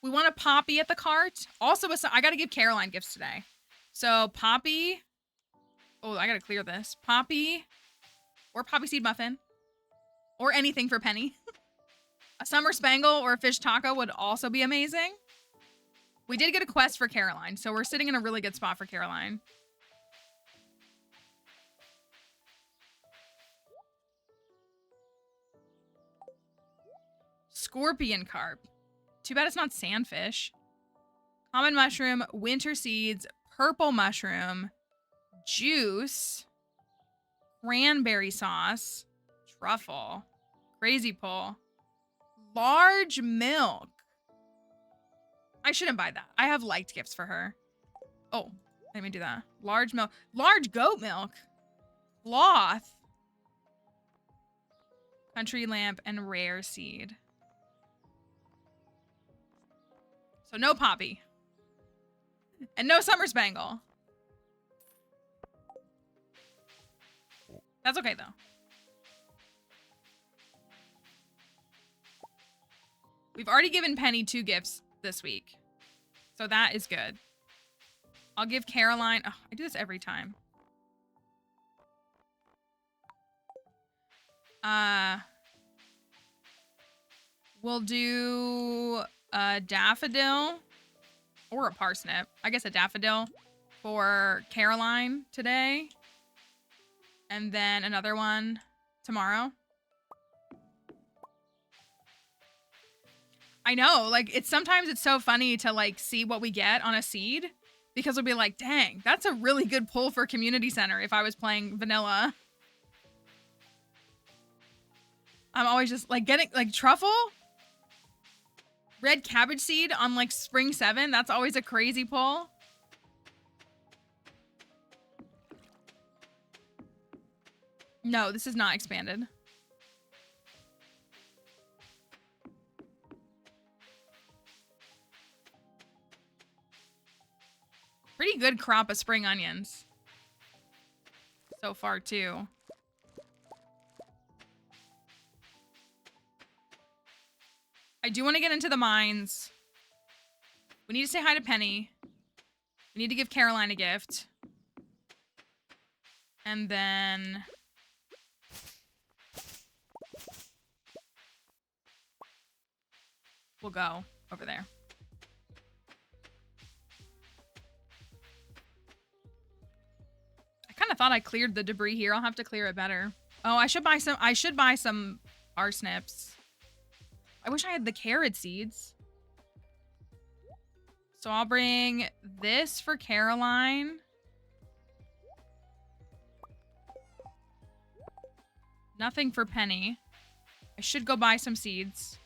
A: We want a Poppy at the cart. Also, I got to give Caroline gifts today. So Poppy. Oh, I got to clear this. Poppy or Poppy Seed Muffin or anything for Penny. A Summer Spangle or a Fish Taco would also be amazing. We did get a quest for Caroline, so we're sitting in a really good spot for Caroline. Scorpion Carp. Too bad it's not Sandfish. Common Mushroom, Winter Seeds, Purple Mushroom, Juice, Cranberry Sauce, Truffle, Crazy Pull, Large Milk. I shouldn't buy that. I have liked gifts for her. Oh, let me do that. Large milk. Large goat milk. Cloth. Country lamp and rare seed. So no Poppy. And no Summer Spangle. That's okay, though. We've already given Penny 2 gifts this week. So that is good. I'll give Caroline... Oh, I do this every time. We'll do a daffodil or a parsnip. I guess a daffodil for Caroline today. And then another one tomorrow. I know, like, sometimes it's so funny to, like, see what we get on a seed. Because we'll be like, dang, that's a really good pull for community center if I was playing vanilla. I'm always just, like, getting, like, truffle? Red cabbage seed on, like, spring 7. That's always a crazy pull. No, this is not expanded. Pretty good crop of spring onions. So far, too. I do want to get into the mines. We need to say hi to Penny. We need to give Caroline a gift. And then... we'll go over there. I kind of thought I cleared the debris here. I'll have to clear it better. Oh, I should buy some parsnips. I wish I had the carrot seeds. So I'll bring this for Caroline. Nothing for Penny. I should go buy some seeds.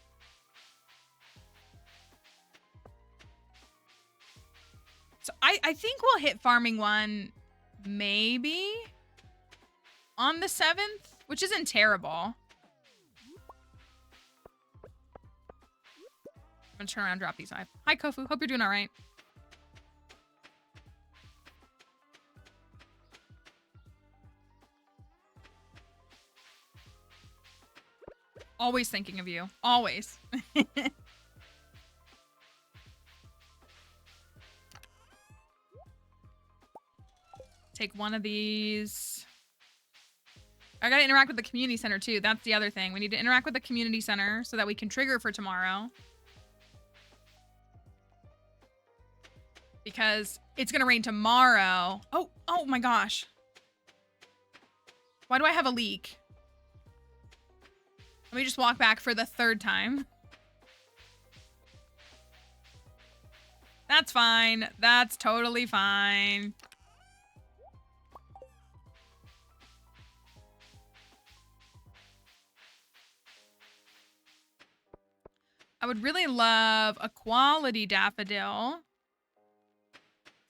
A: So I think we'll hit farming 1 maybe on the 7th, which isn't terrible. I'm gonna turn around and drop these 5. Hi, Kofu. Hope you're doing all right. Always thinking of you. Always. Take one of these. I gotta interact with the community center too. That's the other thing. We need to interact with the community center so that we can trigger for tomorrow. Because it's gonna rain tomorrow. Oh my gosh. Why do I have a leak? Let me just walk back for the 3rd time. That's fine. That's totally fine. I would really love a quality daffodil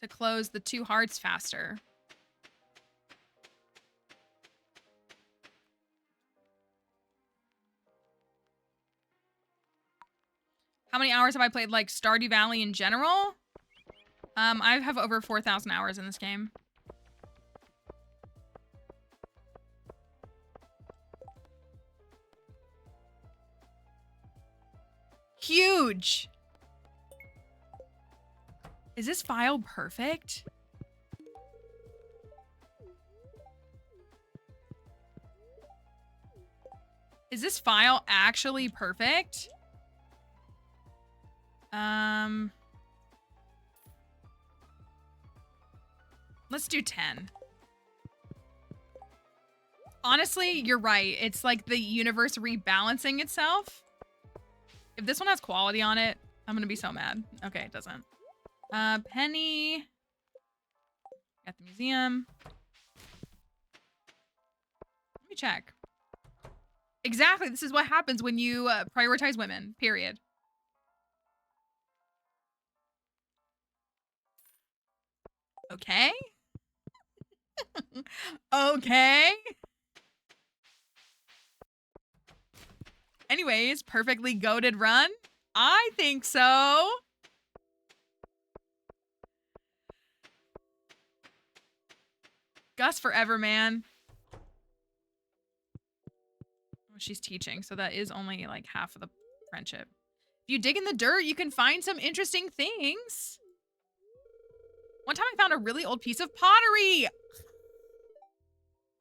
A: to close the 2 hearts faster. How many hours have I played, like, Stardew Valley in general? I have over 4,000 hours in this game. Huge! Is this file perfect? Is this file actually perfect? Let's do 10. Honestly, you're right. It's like the universe rebalancing itself. If this one has quality on it, I'm gonna be so mad. Okay, it doesn't. Penny. At the museum. Let me check. Exactly. This is what happens when you prioritize women, period. Okay. Okay. Anyways, perfectly goated run. I think so. Gus forever, man. Oh, she's teaching, so that is only like half of the friendship. If you dig in the dirt, you can find some interesting things. One time I found a really old piece of pottery.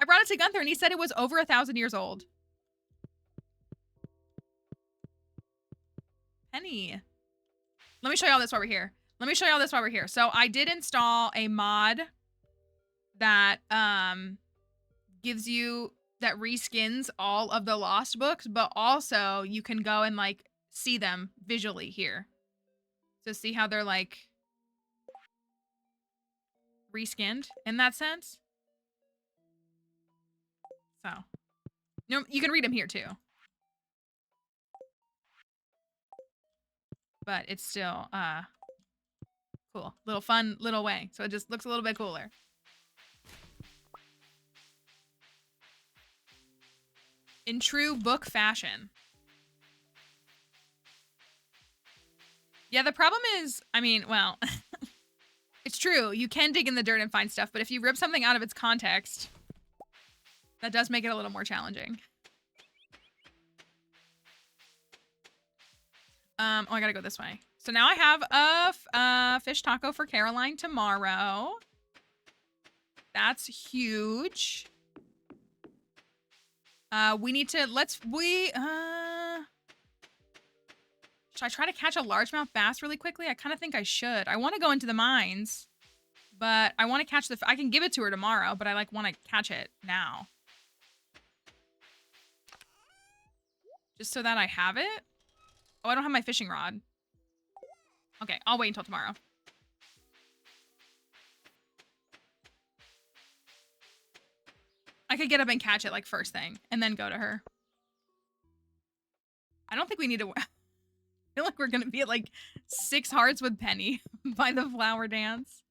A: I brought it to Gunther and he said it was over 1,000 years old. Penny. Let me show y'all this while we're here. So I did install a mod that gives you, that reskins all of the lost books, but also you can go and like see them visually here. So see how they're like reskinned in that sense. So you can read them here too. But it's still cool. Little fun little way. So it just looks a little bit cooler. In true book fashion. Yeah, the problem is, I mean, well, it's true. You can dig in the dirt and find stuff, but if you rip something out of its context, that does make it a little more challenging. Oh, I gotta go this way. So now I have a fish taco for Caroline tomorrow. That's huge. We need to, should I try to catch a largemouth bass really quickly? I kind of think I should. I want to go into the mines, but I want to catch I can give it to her tomorrow, but I like want to catch it now. Just so that I have it. Oh, I don't have my fishing rod. Okay, I'll wait until tomorrow. I could get up and catch it like first thing and then go to her. I don't think we need to, I feel like we're going to be at like 6 hearts with Penny by the flower dance.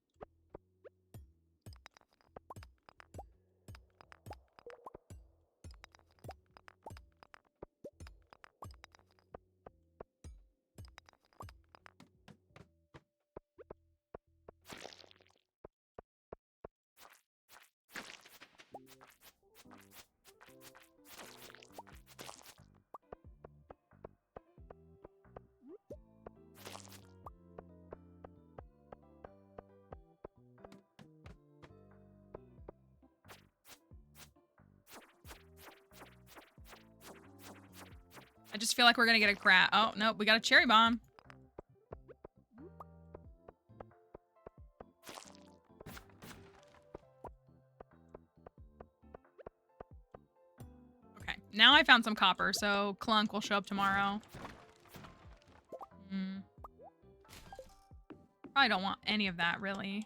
A: I just feel like we're gonna get a crab. Oh, no, we got a cherry bomb. Okay, now I found some copper, so Clunk will show up tomorrow. Probably don't want any of that, really.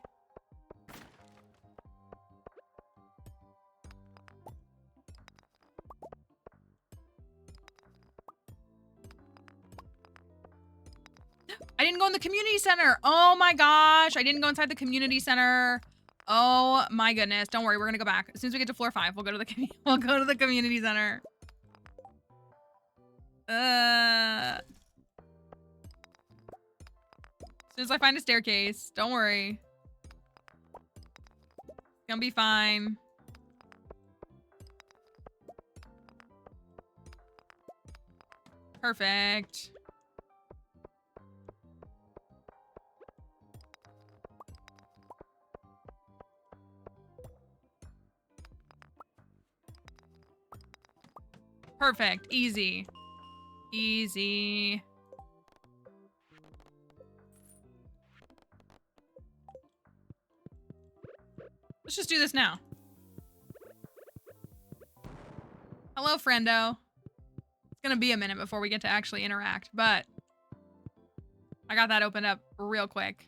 A: I didn't go in the community center. Oh my gosh. I didn't go inside the community center. Oh my goodness. Don't worry. We're going to go back. As soon as we get to floor 5, we'll go to the community center. As soon as I find a staircase. Don't worry. It's gonna be fine. Perfect. Perfect. Easy. Easy. Let's just do this now. Hello, friendo. It's gonna be a minute before we get to actually interact, but I got that opened up real quick.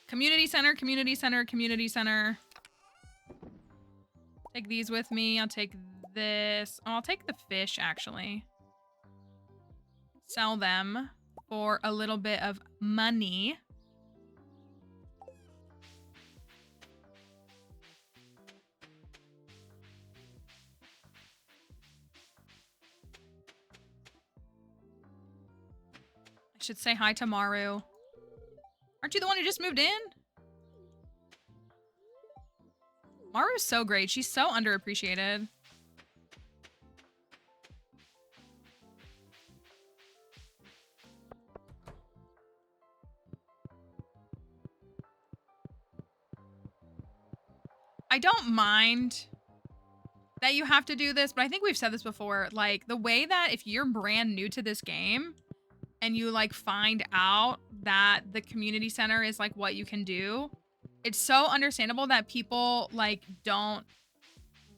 A: Community center, community center, community center. Take these with me. I'll take this. Oh, I'll take the fish, actually. Sell them for a little bit of money. I should say hi to Maru. Aren't you the one who just moved in? Maru's so great. She's so underappreciated. I don't mind that you have to do this, but I think we've said this before. Like, the way that if you're brand new to this game and you, like, find out that the community center is, like, what you can do, it's so understandable that people, like, don't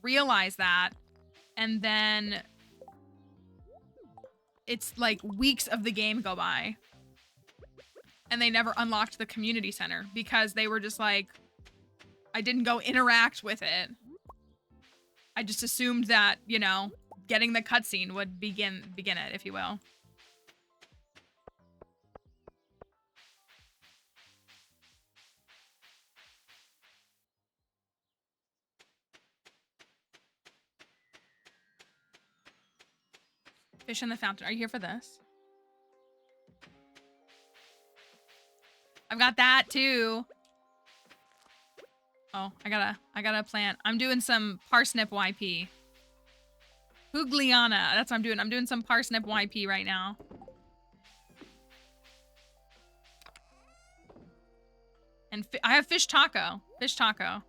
A: realize that. And then it's, like, weeks of the game go by. And they never unlocked the community center because they were just like, I didn't go interact with it. I just assumed that, you know, getting the cutscene would begin it, if you will. Fish in the fountain. Are you here for this? I've got that too. Oh, I gotta plant. I'm doing some parsnip YP. Hugliana. That's what I'm doing. I'm doing some parsnip YP right now. And I have fish taco. Fish taco.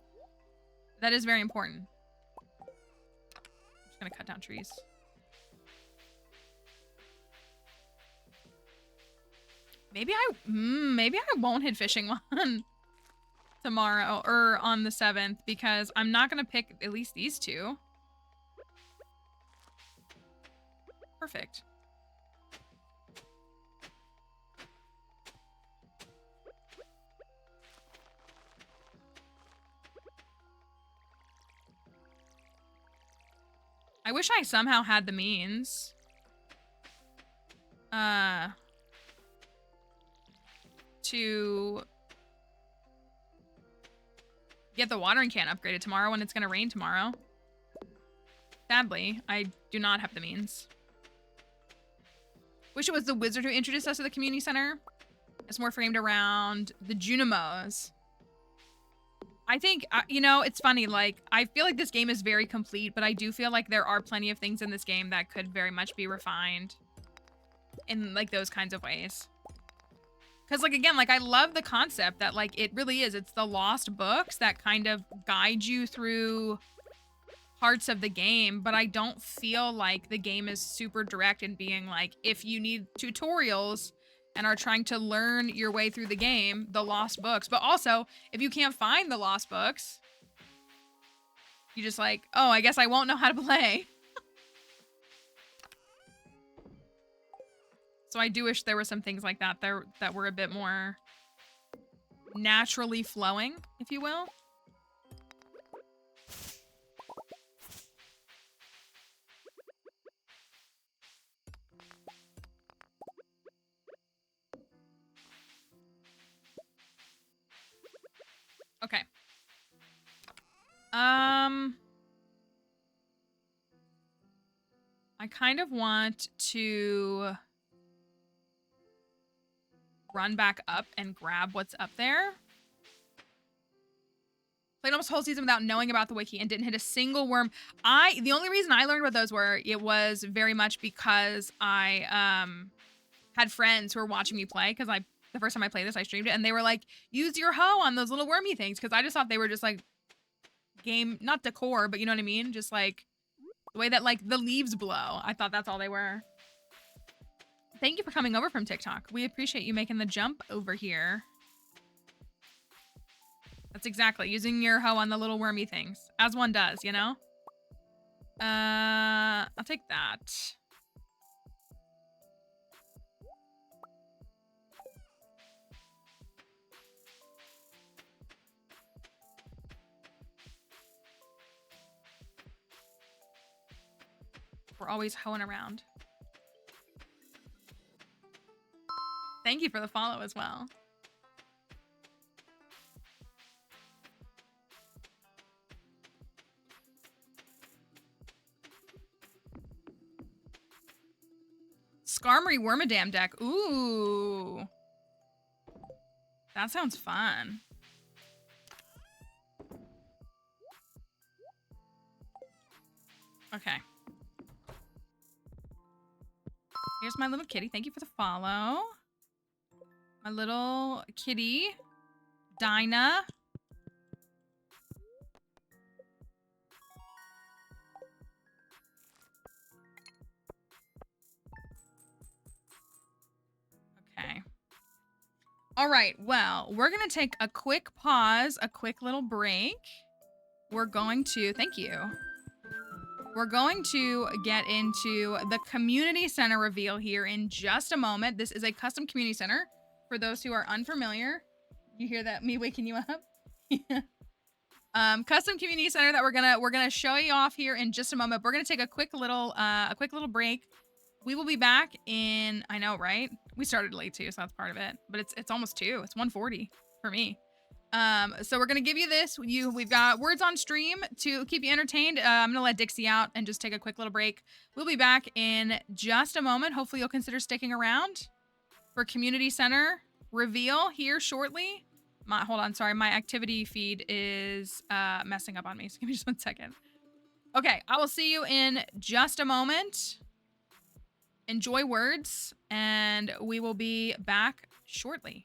A: That is very important. I'm just gonna cut down trees. Maybe I won't hit fishing one tomorrow or on the 7th because I'm not gonna pick at least these two. Perfect. I wish I somehow had the means. To get the watering can upgraded tomorrow when it's gonna rain tomorrow. Sadly, I do not have the means. Wish it was the wizard who introduced us to the community center. It's more framed around the Junimos. I think, you know, it's funny, like, I feel like this game is very complete, but I do feel like there are plenty of things in this game that could very much be refined in, like, those kinds of ways. Because, like, again, like, I love the concept that, like, it really is. It's the lost books that kind of guide you through parts of the game, but I don't feel like the game is super direct in being like, if you need tutorials and are trying to learn your way through the game, the lost books. But also, if you can't find the lost books, you just like, oh, I guess I won't know how to play. So I do wish there were some things like that there that were a bit more naturally flowing, if you will. Okay. I kind of want to run back up and grab what's up there. Played almost a whole season without knowing about the wiki and didn't hit a single worm. The only reason I learned what those were, it was very much because I had friends who were watching me play because I The first time I played this, I streamed it, and they were like, use your hoe on those little wormy things, because I just thought they were just like game, not decor, but you know what I mean? Just like the way that like the leaves blow. I thought that's all they were. Thank you for coming over from TikTok. We appreciate you making the jump over here. That's exactly, using your hoe on the little wormy things, as one does, you know? I'll take that. We're always hoeing around. Thank you for the follow as well. Skarmory Wormadam deck. Ooh. That sounds fun. Okay. Here's my little kitty. Thank you for the follow. My little kitty. Dinah. Okay. All right. Well, we're going to take a quick pause, a quick little break. We're going to, thank you. We're going to get into the community center reveal here in just a moment. This is a custom community center for those who are unfamiliar. You hear that, me waking you up? Custom community center that we're gonna show you off here in just a moment. We're gonna take a quick little break. We will be back in, I know, right? We started late too, so that's part of it. But it's almost 2. It's 1:40 for me. So we're gonna give you this. We've got words on stream to keep you entertained. I'm gonna let Dixie out and just take a quick little break. We'll be back in just a moment. Hopefully you'll consider sticking around for community center reveal here shortly. Hold on, sorry, my activity feed is messing up on me. So give me just 1 second. Okay, I will see you in just a moment. Enjoy words, and we will be back shortly.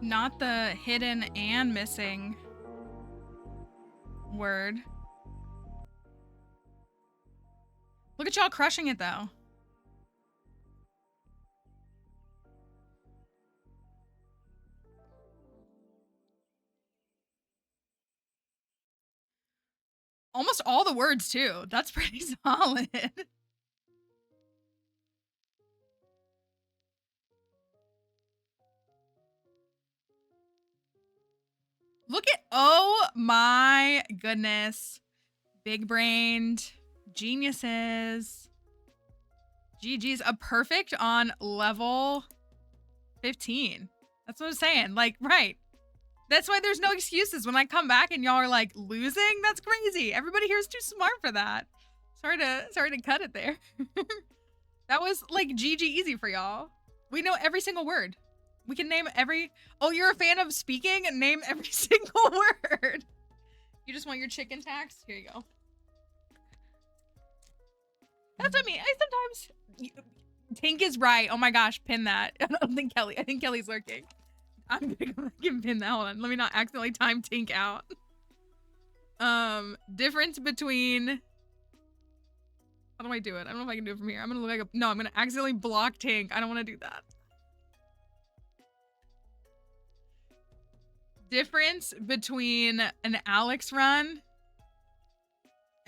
A: Not the hidden and missing word. Look at y'all crushing it though. Almost all the words too. That's pretty solid. Look at, oh my goodness. Big brained geniuses. GG's, a perfect on level 15. That's what I'm saying. Like, right. That's why there's no excuses when I come back and y'all are like losing. That's crazy. Everybody here is too smart for that. Sorry to cut it there. That was like GG easy for y'all. We know every single word. We can name every, oh, you're a fan of speaking? Name every single word. You just want your chicken tax? Here you go. That's what I mean. Sometimes Tink is right. Oh my gosh, pin that. I don't think Kelly. I think Kelly's lurking. I'm gonna pin that. Hold on. Let me not accidentally time Tink out. Difference between. How do I do it? I don't know if I can do it from here. I'm gonna look like a. No, I'm gonna accidentally block Tink. I don't want to do that. Difference between an Alex run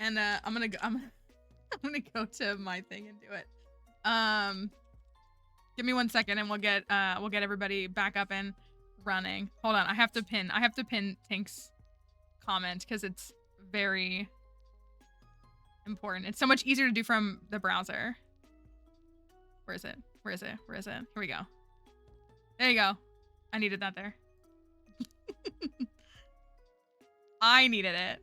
A: and I'm gonna go to my thing and do it. Give me 1 second and we'll get everybody back up and running. Hold on, I have to pin Tink's comment because it's very important. It's so much easier to do from the browser. Where is it? Here we go. There you go. I needed that there. I needed it.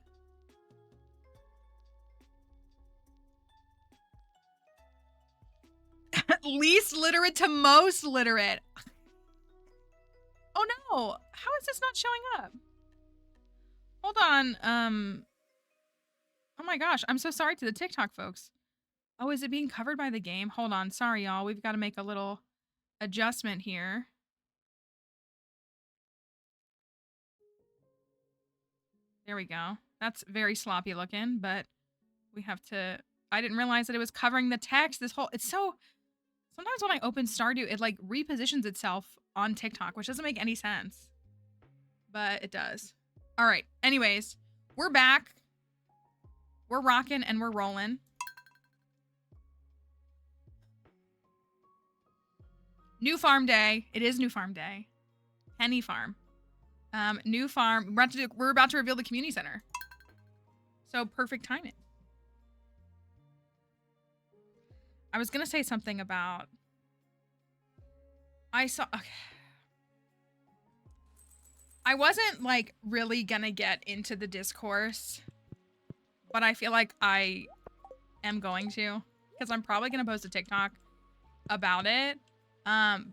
A: Least literate to most literate. Oh no, how is this not showing up? Hold on, oh my gosh, I'm so sorry to the TikTok folks. Oh, is it being covered by the game? Hold on, sorry y'all, we've got to make a little adjustment here. There we go. That's very sloppy looking, but we have to, I didn't realize that it was covering the text. It's so, sometimes when I open Stardew, it like repositions itself on TikTok, which doesn't make any sense, but it does. All right. Anyways, we're back. We're rocking and we're rolling. New farm day. It is new farm day. Penny farm. New farm. We're about to reveal the community center. So perfect timing. I was gonna say something about. Okay. I wasn't like really gonna get into the discourse, but I feel like I am going to, because I'm probably gonna post a TikTok about it.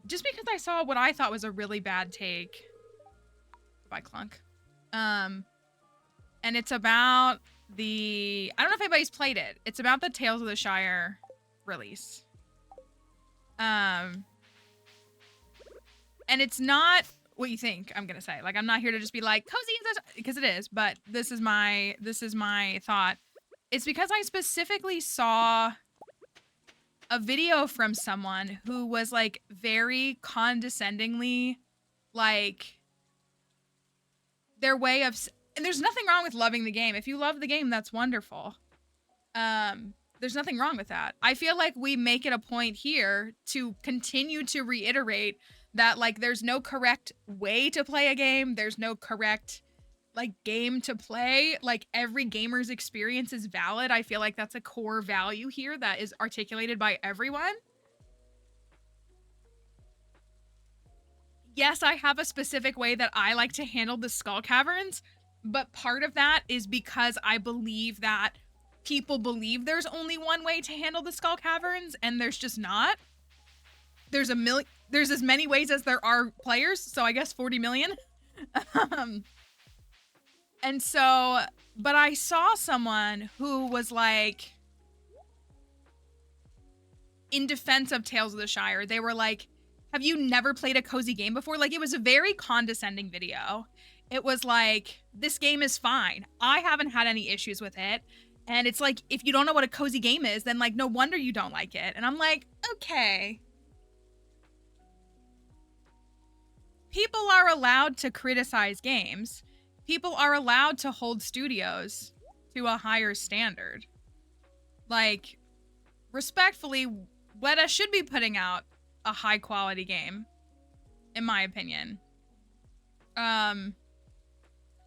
A: Just because I saw what I thought was a really bad take. By Clunk. And it's about the, I don't know if anybody's played it. It's about the Tales of the Shire release. And it's not what you think I'm gonna say. Like, I'm not here to just be like cozy, because it is, but this is my thought. It's because I specifically saw a video from someone who was like very condescendingly like their way of, and there's nothing wrong with loving the game. If you love the game, that's wonderful. There's nothing wrong with that. I feel like we make it a point here to continue to reiterate that like there's no correct way to play a game. There's no correct like game to play. Like every gamer's experience is valid. I feel like that's a core value here that is articulated by everyone. Yes, I have a specific way that I like to handle the skull caverns, but part of that is because I believe that people believe there's only one way to handle the skull caverns, and there's just not. There's as many ways as there are players, so I guess 40 million. And so, but I saw someone who was like, in defense of Tales of the Shire, they were like, have you never played a cozy game before? Like, it was a very condescending video. It was like, this game is fine. I haven't had any issues with it. And it's like, if you don't know what a cozy game is, then like, no wonder you don't like it. And I'm like, okay. People are allowed to criticize games. People are allowed to hold studios to a higher standard. Like, respectfully, Weta should be putting out a high quality game, in my opinion.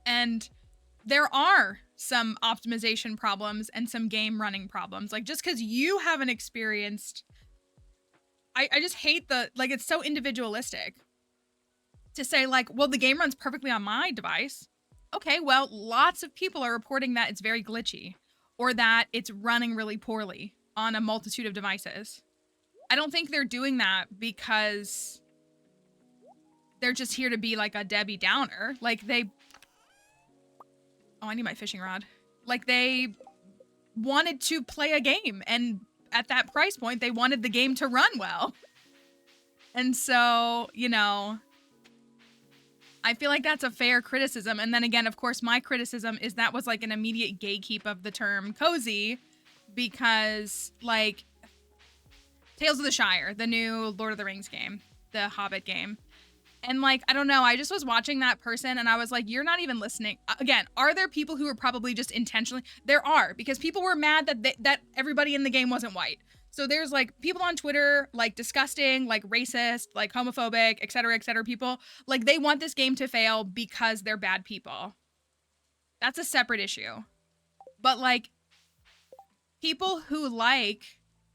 A: And there are some optimization problems and some game running problems. Like, just because you haven't experienced, I just hate like, it's so individualistic to say like, well, the game runs perfectly on my device. Okay, well, lots of people are reporting that it's very glitchy or that it's running really poorly on a multitude of devices. I don't think they're doing that because they're just here to be like a Debbie Downer. Like oh, I need my fishing rod. Like, they wanted to play a game, and at that price point, they wanted the game to run well. And so, you know, I feel like that's a fair criticism. And then again, of course, my criticism is that was like an immediate gatekeep of the term cozy, because like Tales of the Shire, the new Lord of the Rings game, the Hobbit game. And like, I don't know, I just was watching that person and I was like, you're not even listening. Again, are there people who are probably just intentionally? There are, because people were mad that everybody in the game wasn't white. So there's like people on Twitter, like disgusting, like racist, like homophobic, et cetera, people. Like, they want this game to fail because they're bad people. That's a separate issue. But like, people who like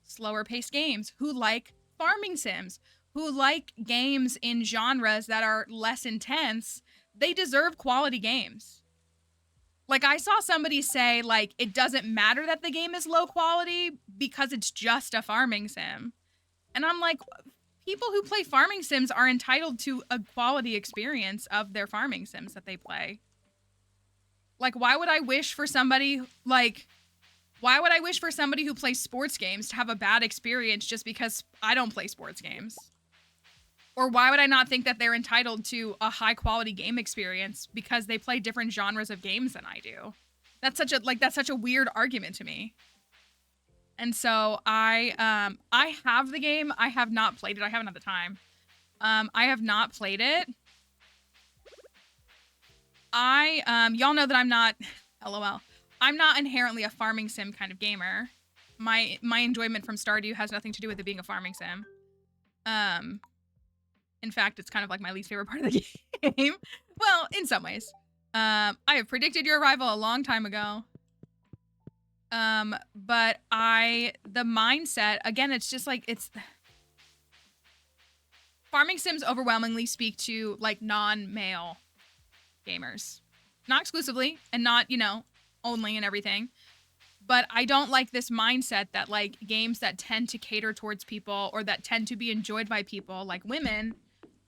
A: slower paced games, who like farming sims, who like games in genres that are less intense, they deserve quality games. Like, I saw somebody say, like, it doesn't matter that the game is low quality because it's just a farming sim. And I'm like, people who play farming sims are entitled to a quality experience of their farming sims that they play. Like, why would I wish for somebody, who plays sports games to have a bad experience just because I don't play sports games? Or why would I not think that they're entitled to a high quality game experience because they play different genres of games than I do? That's such a weird argument to me. And so I have the game. I have not played it. I haven't had the time. I have not played it. Y'all know that I'm not, LOL. I'm not inherently a farming sim kind of gamer. My enjoyment from Stardew has nothing to do with it being a farming sim. In fact, it's kind of like my least favorite part of the game. Well, in some ways. I have predicted your arrival a long time ago. But the mindset, again, it's just like, farming sims overwhelmingly speak to like non-male gamers. Not exclusively, and not, only and everything. But I don't like this mindset that like games that tend to cater towards people or that tend to be enjoyed by people like women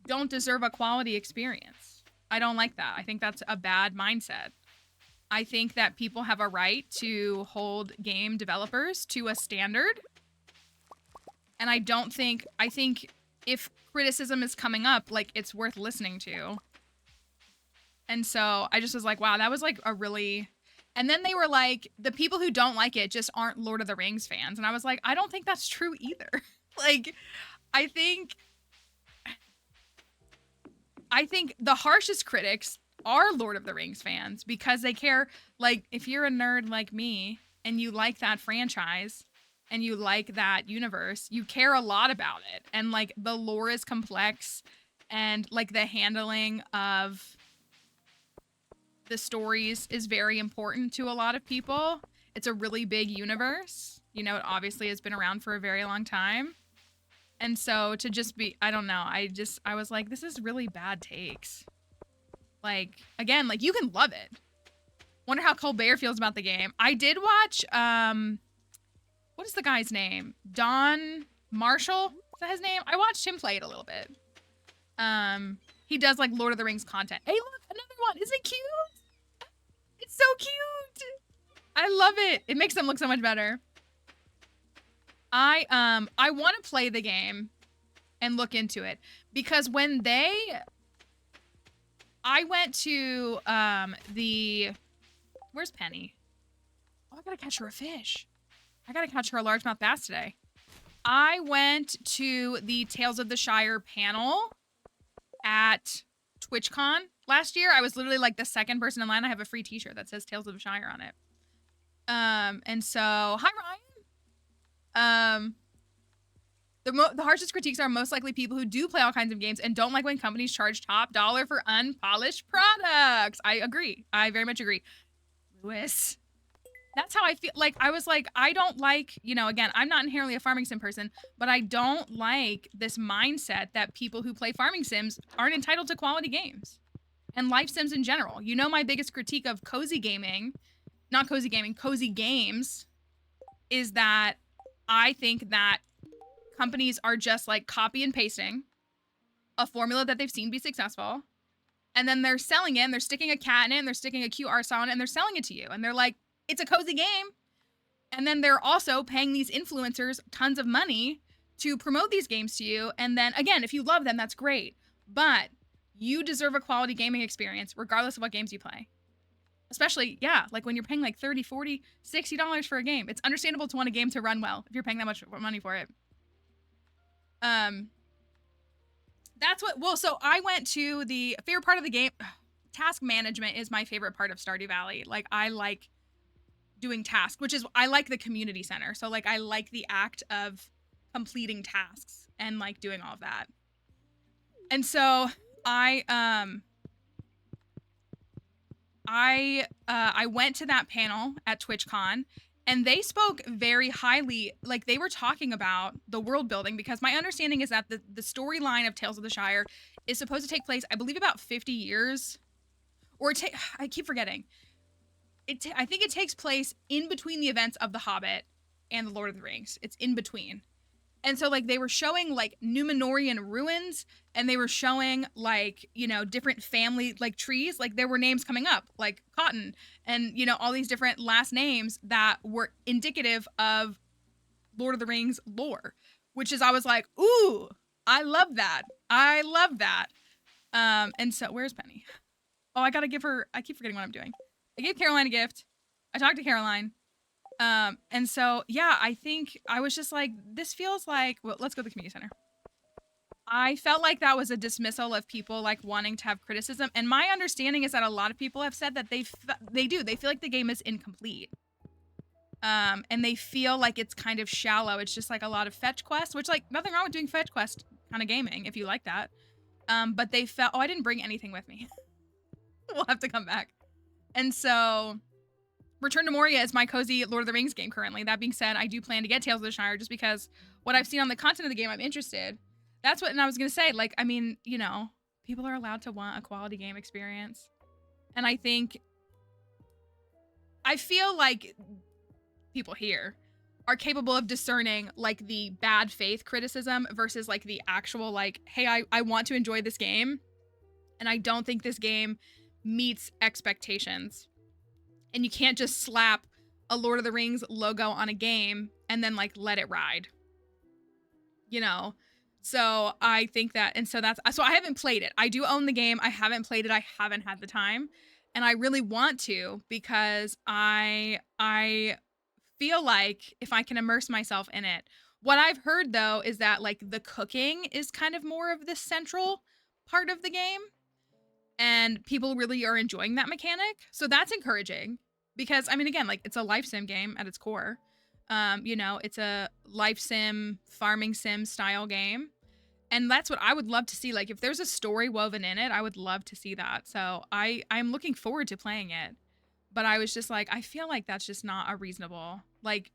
A: don't deserve a quality experience. I don't like that. I think that's a bad mindset. I think that people have a right to hold game developers to a standard. And I think if criticism is coming up, like, it's worth listening to. And so I just was like, wow, that was like a really... And then they were like, the people who don't like it just aren't Lord of the Rings fans. And I was like, I don't think that's true either. Like, I think the harshest critics are Lord of the Rings fans because they care. Like, if you're a nerd like me and you like that franchise and you like that universe, you care a lot about it. And like, the lore is complex and like the handling of the stories is very important to a lot of people. It's a really big universe. It obviously has been around for a very long time. And so to just be, I don't know, I was like, this is really bad takes. Like, again, like, you can love it. Wonder how Colbert feels about the game. I did watch, what is the guy's name? Don Marshall? Is that his name? I watched him play it a little bit. He does like Lord of the Rings content. Hey, look, another one. Isn't it cute? It's so cute. I love it. It makes them look so much better. I want to play the game. and look into it. Because when I went to where's Penny? Oh, I gotta catch her a fish. I gotta catch her a largemouth bass today. I went to the Tales of the Shire panel at TwitchCon last year. I was literally like the second person in line. I have a free t-shirt that says Tales of the Shire on it. And so, hi Ryan. The harshest critiques are most likely people who do play all kinds of games and don't like when companies charge top dollar for unpolished products. I agree. I very much agree. Lewis. That's how I feel. Like, I was like, I don't like, you know, again, I'm not inherently a farming sim person, but I don't like this mindset that people who play farming sims aren't entitled to quality games and life sims in general. You know, my biggest critique of cozy games is that I think that companies are just like copy and pasting a formula that they've seen be successful. And then they're selling it and they're sticking a cat in it and they're sticking a cute art style in it and they're selling it to you. And they're like, it's a cozy game. And then they're also paying these influencers tons of money to promote these games to you. And then again, if you love them, that's great. But you deserve a quality gaming experience regardless of what games you play. Especially, yeah, like when you're paying like $30, $40, $60 for a game. It's understandable to want a game to run well if you're paying that much money for it. That's what, well, so I went to the favorite part of the game. Task management is my favorite part of Stardew Valley. Like, I like doing tasks, which is, I like the community center. So like, I like the act of completing tasks and like doing all of that. And so I went to that panel at TwitchCon and they spoke very highly, like they were talking about the world building, because my understanding is that the storyline of Tales of the Shire is supposed to take place, I believe, about 50 years, or I keep forgetting. I think it takes place in between the events of The Hobbit and The Lord of the Rings. It's in between. And so like they were showing like Numenorian ruins, and they were showing like, you know, different family like trees, like there were names coming up like Cotton and, you know, all these different last names that were indicative of Lord of the Rings lore, which is, I was like, ooh, I love that. I love that. And so where's Penny? Oh, I gotta give her, I keep forgetting what I'm doing. I gave Caroline a gift. I talked to Caroline. And so, yeah, I think I was just like, this feels like, well, let's go to the community center. I felt like that was a dismissal of people like wanting to have criticism. And my understanding is that a lot of people have said that they feel like the game is incomplete. And they feel like it's kind of shallow. It's just like a lot of fetch quests, which like nothing wrong with doing fetch quest kind of gaming if you like that. But they felt, oh, I didn't bring anything with me. We'll have to come back. And so Return to Moria is my cozy Lord of the Rings game currently. That being said, I do plan to get Tales of the Shire just because what I've seen on the content of the game, I'm interested. That's what, and I was going to say, like, I mean, you know, people are allowed to want a quality game experience. And I feel like people here are capable of discerning like the bad faith criticism versus like the actual like, hey, I want to enjoy this game. And I don't think this game meets expectations. And you can't just slap a Lord of the Rings logo on a game and then like let it ride. You know? So I think that, and so so I haven't played it. I do own the game. I haven't played it. I haven't had the time. And I really want to, because I feel like if I can immerse myself in it. What I've heard though is that like the cooking is kind of more of the central part of the game. And people really are enjoying that mechanic. So that's encouraging, because I mean, again, like it's a life sim game at its core. You know, it's a life sim, farming sim style game. And that's what I would love to see. Like if there's a story woven in it, I would love to see that. So I'm looking forward to playing it. But I was just like, I feel like that's just not a reasonable, like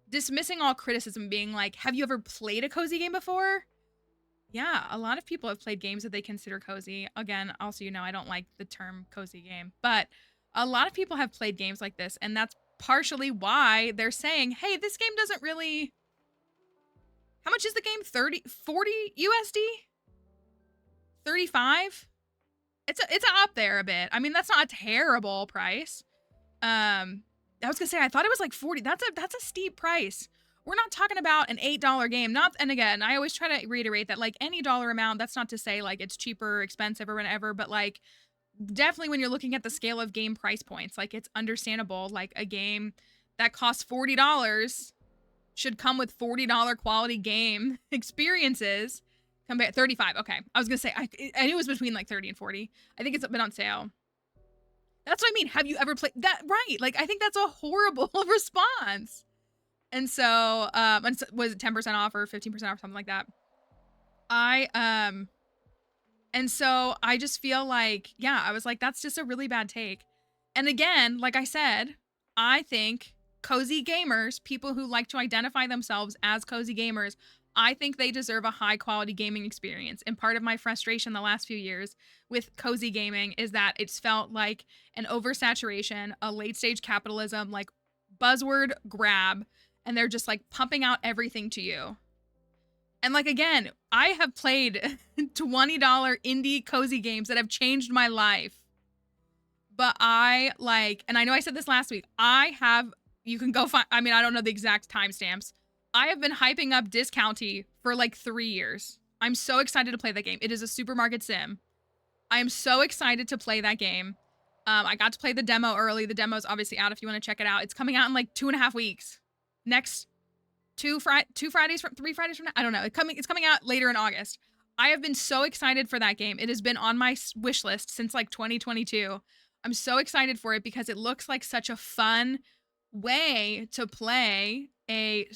A: dismissing all criticism, being like, have you ever played a cozy game before? Yeah, a lot of people have played games that they consider cozy. Again, also, you know, I don't like the term cozy game, but a lot of people have played games like this, and that's partially why they're saying, hey, this game doesn't really... How much is the game? 30, 40 USD? 35? It's up there a bit. I mean, that's not a terrible price. I was gonna say, I thought it was like 40. That's a steep price. we're not talking about an $8 game. Not, and again, I always try to reiterate that like any dollar amount, that's not to say like it's cheaper or expensive or whatever, but like definitely when you're looking at the scale of game price points, like it's understandable, like a game that costs $40 should come with $40 quality game experiences. Compare 35. Okay. I was going to say, I knew it was between like 30 and 40. I think it's been on sale. That's what I mean. Have you ever played that? Right. Like, I think that's a horrible response. And so, was it 10% off or 15% off, something like that? And so I just feel like, yeah, I was like, that's just a really bad take. And again, like I said, I think cozy gamers, people who like to identify themselves as cozy gamers, I think they deserve a high quality gaming experience. And part of my frustration the last few years with cozy gaming is that it's felt like an oversaturation, a late stage capitalism, like buzzword grab, and they're just like pumping out everything to you. And like, again, I have played $20 indie cozy games that have changed my life. But I like, and I know I said this last week, you can go find, I mean, I don't know the exact timestamps. I have been hyping up Discounty for like 3 years. I'm so excited to play that game. It is a supermarket sim. I am so excited to play that game. I got to play the demo early. The demo's obviously out if you want to check it out. It's coming out in like 2.5 weeks. Next 3 Fridays from now. I don't know. It's coming out later in August. I have been so excited for that game. It has been on my wish list since like 2022. I'm so excited for it because it looks like such a fun way to play a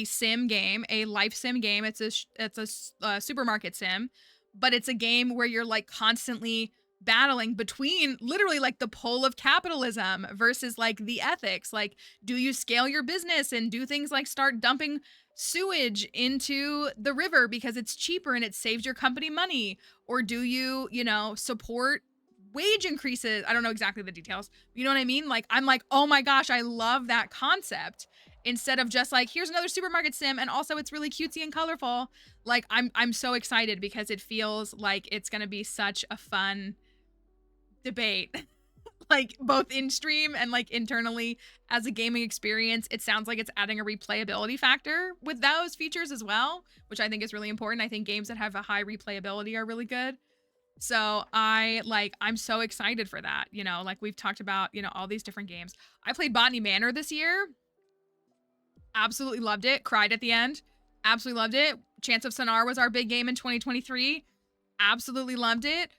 A: sim game, a life sim game. It's a supermarket sim, but it's a game where you're like constantly battling between literally like the pole of capitalism versus like the ethics. Like, do you scale your business and do things like start dumping sewage into the river because it's cheaper and it saves your company money? Or do you, support wage increases? I don't know exactly the details. You know what I mean? Like, I'm like, oh my gosh, I love that concept. Instead of just like, here's another supermarket sim, and also it's really cutesy and colorful. Like, I'm so excited because it feels like it's gonna be such a fun debate. Like, both in stream and like internally as a gaming experience. It sounds like it's adding a replayability factor with those features as well, which I think is really important. I think games that have a high replayability are really good. So I'm so excited for that. Like we've talked about, all these different games. I played Botany Manor this year. Absolutely loved it. Cried at the end. Absolutely loved it. Chance of Sonar was our big game in 2023. Absolutely loved it.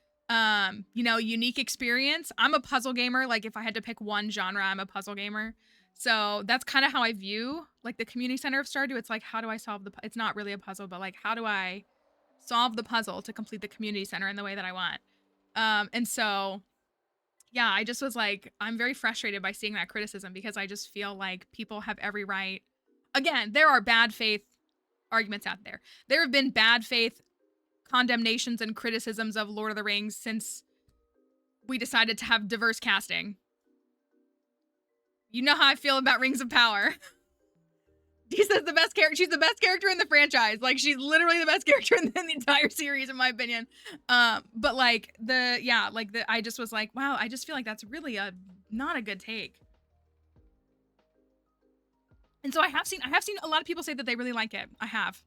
A: Unique experience. I'm a puzzle gamer. Like if I had to pick one genre, I'm a puzzle gamer. So that's kind of how I view like the community center of Stardew. It's like, how do I solve it's not really a puzzle, but like, how do I solve the puzzle to complete the community center in the way that I want? And so, yeah, I just was like, I'm very frustrated by seeing that criticism because I just feel like people have every right. Again, there are bad faith arguments out there. There have been bad faith condemnations and criticisms of Lord of the Rings since we decided to have diverse casting. You know how I feel about Rings of Power. Disa's the best character. She's the best character in the franchise. Like, she's literally the best character in the entire series, in my opinion. But like I just was like, wow, I just feel like that's really not a good take. And so I have seen a lot of people say that they really like it. I have.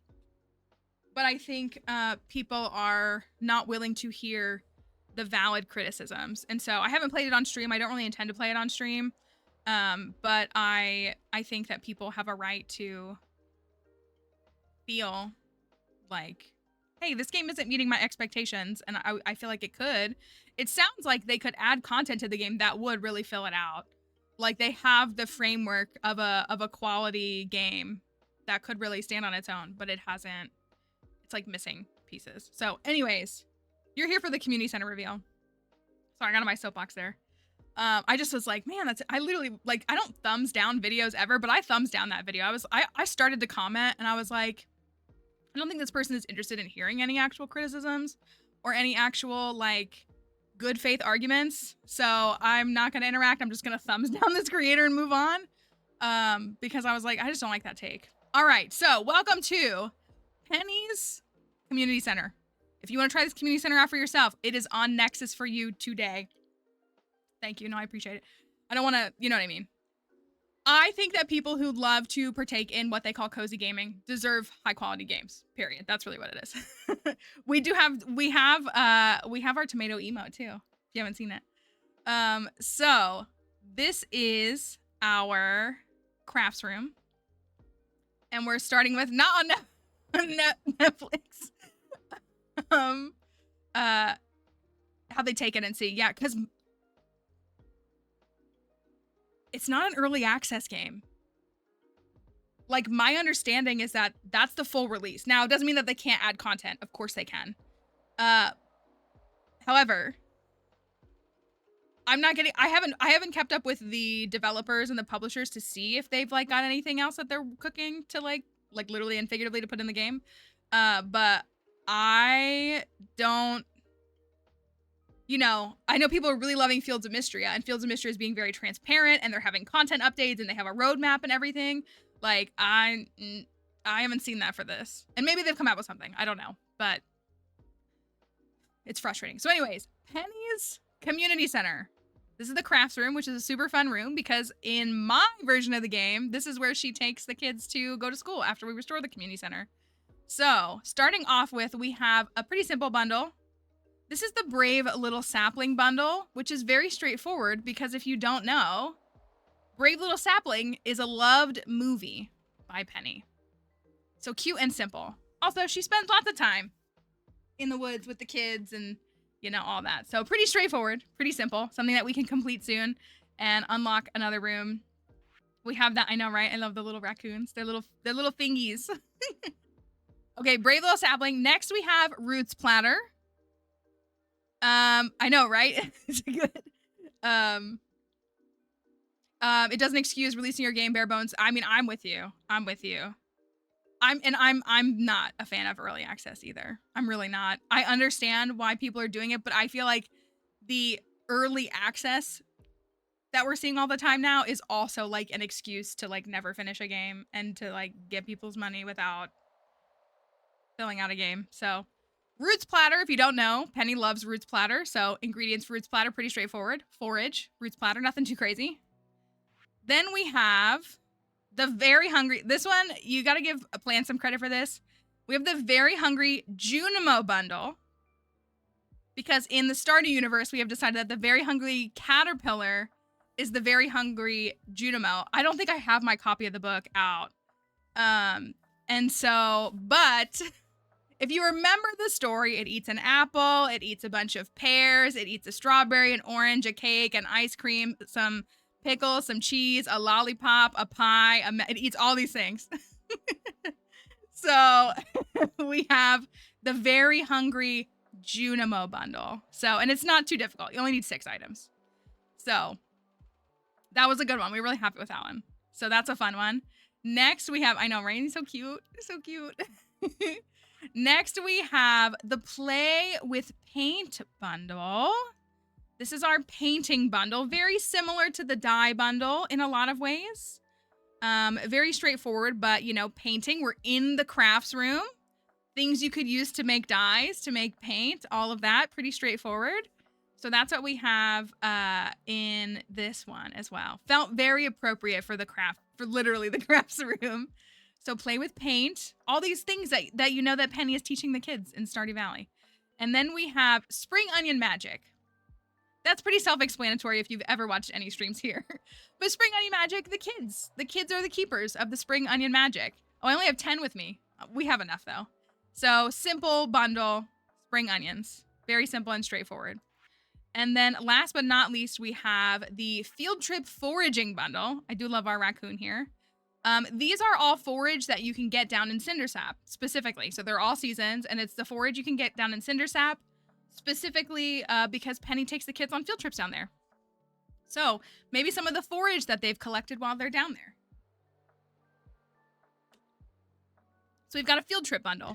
A: But I think people are not willing to hear the valid criticisms. And so I haven't played it on stream. I don't really intend to play it on stream. But I think that people have a right to feel like, hey, this game isn't meeting my expectations, and I feel like it could. It sounds like they could add content to the game that would really fill it out. Like they have the framework of a quality game that could really stand on its own, but it hasn't. It's like missing pieces. So anyways, you're here for the community center reveal. Sorry, I got on my soapbox there. I just was like, man, I literally, like, I don't thumbs down videos ever, but I thumbs down that video. I started to comment and I was like, I don't think this person is interested in hearing any actual criticisms or any actual, like, good faith arguments. So I'm not going to interact. I'm just going to thumbs down this creator and move on. Because I was like, I just don't like that take. All right. So welcome to Penny's Community Center. If you want to try this community center out for yourself, it is on Nexus for you today. Thank you. No, I appreciate it. I don't want to, you know what I mean? I think that people who love to partake in what they call cozy gaming deserve high quality games. Period. That's really what it is. we have our tomato emote too. If you haven't seen it. So this is our crafts room, and we're starting with not on Netflix. How they take it and see, yeah, because it's not an early access game. Like, my understanding is that that's the full release. Now, it doesn't mean that they can't add content. Of course they can. However, I haven't kept up with the developers and the publishers to see if they've like got anything else that they're cooking to like literally and figuratively to put in the game. But I don't, I know people are really loving Fields of Mystery, and Fields of Mystery is being very transparent, and they're having content updates, and they have a roadmap and everything. Like, I haven't seen that for this. And maybe they've come out with something. I don't know. But it's frustrating. So anyways, Penny's Community Center. This is the crafts room, which is a super fun room because in my version of the game, this is where she takes the kids to go to school after we restore the community center. So starting off with, we have a pretty simple bundle. This is the Brave Little Sapling bundle, which is very straightforward because if you don't know, Brave Little Sapling is a loved movie by Penny. So cute and simple. Also, she spends lots of time in the woods with the kids and, all that. So pretty straightforward, pretty simple. Something that we can complete soon and unlock another room. We have that. I know, right? I love the little raccoons. They're little thingies. Okay, Brave Little Sapling. Next, we have Roots Platter. I know, right? It's good. It doesn't excuse releasing your game bare bones. I mean, I'm with you. I'm not a fan of early access either. I'm really not. I understand why people are doing it, but I feel like the early access that we're seeing all the time now is also like an excuse to like never finish a game and to like get people's money without filling out a game. So Roots Platter, if you don't know, Penny loves Roots Platter. So ingredients for Roots Platter, pretty straightforward. Forage, Roots Platter, nothing too crazy. Then we have the Very Hungry. This one, you got to give a plan some credit for this. We have the Very Hungry Junimo bundle. Because in the Stardew universe, we have decided that the Very Hungry Caterpillar is the Very Hungry Junimo. I don't think I have my copy of the book out. But if you remember the story, it eats an apple, it eats a bunch of pears, it eats a strawberry, an orange, a cake, an ice cream, some pickles, some cheese, a lollipop, a pie. It eats all these things. So we have the Very Hungry Junimo bundle. So, and it's not too difficult. You only need 6 items. So that was a good one. We were really happy with that one. So that's a fun one. Next we have, I know, right? He's so cute. So cute. Next we have the Play with Paint bundle. This is our painting bundle, very similar to the dye bundle in a lot of ways. Very straightforward, but painting, we're in the crafts room. Things you could use to make dyes, to make paint, all of that, pretty straightforward. So that's what we have in this one as well. Felt very appropriate for literally the crafts room. So Play with Paint, all these things that that Penny is teaching the kids in Stardew Valley. And then we have Spring Onion Magic. That's pretty self-explanatory if you've ever watched any streams here. But Spring Onion Magic, the kids are the keepers of the Spring Onion Magic. Oh, I only have 10 with me. We have enough though. So simple bundle, spring onions. Very simple and straightforward. And then last but not least, we have the Field Trip Foraging bundle. I do love our raccoon here. These are all forage that you can get down in Cindersap specifically. So they're all seasons, and it's the forage you can get down in Cindersap specifically because Penny takes the kids on field trips down there. So maybe some of the forage that they've collected while they're down there. So we've got a field trip bundle.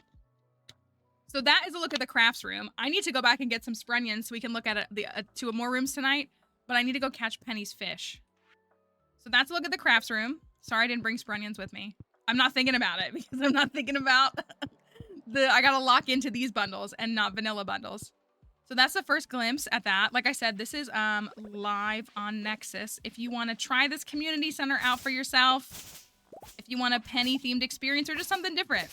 A: So that is a look at the crafts room. I need to go back and get some sprunions so we can look at two more rooms tonight, but I need to go catch Penny's fish. So that's a look at the crafts room. Sorry I didn't bring sprunions with me. I'm not thinking about it because I'm not thinking about I gotta lock into these bundles and not vanilla bundles. So that's the first glimpse at that. Like I said, this is live on Nexus. If you want to try this community center out for yourself, if you want a penny themed experience or just something different,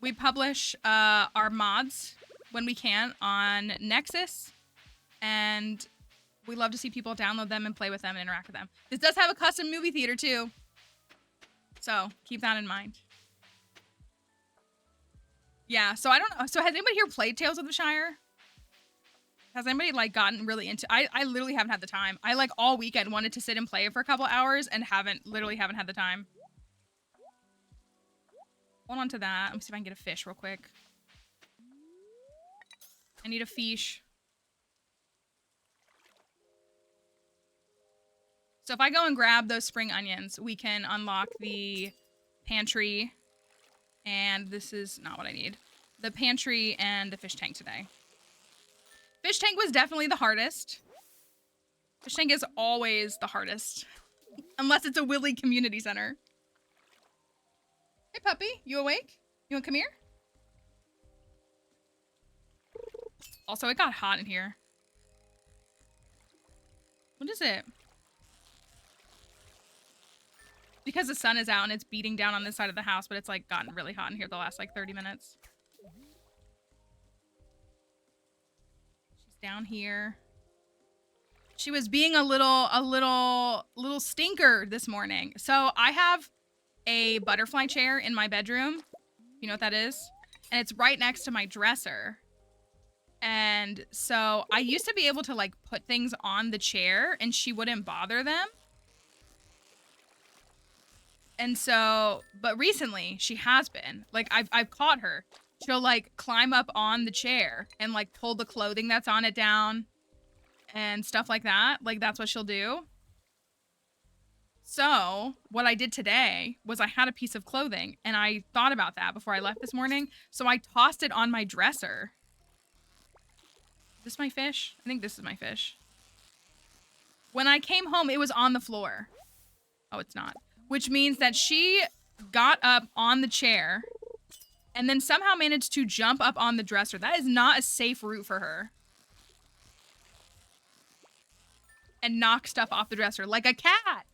A: we publish our mods when we can on Nexus, and we love to see people download them and play with them and interact with them. This does have a custom movie theater too, so keep that in mind. Yeah, so I don't know. So has anybody here played Tales of the Shire? Has anybody like gotten really into? I literally haven't had the time. I like all weekend wanted to sit and play it for a couple hours and literally haven't had the time. Hold on to that. Let me see if I can get a fish real quick. I need a fish. So if I go and grab those spring onions, we can unlock the pantry. And this is not what I need. The pantry and the fish tank today. Fish tank was definitely the hardest. Fish tank is always the hardest. Unless it's a Willy community center. Hey puppy, you awake? You wanna come here? Also, it got hot in here. What is it? Because the sun is out and it's beating down on this side of the house, but it's like gotten really hot in here the last like 30 minutes. She's down here. She was being a little stinker this morning. So I have a butterfly chair in my bedroom. You know what that is? And it's right next to my dresser. And so I used to be able to like put things on the chair and she wouldn't bother them. And so, but recently she has been. Like I've caught her. She'll like climb up on the chair and like pull the clothing that's on it down and stuff like that. Like that's what she'll do. So what I did today was I had a piece of clothing and I thought about that before I left this morning. So I tossed it on my dresser. Is this my fish? I think this is my fish. When I came home, it was on the floor. Oh, it's not. Which means that she got up on the chair and then somehow managed to jump up on the dresser. That is not a safe route for her. And knock stuff off the dresser like a cat.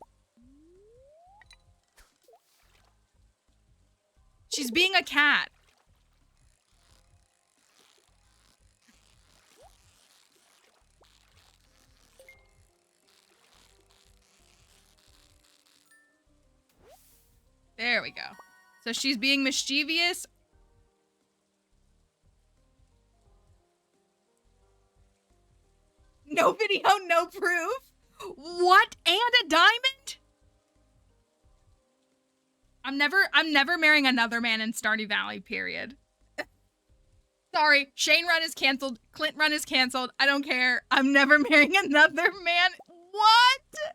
A: She's being a cat. There we go. So she's being mischievous. No video, no proof. What? And a diamond? I'm never marrying another man in Stardew Valley, period. Sorry, Shane run is canceled. Clint run is canceled. I don't care. I'm never marrying another man. What?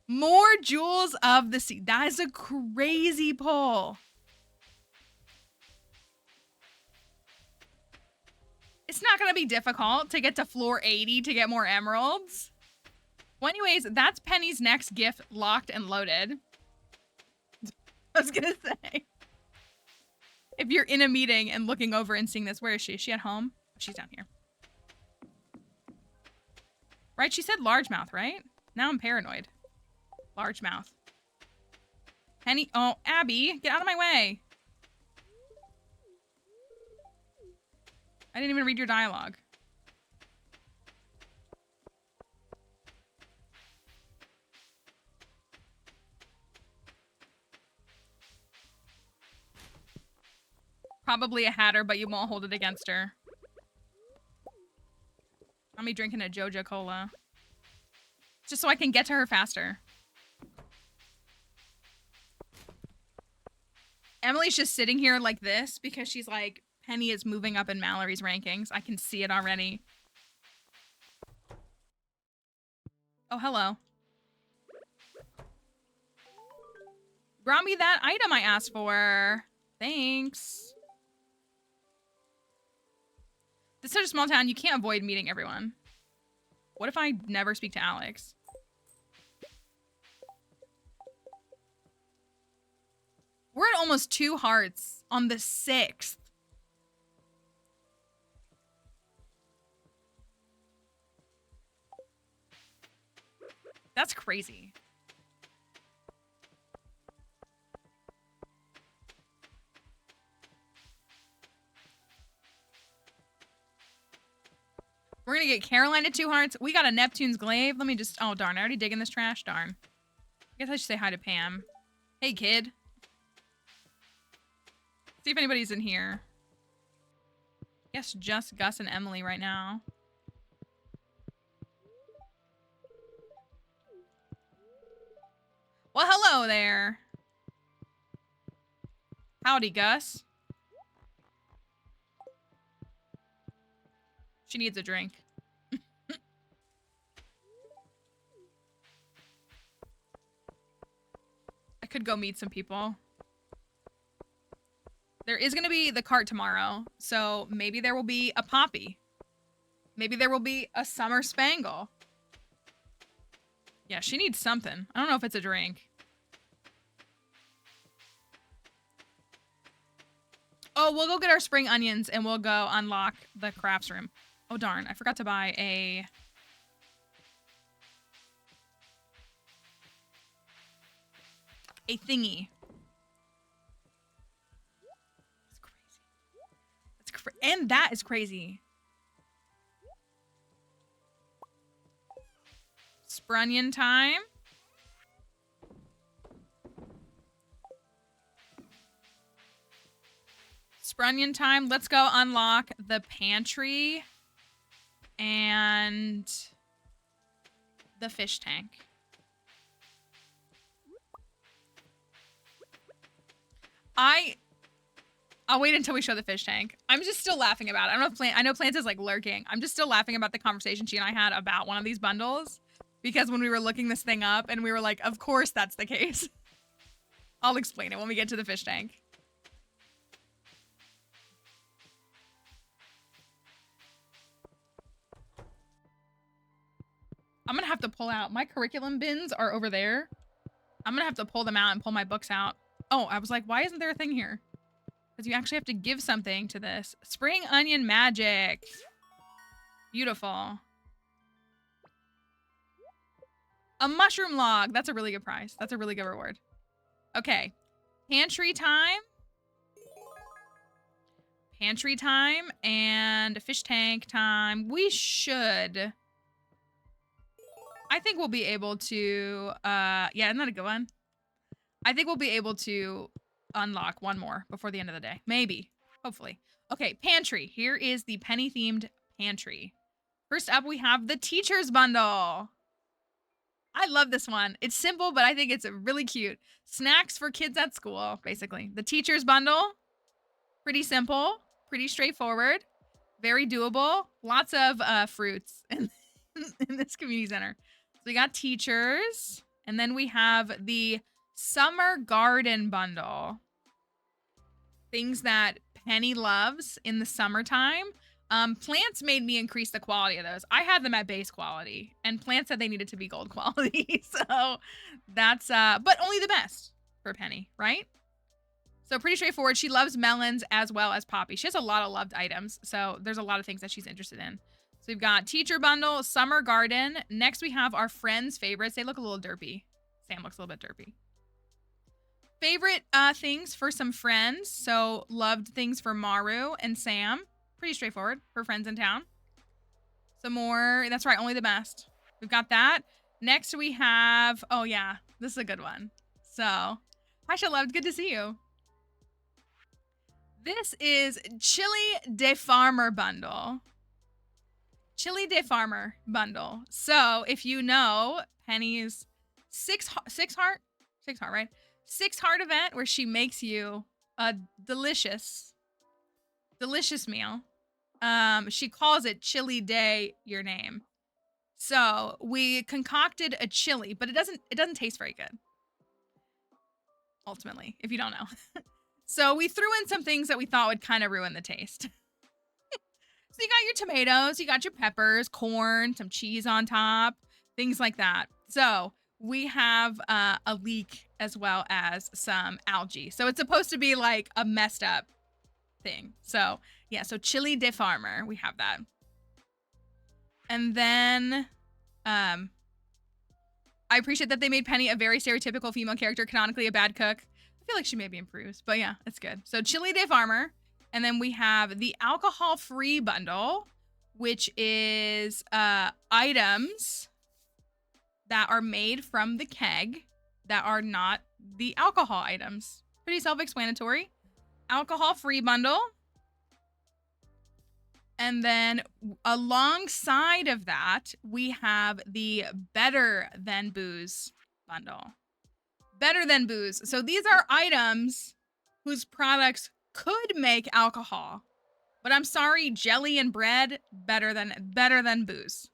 A: More Jewels of the Sea. That is a crazy pull. It's not going to be difficult to get to floor 80 to get more emeralds. Well, anyways, that's Penny's next gift locked and loaded. I was going to say. If you're in a meeting and looking over and seeing this, where is she? Is she at home? Oh, she's down here. Right? She said largemouth, right? Now I'm paranoid. Largemouth. Penny. Oh, Abby, get out of my way. I didn't even read your dialogue. Probably a hatter, but you won't hold it against her. I'm drinking a Jojo Cola. Just so I can get to her faster. Emily's just sitting here like this because she's like, Penny is moving up in Mallory's rankings. I can see it already. Oh, hello. Brought me that item I asked for. Thanks. This is such a small town, you can't avoid meeting everyone. What if I never speak to Alex? We're at almost 2 hearts on the 6th. That's crazy. We're gonna get Caroline at 2 hearts. We got a Neptune's Glaive. Let me just, oh darn, I already dig in this trash, darn. I guess I should say hi to Pam. Hey kid. See if anybody's in here. Guess just Gus and Emily right now. Well, hello there. Howdy, Gus. She needs a drink. I could go meet some people. There is going to be the cart tomorrow, so maybe there will be a Poppy. Maybe there will be a Summer Spangle. Yeah, she needs something. I don't know if it's a drink. Oh, we'll go get our spring onions and we'll go unlock the crafts room. Oh, darn. I forgot to buy a... thingy. That's crazy. And that is crazy. Sprunion time. Sprunion time. Let's go unlock the pantry and the fish tank. I'll wait until we show the fish tank. I'm just still laughing about it. I don't know if I know Plants is like lurking. I'm just still laughing about the conversation she and I had about one of these bundles. Because when we were looking this thing up and we were like, of course that's the case. I'll explain it when we get to the fish tank. I'm gonna have to pull out. My curriculum bins are over there. I'm gonna have to pull them out and pull my books out. Oh, I was like, why isn't there a thing here? Because you actually have to give something to this. Spring onion magic. Beautiful. A mushroom log. That's a really good prize. That's a really good reward. Okay. Pantry time. Pantry time and fish tank time. We should... I think we'll be able to... yeah, isn't that a good one? I think we'll be able to unlock one more before the end of the day. Maybe. Hopefully. Okay, pantry. Here is the penny-themed pantry. First up, we have the teacher's bundle. I love this one. It's simple, but I think it's really cute. Snacks for kids at school, basically. The teacher's bundle. Pretty simple. Pretty straightforward. Very doable. Lots of fruits in this community center. So we got teachers. And then we have the summer garden bundle. Things that Penny loves in the summertime. Plants made me increase the quality of those. I had them at base quality, and Plants said they needed to be gold quality. So that's, but only the best for Penny, right? So pretty straightforward. She loves melons as well as Poppy. She has a lot of loved items, so there's a lot of things that she's interested in. So we've got teacher bundle, summer garden. Next we have our friends' favorites. They look a little derpy. Sam looks a little bit derpy. Favorite things for some friends. So loved things for Maru and Sam. Pretty straightforward for friends in town. Some more. That's right. Only the best. We've got that. Next we have, oh yeah, this is a good one. So, hi Shalloved, good to see you. This is Chili de Farmer bundle. Chili de Farmer bundle. So if you know Penny's six heart, right? 6 heart event where she makes you a delicious meal. She calls it Chili Day your name. So we concocted a chili, but it doesn't taste very good. Ultimately, if you don't know. So we threw in some things that we thought would kind of ruin the taste. So you got your tomatoes, you got your peppers, corn, some cheese on top, things like that. So we have a leek as well as some algae. So it's supposed to be like a messed up thing. So yeah, so Chili de Farmer, we have that. And then I appreciate that they made Penny a very stereotypical female character, canonically a bad cook. I feel like she maybe improves, but yeah, it's good. So Chili de Farmer. And then we have the alcohol-free bundle, which is items that are made from the keg that are not the alcohol items. Pretty self-explanatory. Alcohol-free bundle. And then alongside of that, we have the Better Than Booze bundle. Better Than Booze. So these are items whose products could make alcohol. But I'm sorry, jelly and bread, better than booze.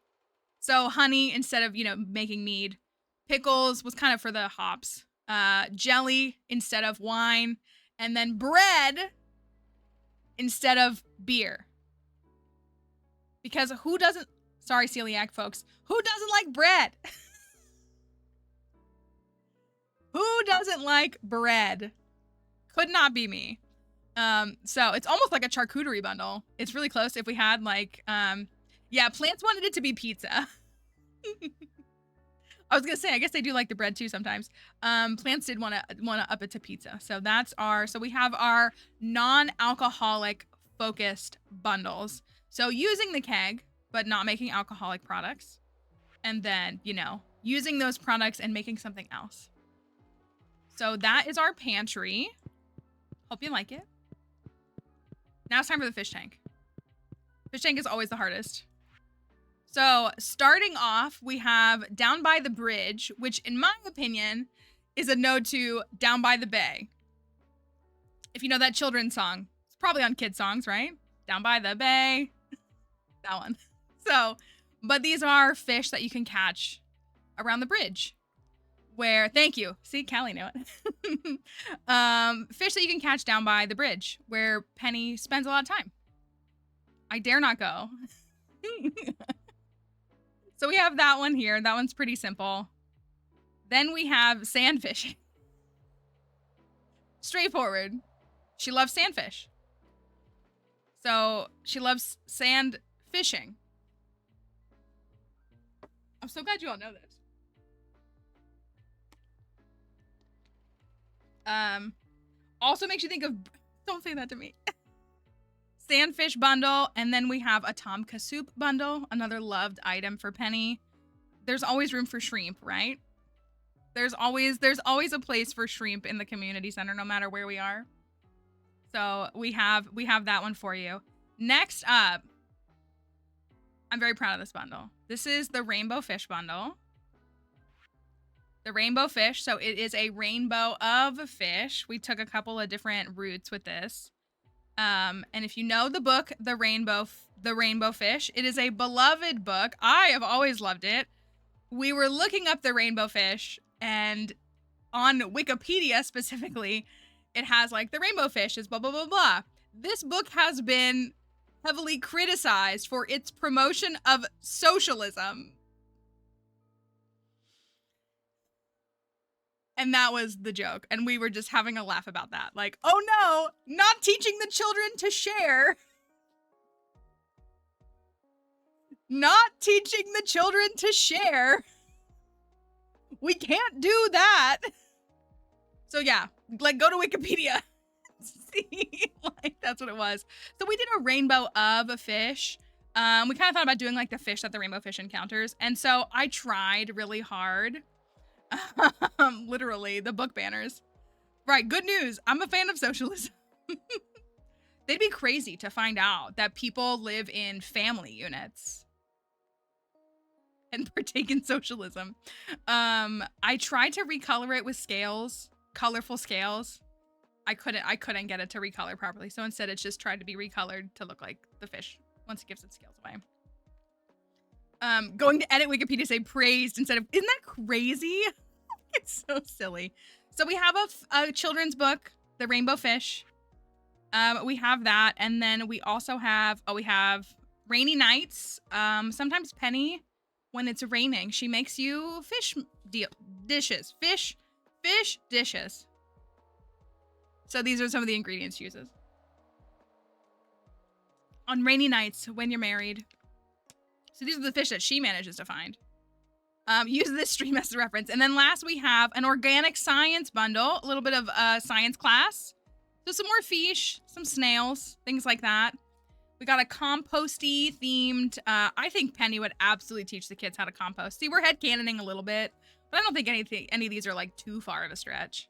A: So honey instead of, making mead. Pickles was kind of for the hops. Jelly instead of wine. And then bread instead of beer. Because who doesn't, sorry celiac folks, who doesn't like bread? Who doesn't like bread? Could not be me. So it's almost like a charcuterie bundle. It's really close. If we had like, yeah, Plants wanted it to be pizza. I was gonna say, I guess they do like the bread too sometimes. Plants did want to up it to pizza. So so we have our non-alcoholic focused bundles. So using the keg, but not making alcoholic products. And then, using those products and making something else. So that is our pantry. Hope you like it. Now it's time for the fish tank. Fish tank is always the hardest. So starting off, we have Down by the Bridge, which in my opinion is a node to Down by the Bay. If you know that children's song, it's probably on kids songs, right? Down by the bay. That one. So, but these are fish that you can catch around the bridge. Where, thank you. See, Callie knew it. Fish that you can catch down by the bridge, where Penny spends a lot of time. I dare not go. So we have that one here. That one's pretty simple. Then we have sand fishing. Straightforward. She loves sandfish. So she loves sand fishing. I'm so glad you all know this. Also makes you think of, don't say that to me. Sandfish bundle, and then we have a Tomka soup bundle, another loved item for Penny. There's always room for shrimp, right? There's always a place for shrimp in the community center, no matter where we are. So we have that one for you. Next up, I'm very proud of this bundle. This is the Rainbow Fish bundle. The Rainbow Fish, so it is a rainbow of fish. We took a couple of different routes with this. And if you know the book, The Rainbow Fish, it is a beloved book. I have always loved it. We were looking up the Rainbow Fish, and on Wikipedia specifically, it has like the rainbow fish is blah, blah, blah, blah. This book has been heavily criticized for its promotion of socialism. And that was the joke. And we were just having a laugh about that. Like, oh no, not teaching the children to share. Not teaching the children to share. We can't do that. So yeah, like go to Wikipedia. See, like that's what it was. So we did a rainbow of a fish. We kind of thought about doing like the fish that the rainbow fish encounters. And so I tried really hard. Literally the book banners. Right, good news. I'm a fan of socialism. They'd be crazy to find out that people live in family units and partake in socialism. I tried to recolor it with scales, colorful scales. I couldn't get it to recolor properly. So instead it's just tried to be recolored to look like the fish once it gives its scales away. Going to edit Wikipedia say praised instead of, isn't that crazy? It's so silly. So we have a children's book, The Rainbow Fish. We have that. And then we also have, we have Rainy Nights. Sometimes Penny when it's raining, she makes you fish dishes. Fish dishes. So these are some of the ingredients she uses. On rainy nights when you're married. So these are the fish that she manages to find. Use this stream as a reference. And then last we have an organic science bundle, a little bit of science class. So some more fish, some snails, things like that. We got a composty themed, I think Penny would absolutely teach the kids how to compost. See, we're headcanoning a little bit, but I don't think any of these are like too far of a stretch.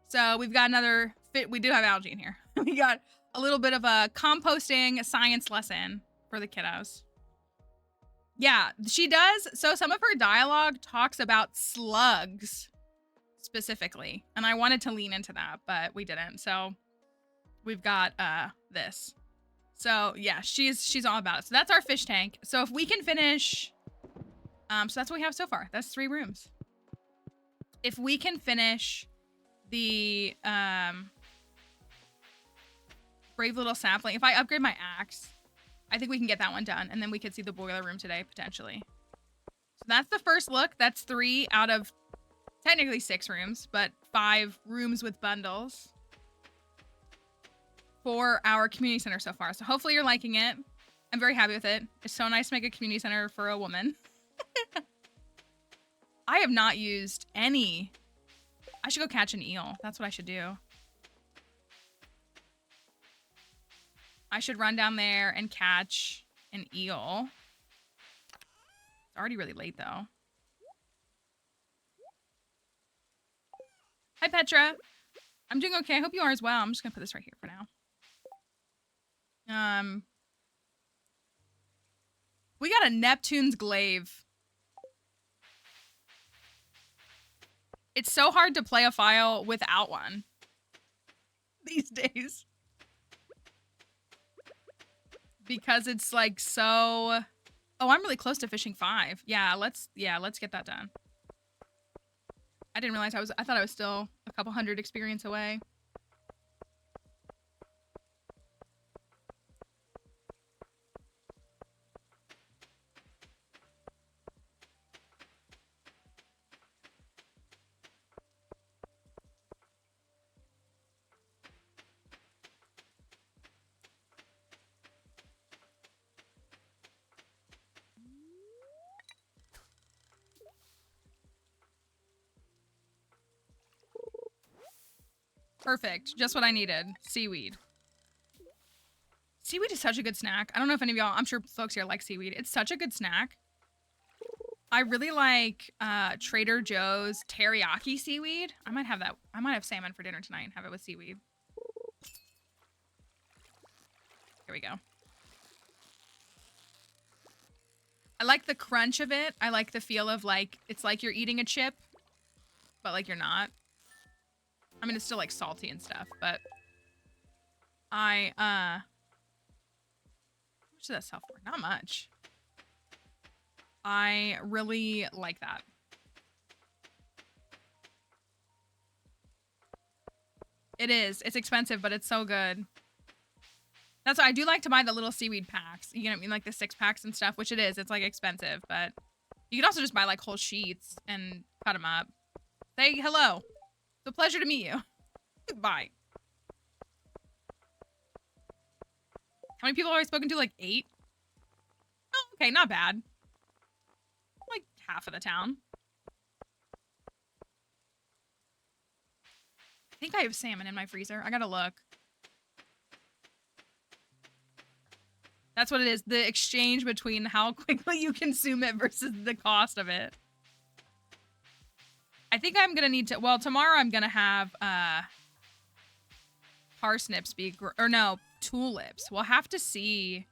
A: So we've got another fit. We do have algae in here. We got a little bit of a composting science lesson for the kiddos. Yeah, she does. So some of her dialogue talks about slugs specifically, and I wanted to lean into that, but we didn't. So we've got this. So yeah, she's all about it. So that's our fish tank. So if we can finish, so that's what we have so far. That's 3 rooms. If we can finish the brave little sapling, if I upgrade my axe, I think we can get that one done, and then we could see the boiler room today, potentially. So that's the first look. That's 3 out of technically 6 rooms, but 5 rooms with bundles for our community center so far. So hopefully you're liking it. I'm very happy with it. It's so nice to make a community center for a woman. I have not used any. I should go catch an eel. That's what I should do. I should run down there and catch an eel. It's already really late, though. Hi, Petra. I'm doing okay. I hope you are as well. I'm just going to put this right here for now. We got a Neptune's glaive. It's so hard to play a file without one these days. Because it's like so... Oh, I'm really close to fishing 5. Yeah, let's get that done. I didn't realize I thought I was still a couple hundred experience away. Perfect. Just what I needed. Seaweed. Seaweed is such a good snack. I don't know if any of y'all, I'm sure folks here like seaweed. It's such a good snack. I really like Trader Joe's teriyaki seaweed. I might have that. I might have salmon for dinner tonight and have it with seaweed. Here we go. I like the crunch of it. I like the feel of like, it's like you're eating a chip, but like you're not. I mean, it's still like salty and stuff, but how much does that sell for? Not much. I really like that. It is. It's expensive, but it's so good. That's why I do like to buy the little seaweed packs. You know what I mean? Like the 6 packs and stuff, which it is. It's like expensive, but you can also just buy like whole sheets and cut them up. Say hello. It's a pleasure to meet you. Bye. How many people have I spoken to? Like 8? Oh, okay, not bad. Like half of the town. I think I have salmon in my freezer. I gotta look. That's what it is. The exchange between how quickly you consume it versus the cost of it. I think I'm gonna need to, well, tomorrow I'm gonna have parsnips be, or no, tulips. We'll have to see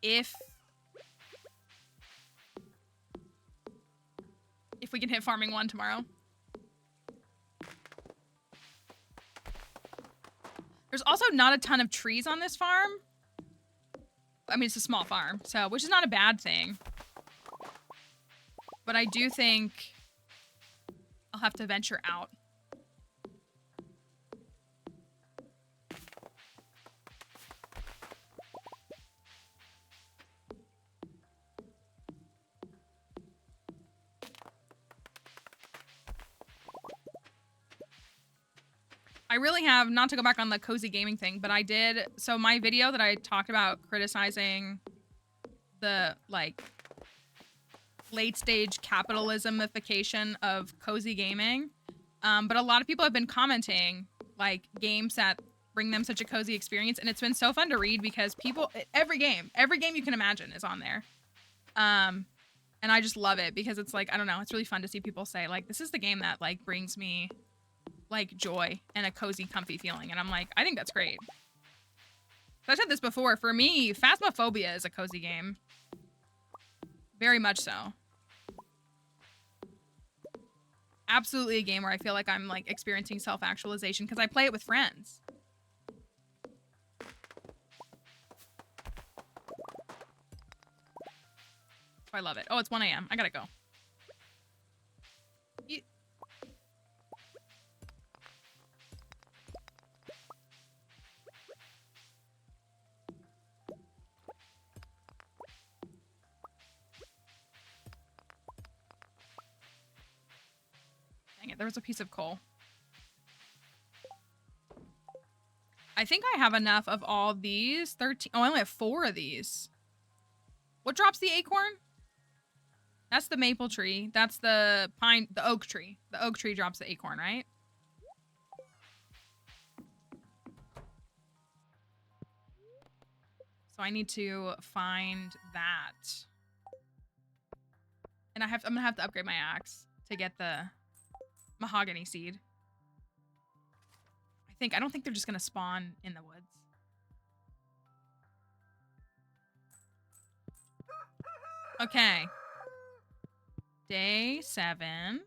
A: if we can hit farming 1 tomorrow. There's also not a ton of trees on this farm. I mean, it's a small farm, so, which is not a bad thing. But I do think I'll have to venture out. I really have, not to go back on the cozy gaming thing, but I did. So my video that I talked about criticizing the like late stage capitalismification of cozy gaming. But a lot of people have been commenting like games that bring them such a cozy experience. And it's been so fun to read because people, every game you can imagine is on there. And I just love it because it's like, I don't know, it's really fun to see people say like, this is the game that like brings me like joy and a cozy, comfy feeling. And I'm like, I think that's great. So I said this before, for me, Phasmophobia is a cozy game. Very much so. Absolutely a game where I feel like I'm like experiencing self-actualization because I play it with friends. I love it. Oh, it's 1 a.m. I gotta go. Dang it, there was a piece of coal. I think I have enough of all these. 13. Oh, I only have 4 of these. What drops the acorn? That's the maple tree. That's the oak tree. The oak tree drops the acorn, right? So I need to find that. And I'm gonna have to upgrade my axe to get the mahogany seed. I don't think they're just gonna spawn in the woods. Okay. Day 7.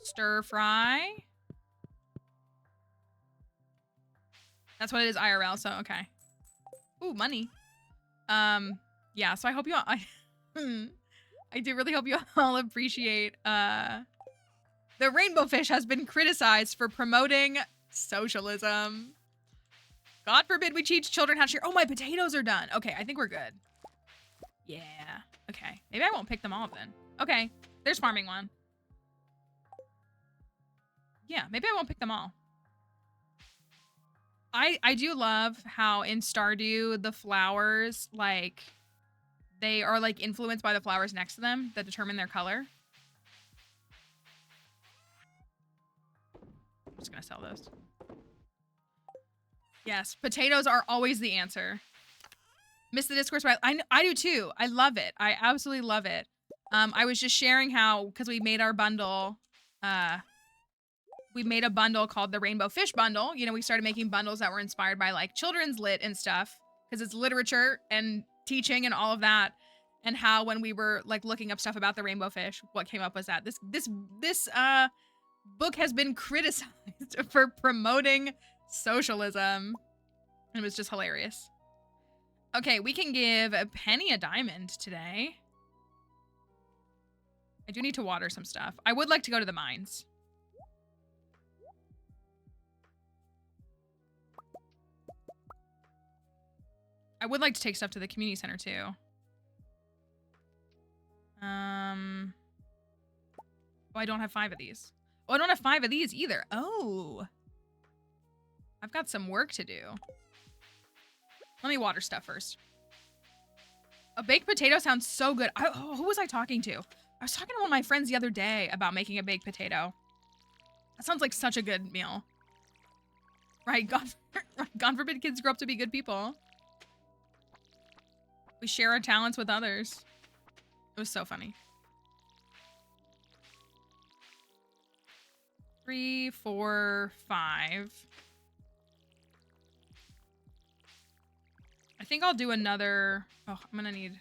A: Stir fry. That's what it is IRL, so okay. Ooh, money. Yeah, so I hope you all, I do really hope you all appreciate, the rainbow fish has been criticized for promoting socialism. God forbid we teach children how to share. Oh, my potatoes are done. Okay, I think we're good. Yeah. Okay. Maybe I won't pick them all then. Okay. There's farming one. Yeah, maybe I won't pick them all. I do love how in Stardew, the flowers, like, they are, like, influenced by the flowers next to them that determine their color. I'm just gonna sell those. Yes, potatoes are always the answer. Miss the discourse, but I do too. I love it. I absolutely love it. I was just sharing how, because we made our bundle, we made a bundle called the Rainbow Fish Bundle. You know, we started making bundles that were inspired by like children's lit and stuff, because it's literature and teaching and all of that. And how when we were like looking up stuff about the rainbow fish, what came up was that this book has been criticized for promoting socialism. And it was just hilarious. Okay, we can give Penny a diamond today. I do need to water some stuff. I would like to go to the mines. I would like to take stuff to the community center too. Oh, I don't have 5 of these. Oh, I don't have 5 of these either. Oh. I've got some work to do. Let me water stuff first. A baked potato sounds so good. Who was I talking to? I was talking to one of my friends the other day about making a baked potato. That sounds like such a good meal. Right? God forbid kids grow up to be good people. We share our talents with others. It was so funny. 3, 4, 5. I think I'll do another. Oh, I'm gonna need.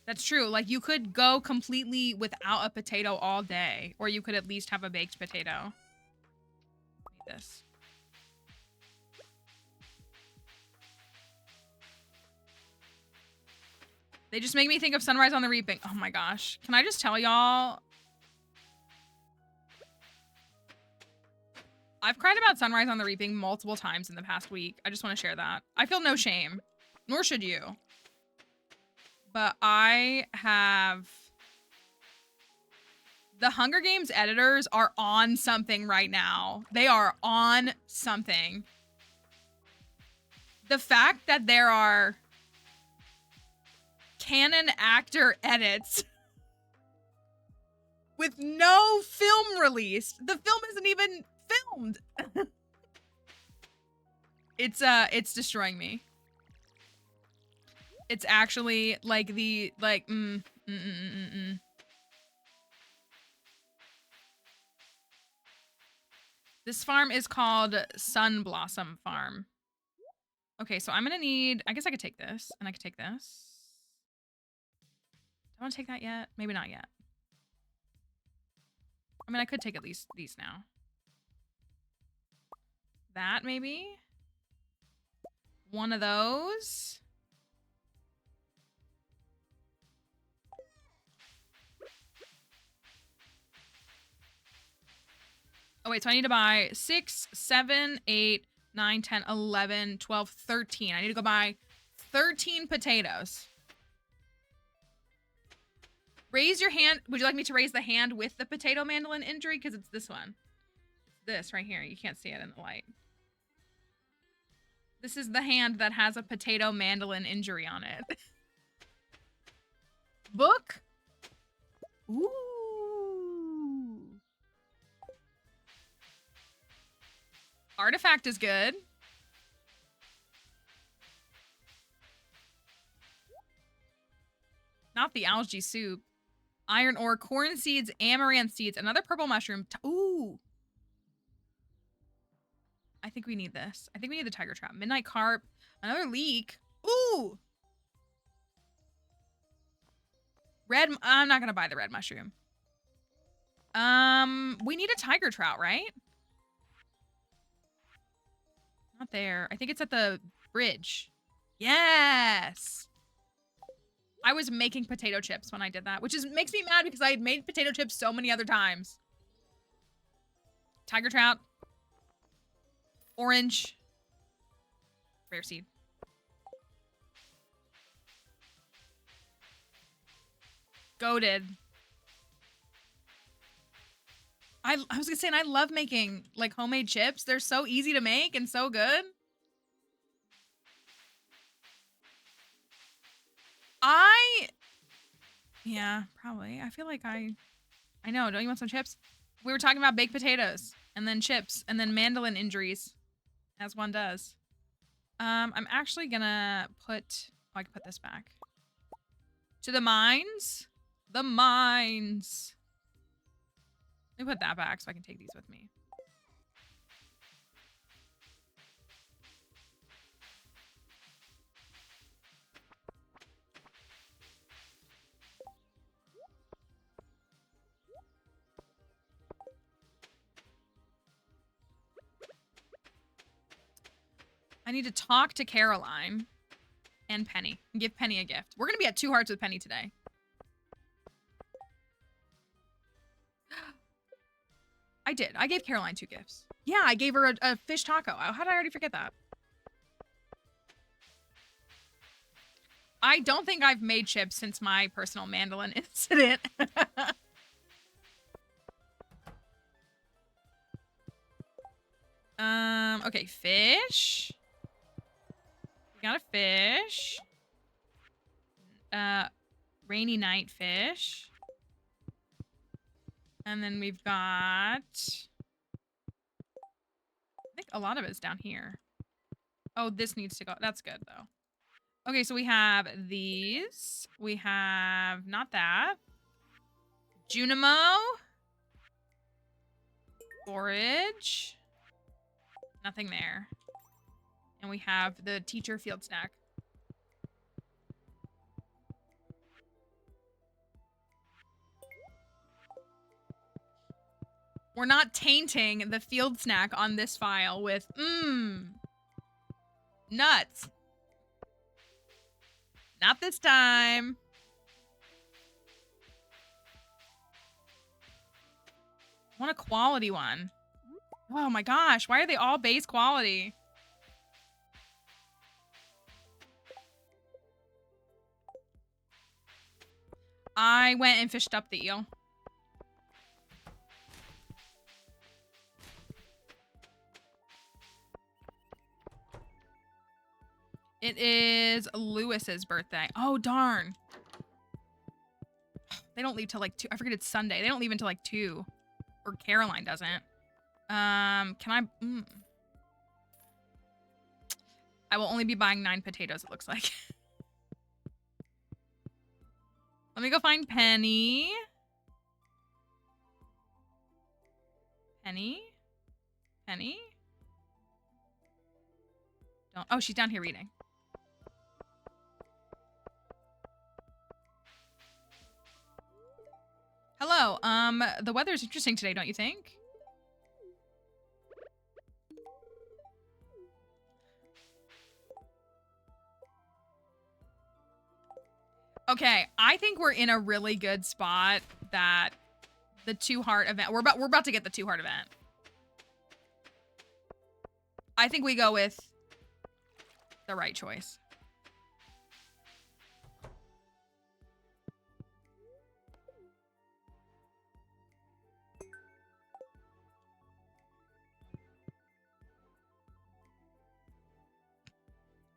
A: That's true. Like, you could go completely without a potato all day, or you could at least have a baked potato. Need this. They just make me think of Sunrise on the Reaping. Oh my gosh. Can I just tell y'all? I've cried about Sunrise on the Reaping multiple times in the past week. I just want to share that. I feel no shame, nor should you. But I have The Hunger Games editors are on something right now. They are on something. The fact that there are canon actor edits with no film released. The film isn't even filmed. It's destroying me. It's actually like This farm is called Sun Blossom Farm. Okay, so I'm gonna need, I guess I could take this and I could take this. Do I want to take that yet? Maybe not yet. I mean, I could take at least these now. That maybe? One of those. Oh, wait, so I need to buy 6, 7, 8, 9, 10, 11, 12, 13. I need to go buy 13 potatoes. Raise your hand. Would you like me to raise the hand with the potato mandolin injury? Because it's this one. This right here. You can't see it in the light. This is the hand that has a potato mandolin injury on it. Book? Ooh. Artifact is good. Not the algae soup. Iron ore, corn seeds, amaranth seeds, another purple mushroom. Ooh. I think we need this. I think we need the tiger trap. Midnight carp. Another leek. Ooh. Red. I'm not going to buy the red mushroom. We need a tiger trout, right? Not there. I think it's at the bridge. Yes. I was making potato chips when I did that, which makes me mad because I had made potato chips so many other times. Tiger trout. Orange. Rare seed. Goated. I was gonna say, and I love making like homemade chips. They're so easy to make and so good. Yeah, probably. I feel like I know. Don't you want some chips? We were talking about baked potatoes and then chips and then mandolin injuries, as one does. I'm actually gonna put, oh, I can put this back. To the mines. The mines. Let me put that back so I can take these with me. I need to talk to Caroline and Penny and give Penny a gift. We're going to be at 2 hearts with Penny today. I did. I gave Caroline 2 gifts. Yeah, I gave her a fish taco. How did I already forget that? I don't think I've made chips since my personal mandolin incident. Okay, fish. We got a fish. Rainy night fish. And then we've got, I think a lot of it's down here. Oh, this needs to go. That's good though. Okay, so we have these. We have not that. Junimo. Forage. Nothing there. And we have the teacher field snack. We're not tainting the field snack on this file with, nuts. Not this time. I want a quality one. Oh my gosh, why are they all base quality? I went and fished up the eel. is Lewis's birthday. Oh, darn. They don't leave till like 2. I forget it's Sunday. They don't leave until like 2. Or Caroline doesn't. Can I... I will only be buying 9 potatoes, it looks like. Let me go find Penny. Penny? Penny? Don't... Oh, she's down here reading. Hello. The weather's interesting today, don't you think? Okay, I think we're in a really good spot that the 2-heart event... We're about to get the 2-heart event. I think we go with the right choice.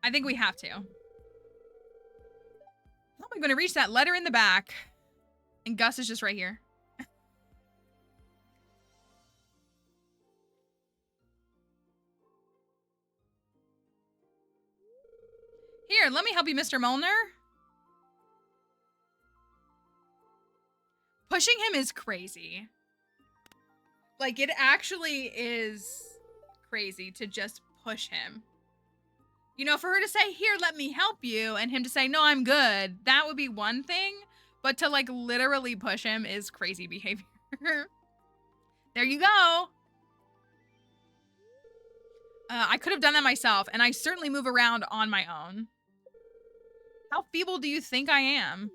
A: I think we have to. How am I going to reach that letter in the back? And Gus is just right here. Here, let me help you, Mr. Molnar. Pushing him is crazy. Like, it actually is crazy to just push him. You know, for her to say, here, let me help you, and him to say, no, I'm good, that would be one thing. But to, like, literally push him is crazy behavior. There you go. I could have done that myself, and I certainly move around on my own. How feeble do you think I am?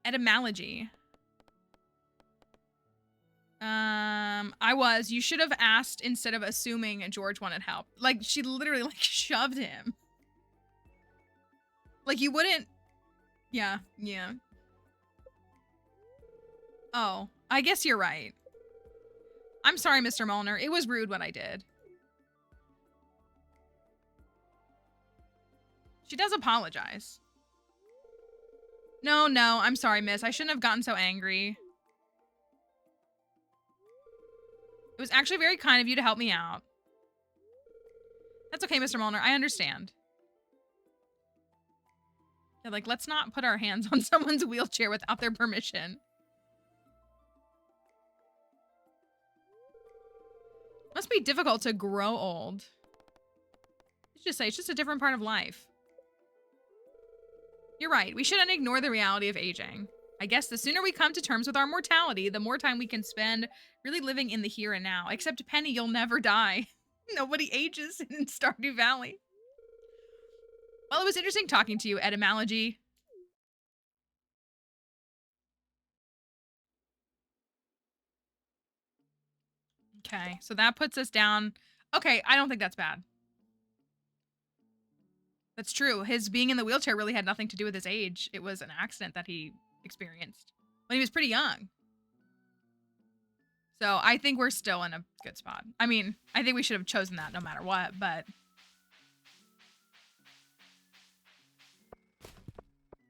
A: Etymology. You should have asked instead of assuming George wanted help. Like, she literally, like, shoved him. Like, you wouldn't... Yeah. Oh, I guess you're right. I'm sorry, Mr. Molnar. It was rude what I did. She does apologize. No, I'm sorry, miss. I shouldn't have gotten so angry. It was actually very kind of you to help me out. That's okay, Mr. Molnar. I understand. Yeah, like, let's not put our hands on someone's wheelchair without their permission. Must be difficult to grow old. Let's just say it's just a different part of life. You're right. We shouldn't ignore the reality of aging. I guess the sooner we come to terms with our mortality, the more time we can spend really living in the here and now. Except Penny, you'll never die. Nobody ages in Stardew Valley. Well, it was interesting talking to you, Etymology. Okay, so that puts us down. Okay, I don't think that's bad. That's true. His being in the wheelchair really had nothing to do with his age. It was an accident that he experienced when he was pretty young. So I think we're still in a good spot. I mean, I think we should have chosen that no matter what, but...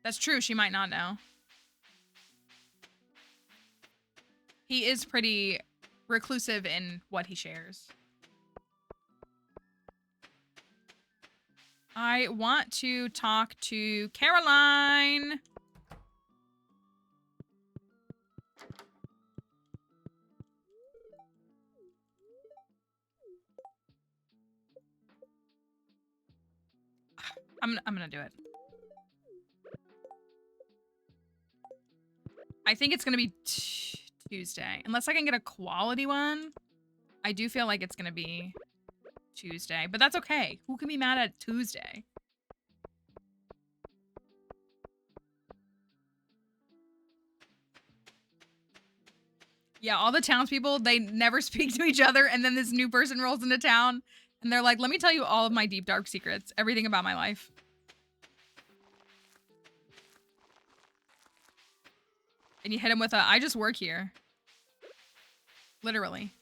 A: That's true. She might not know. He is pretty reclusive in what he shares. I want to talk to Caroline. I'm gonna do it. I think it's gonna be Tuesday. Unless I can get a quality one. I do feel like it's gonna be Tuesday, but that's okay. Who can be mad at Tuesday? Yeah, all the townspeople, they never speak to each other, and then this new person rolls into town, and they're like, let me tell you all of my deep, dark secrets. Everything about my life. And you hit him with a, I just work here. Literally.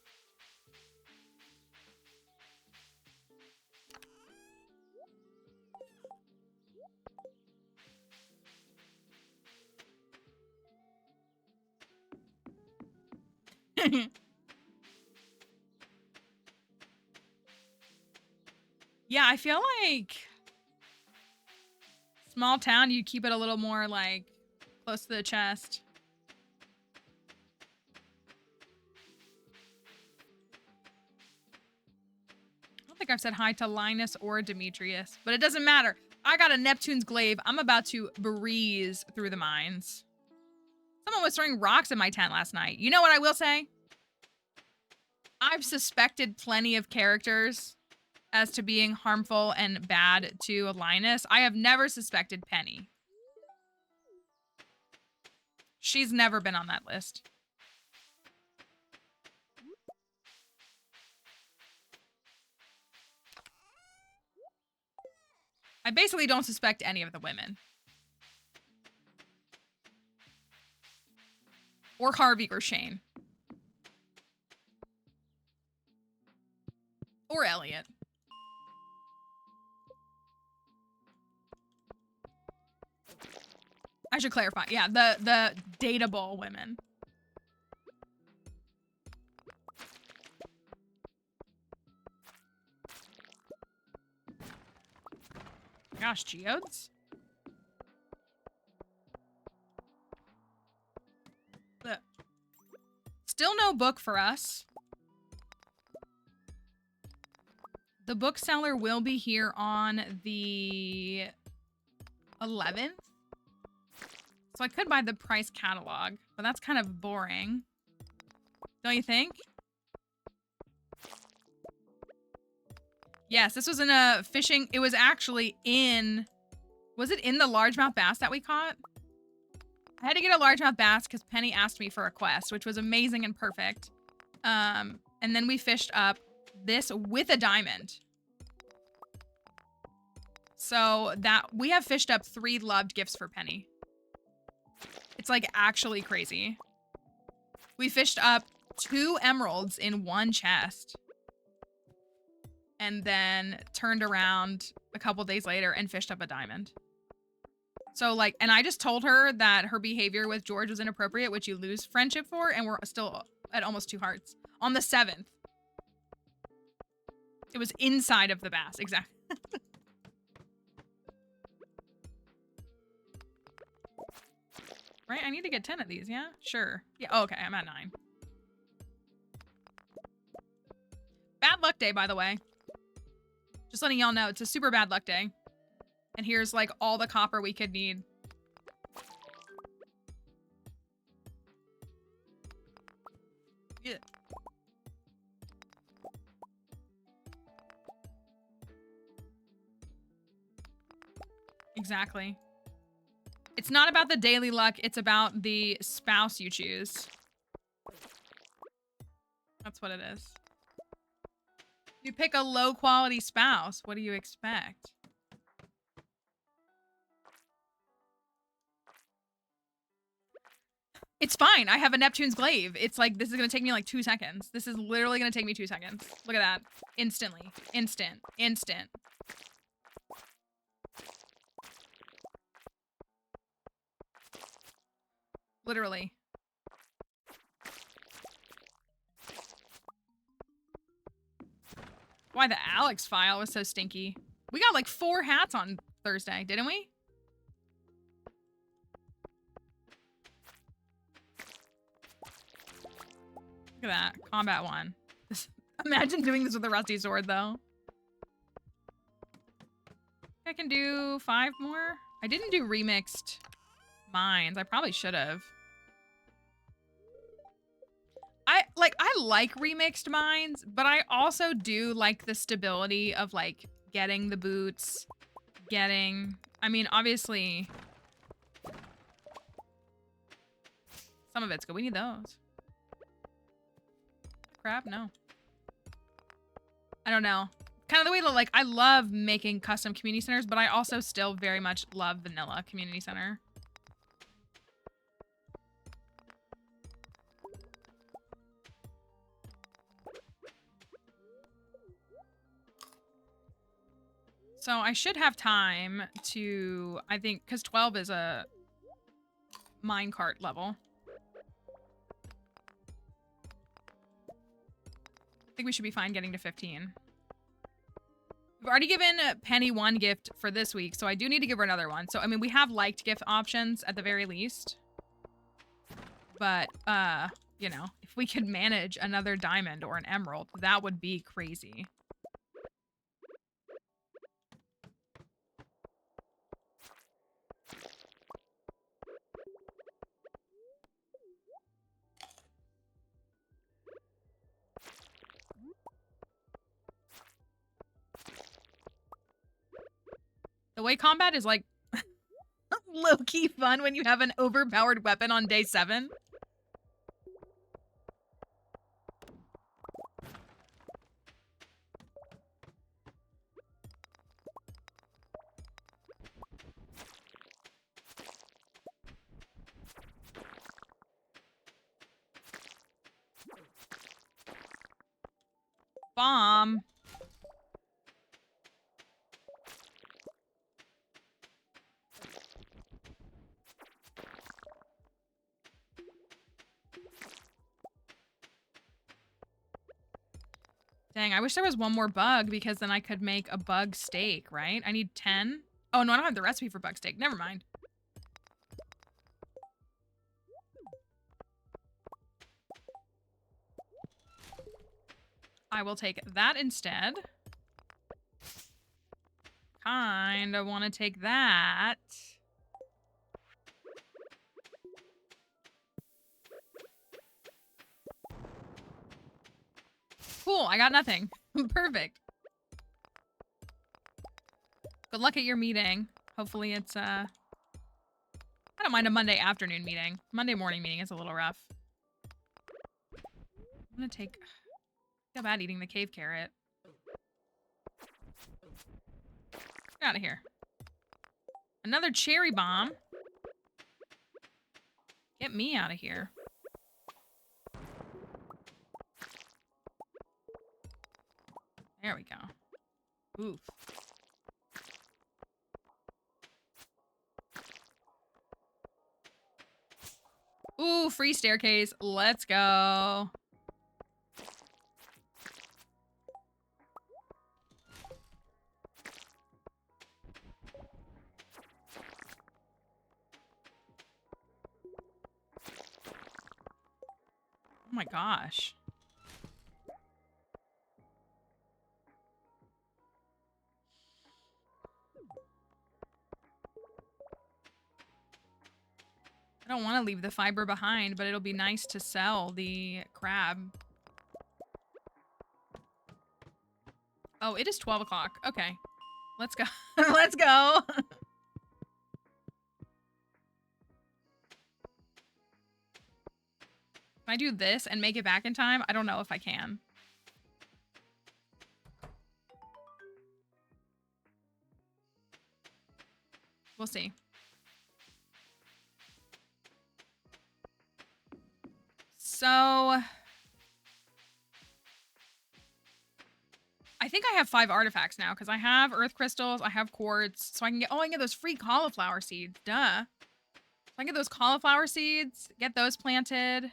A: Yeah, I feel like small town, you keep it a little more like close to the chest. I don't think I've said hi to Linus or Demetrius, but it doesn't matter. I got a Neptune's glaive. I'm about to breeze through the mines. Someone was throwing rocks at my tent last night. You know what I will say? I've suspected plenty of characters as to being harmful and bad to Linus. I have never suspected Penny. She's never been on that list. I basically don't suspect any of the women. Or Harvey or Shane. Or Elliot. I should clarify. Yeah, the dateable women. Gosh, geodes? Still no book for us. The bookseller will be here on the 11th. So I could buy the price catalog, but that's kind of boring. Don't you think? Yes, this was in a fishing... It was actually in... Was it in the largemouth bass that we caught? I had to get a largemouth bass because Penny asked me for a quest, which was amazing and perfect. And then we fished up this with a diamond. So that... We have fished up 3 loved gifts for Penny. It's like actually crazy. We fished up 2 emeralds in 1 chest. And then turned around a couple days later and fished up a diamond. So like, and I just told her that her behavior with George was inappropriate, which you lose friendship for, and we're still at almost 2 hearts. On the 7th. It was inside of the bass, exactly. Right? I need to get 10 of these, yeah? Sure. Yeah, oh, okay, I'm at 9. Bad luck day, by the way. Just letting y'all know, it's a super bad luck day. And here's, like, all the copper we could need. Yeah. Exactly. It's not about the daily luck, it's about the spouse you choose. That's what it is. You pick a low-quality spouse, what do you expect? It's fine. I have a Neptune's glaive. It's like, this is going to take me like 2 seconds. This is literally going to take me 2 seconds. Look at that. Instantly. Instant. Instant. Literally. Why the Alex file was so stinky. We got like 4 hats on Thursday, didn't we? Look at that. Combat 1. Imagine doing this with a rusty sword, though. I can do 5 more. I didn't do remixed mines. I probably should have. I like remixed mines, but I also do like the stability of like getting the boots, I mean, obviously some of it's good. We need those. Crap, no. I don't know. Kind of the way that, like, I love making custom community centers, but I also still very much love vanilla community center. So I should have time to, I think, because 12 is a minecart level. I think we should be fine getting to 15. We've already given Penny one gift for this week, so I do need to give her another one. So, I mean, we have liked gift options at the very least. But, you know, if we could manage another diamond or an emerald, that would be crazy. The way combat is, like, low-key fun when you have an overpowered weapon on day 7. Bomb. Dang, I wish there was one more bug because then I could make a bug steak, right? I need 10. Oh, no, I don't have the recipe for bug steak. Never mind. I will take that instead. Kinda want to take that. Cool, I got nothing. Perfect. Good luck at your meeting. Hopefully it's, I don't mind a Monday afternoon meeting. Monday morning meeting is a little rough. I'm gonna take... I feel bad eating the cave carrot. Get out of here. Another cherry bomb. Get me out of here. There we go. Oof. Ooh, free staircase. Let's go. Oh my gosh. I don't want to leave the fiber behind, but it'll be nice to sell the crab. Oh, it is 12 o'clock. Okay. Let's go. Let's go. If I do this and make it back in time, I don't know if I can. We'll see. So... I think I have 5 artifacts now, because I have earth crystals, I have quartz, so I can get... Oh, I can get those free cauliflower seeds. Duh. So I can get those cauliflower seeds, get those planted.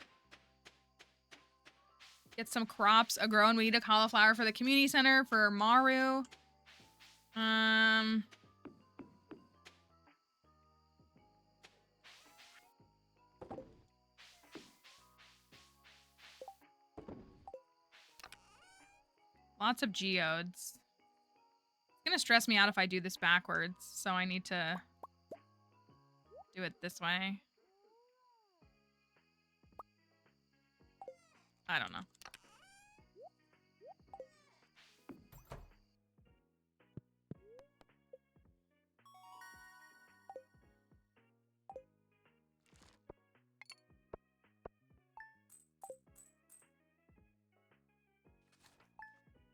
A: Get some crops grown. We need a cauliflower for the community center for Maru. Lots of geodes. It's gonna stress me out if I do this backwards, so I need to do it this way. I don't know.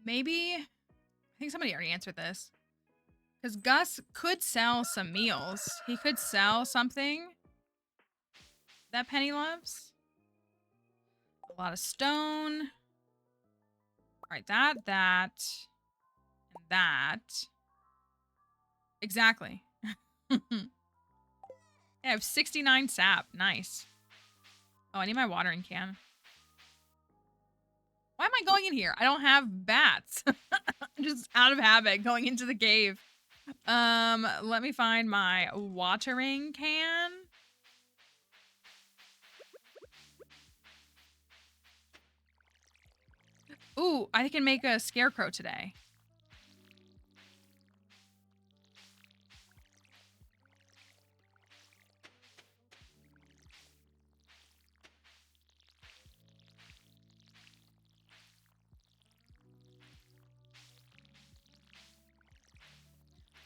A: Maybe... I think somebody already answered this. Because Gus could sell some meals. He could sell something that Penny loves. A lot of stone. All right, that, and that. Exactly. Yeah, I have 69 sap. Nice. Oh, I need my watering can. Why am I going in here? I don't have bats. I'm just out of habit going into the cave. Let me find my watering can. Ooh, I can make a scarecrow today.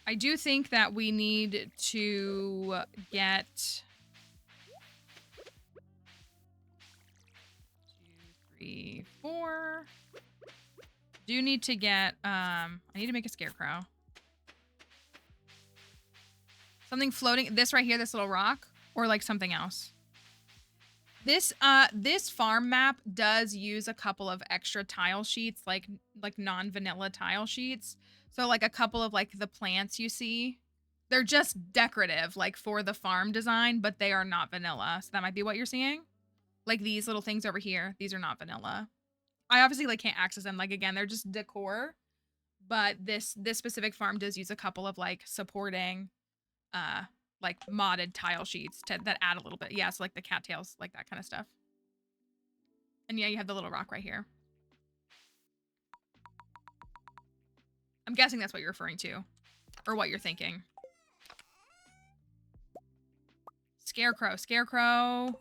A: I do think that we need to get 2, 3, 4. Do need to get I need to make a scarecrow. Something floating, this right here, this little rock, or like something else. This farm map does use a couple of extra tile sheets, like non-vanilla tile sheets. So like a couple of like the plants you see, they're just decorative, like for the farm design, but they are not vanilla. So that might be what you're seeing. Like these little things over here, these are not vanilla. I obviously like can't access them. Like again, they're just decor. But this specific farm does use a couple of like supporting like modded tile sheets that add a little bit. Yeah, so like the cattails, like that kind of stuff. And yeah, you have the little rock right here. I'm guessing that's what you're referring to, or what you're thinking. Scarecrow, scarecrow,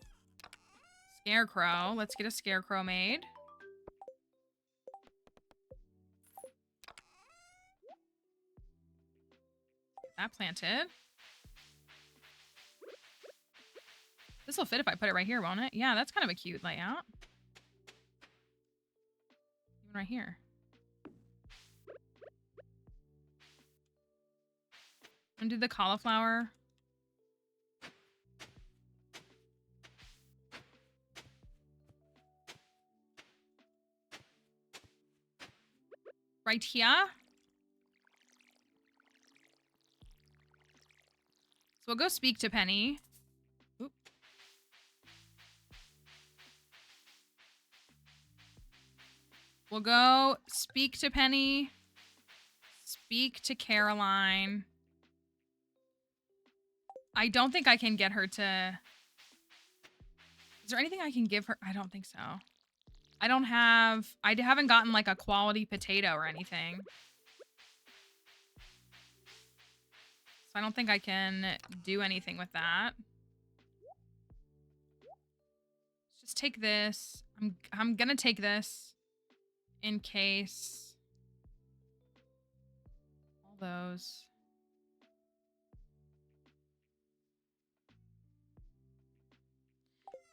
A: scarecrow. Let's get a scarecrow made. Get that planted. This will fit if I put it right here, won't it? Yeah, that's kind of a cute layout. Even right here. And do the cauliflower. Right here. So we'll go speak to Penny. Oop. We'll go speak to Penny. Speak to Caroline. I don't think I can get her to... Is there anything I can give her? I don't think so. I haven't gotten like a quality potato or anything. So I don't think I can do anything with that. Let's just take this. I'm gonna take this in case. All those.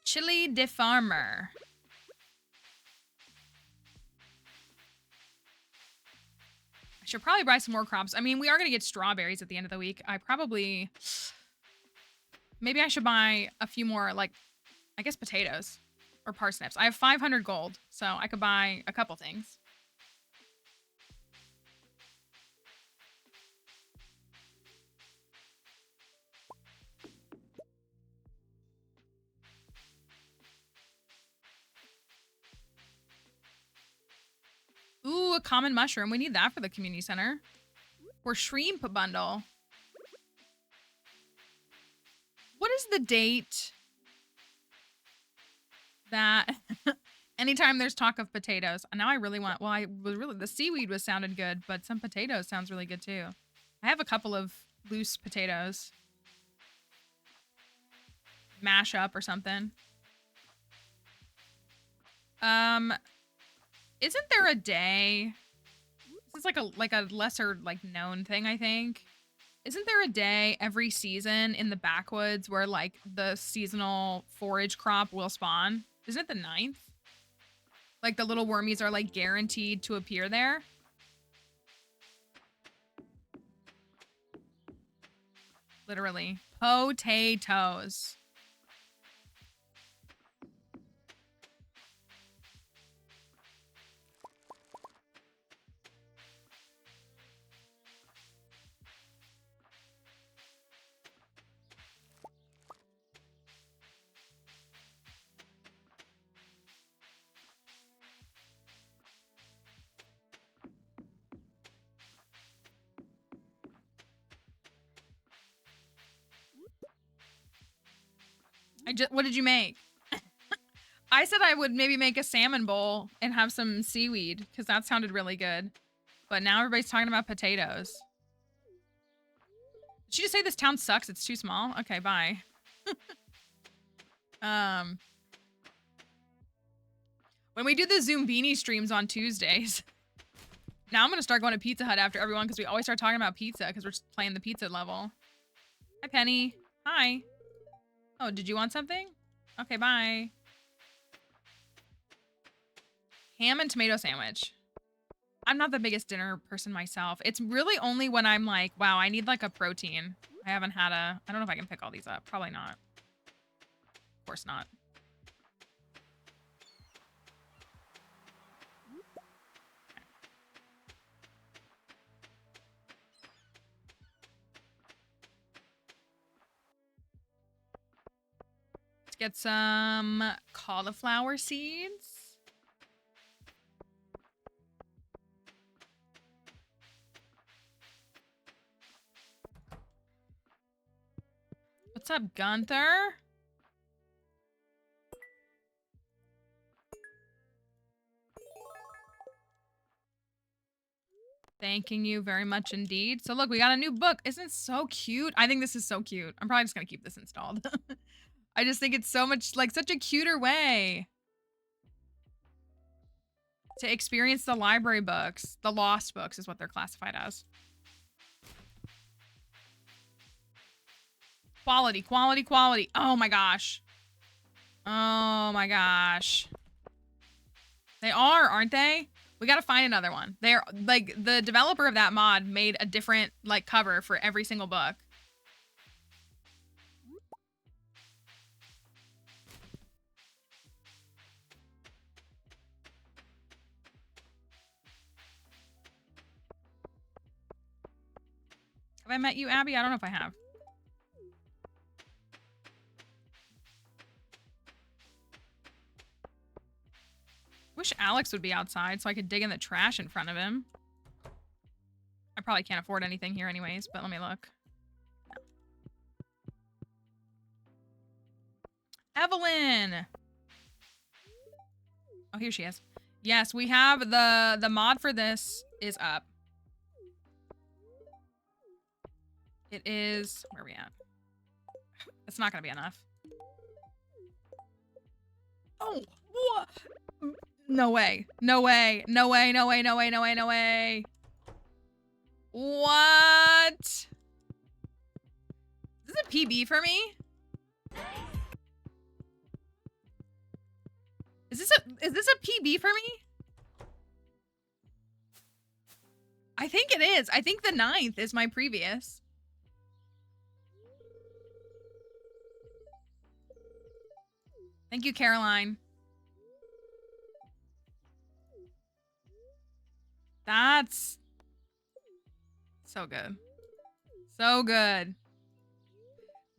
A: Chili de Farmer. I should probably buy some more crops. I mean, we are going to get strawberries at the end of the week. Maybe I should buy a few more, like, I guess potatoes or parsnips. I have 500 gold, so I could buy a couple things. Ooh, a common mushroom. We need that for the community center. Or shrimp bundle. What is the date that anytime there's talk of potatoes? Now I really want, well, the seaweed was sounded good, but some potatoes sounds really good too. I have a couple of loose potatoes. Mash up or something. Isn't there a day? This is like a lesser like known thing, I think. Isn't there a day every season in the backwoods where like the seasonal forage crop will spawn? Isn't it the 9th? Like the little wormies are like guaranteed to appear there. Literally. Potatoes. What did you make? I said I would maybe make a salmon bowl and have some seaweed because that sounded really good. But now everybody's talking about potatoes. Did she just say this town sucks? It's too small? Okay, bye. When we do the Zoombini streams on Tuesdays, now I'm gonna start going to Pizza Hut after everyone because we always start talking about pizza because we're just playing the pizza level. Hi, Penny. Hi. Oh, did you want something? Okay, bye. Ham and tomato sandwich. I'm not the biggest dinner person myself. It's really only when I'm like, wow, I need like a protein. I haven't had a, I don't know if I can pick all these up. Probably not. Of course not. Let's get some cauliflower seeds. What's up, Gunther? Thanking you very much indeed. So look, we got a new book. Isn't it so cute? I think this is so cute. I'm probably just gonna keep this installed. I just think it's so much, like, such a cuter way to experience the library books. The lost books is what they're classified as. Quality, quality, quality. Oh my gosh. Oh my gosh. They are, aren't they? We gotta find another one. They're, like, the developer of that mod made a different, like, cover for every single book. Have I met you, Abby? I don't know if I have. Wish Alex would be outside so I could dig in the trash in front of him. I probably can't afford anything here anyways, but let me look. Evelyn! Oh, here she is. Yes, we have the mod for this is up. It is, where are we at? It's not gonna be enough. Oh, what? No way. No way. No way. No way. No way. No way. No way. What? Is this a PB for me? Is this a PB for me? I think it is. I think the 9th is my previous. Thank you, Caroline. That's so good. So good.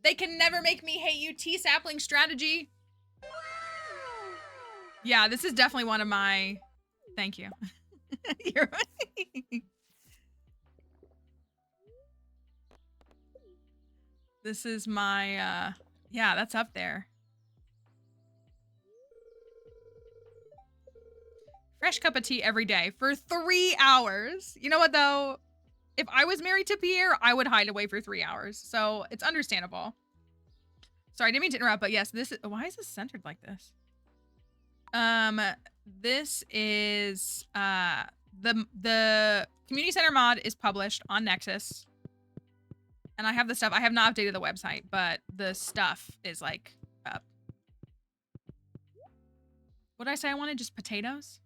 A: They can never make me hate you, T-sapling strategy. Yeah, this is definitely one of my... Thank you. You're right. This is my, yeah, that's up there. Fresh cup of tea every day for 3 hours. You know what, though? If I was married to Pierre, I would hide away for 3 hours. So it's understandable. Sorry, I didn't mean to interrupt, but yes, this is... Why is this centered like this? This is, the community center mod is published on Nexus. And I have the stuff. I have not updated the website, but the stuff is, like, up. What did I say I wanted? Just potatoes?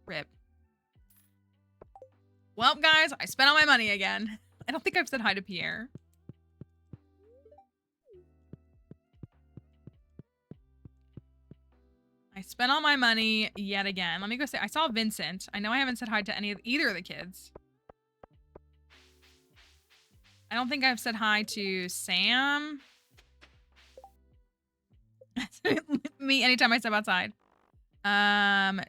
A: Rip. Well, guys, I spent all my money again. I don't think I've said hi to Pierre. I spent all my money yet again. Let me go say, I saw Vincent. I know I haven't said hi to either of the kids. I don't think I've said hi to Sam. Me anytime I step outside.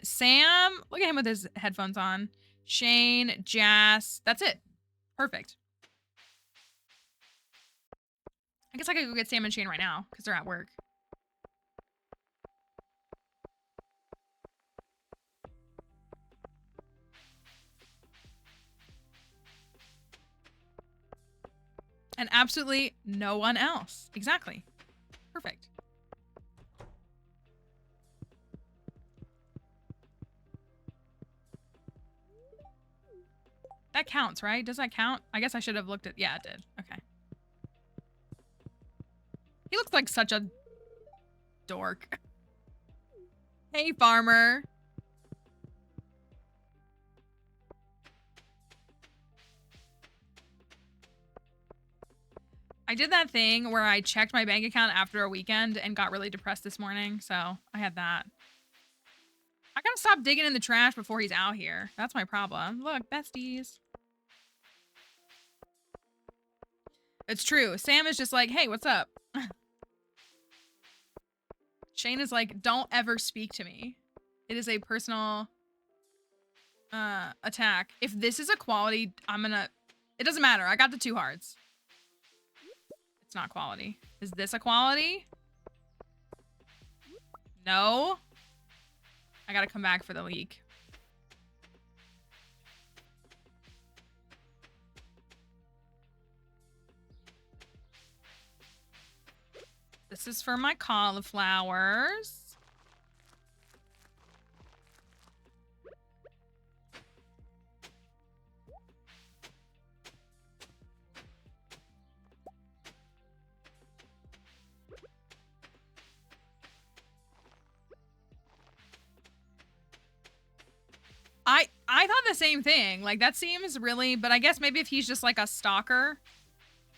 A: Sam, look at him with his headphones on. Shane, Jas. That's it. Perfect. I guess I could go get Sam and Shane right now because they're at work. And absolutely no one else. Exactly. Perfect. That counts, right? Does that count? I guess I should have looked at... Yeah, it did. Okay. He looks like such a dork. Hey, farmer. I did that thing where I checked my bank account after a weekend and got really depressed this morning, so I had that. I gotta stop digging in the trash before he's out here. That's my problem. Look, besties. It's true. Sam is just like, hey, what's up? Shane is like, don't ever speak to me. It is a personal attack. If this is a quality, I'm gonna... It doesn't matter. I got the 2 hearts. It's not quality. Is this a quality? No. I gotta come back for the leak. This is for my cauliflowers. I thought the same thing. Like, that seems really... But I guess maybe if he's just, like, a stalker,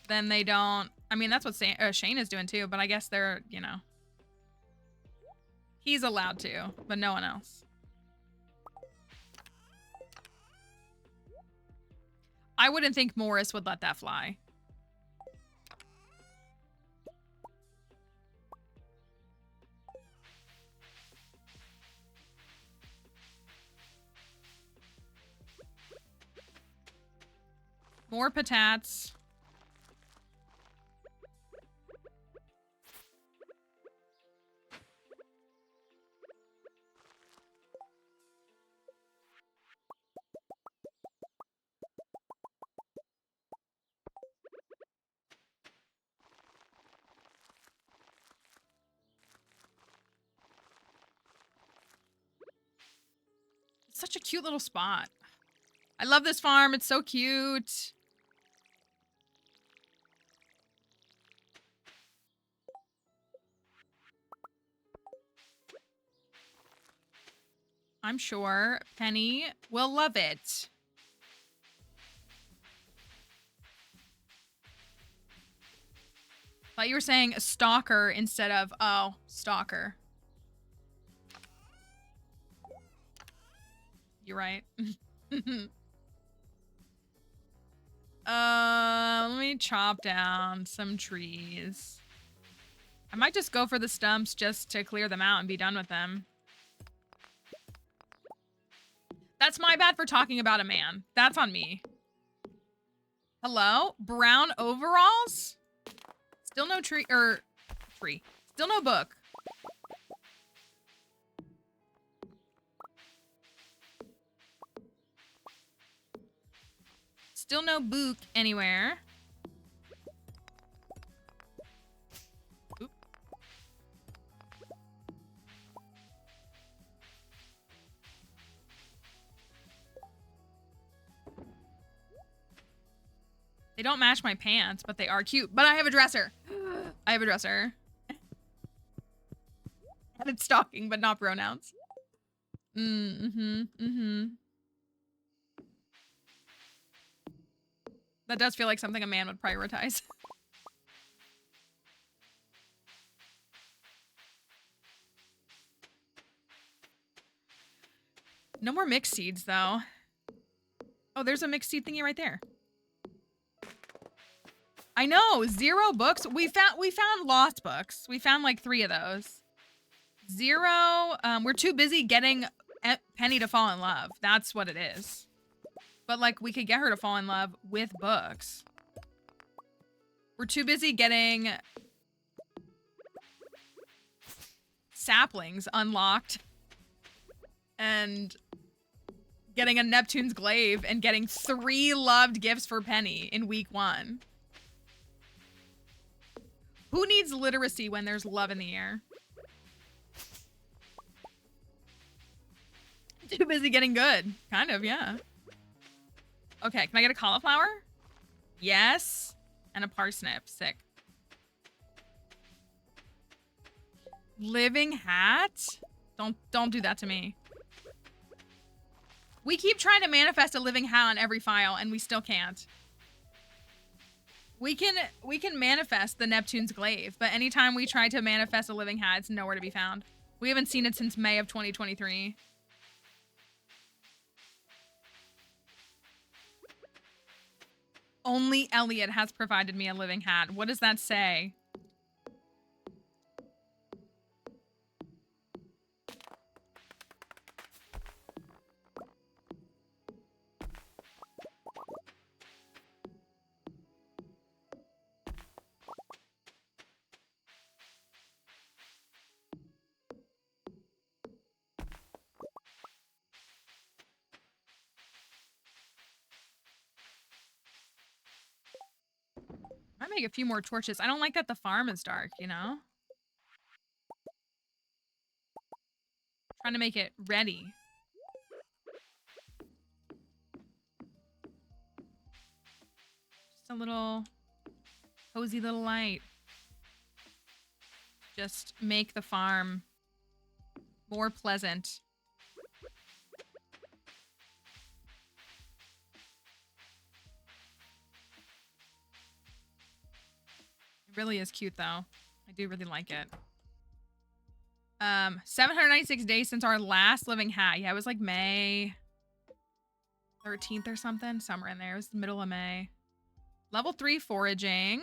A: then they don't... I mean, that's what Shane is doing, too. But I guess they're, you know... He's allowed to, but no one else. I wouldn't think Morris would let that fly. More patats. It's such a cute little spot. I love this farm. It's so cute. I'm sure Penny will love it. Thought you were saying a stalker instead of, oh, stalker. You're right. Let me chop down some trees. I might just go for the stumps just to clear them out and be done with them. That's my bad for talking about a man. That's on me. Hello? Brown overalls? Still no tree, Still no book. Still no book anywhere. Oop. They don't match my pants, but they are cute. But I have a dresser. I have a dresser. And it's stocking, but not pronouns. That does feel like something a man would prioritize. No more mixed seeds, though. Oh, there's a mixed seed thingy right there. I know, 0 books. We found lost books. We found like 3 of those. 0. We're too busy getting Penny to fall in love. That's what it is. But like we could get her to fall in love with books. We're too busy getting saplings unlocked and getting a Neptune's Glaive and getting 3 loved gifts for Penny in week 1. Who needs literacy when there's love in the air? Too busy getting good. Kind of, yeah. Okay, can I get a cauliflower? Yes. And a parsnip. Sick. Living hat? Don't do that to me. We keep trying to manifest a living hat on every file and we still can't. We can manifest the Neptune's Glaive, but anytime we try to manifest a living hat, it's nowhere to be found. We haven't seen it since May of 2023. Only Elliot has provided me a living hat. What does that say? I might make a few more torches. I don't like that the farm is dark, you know? Trying to make it ready. Just a little cozy little light. Just make the farm more pleasant. It really is cute, though. I do really like it. 796 days since our last living hat. Yeah, it was like May 13th or something. Somewhere in there. It was the middle of May. Level 3 foraging.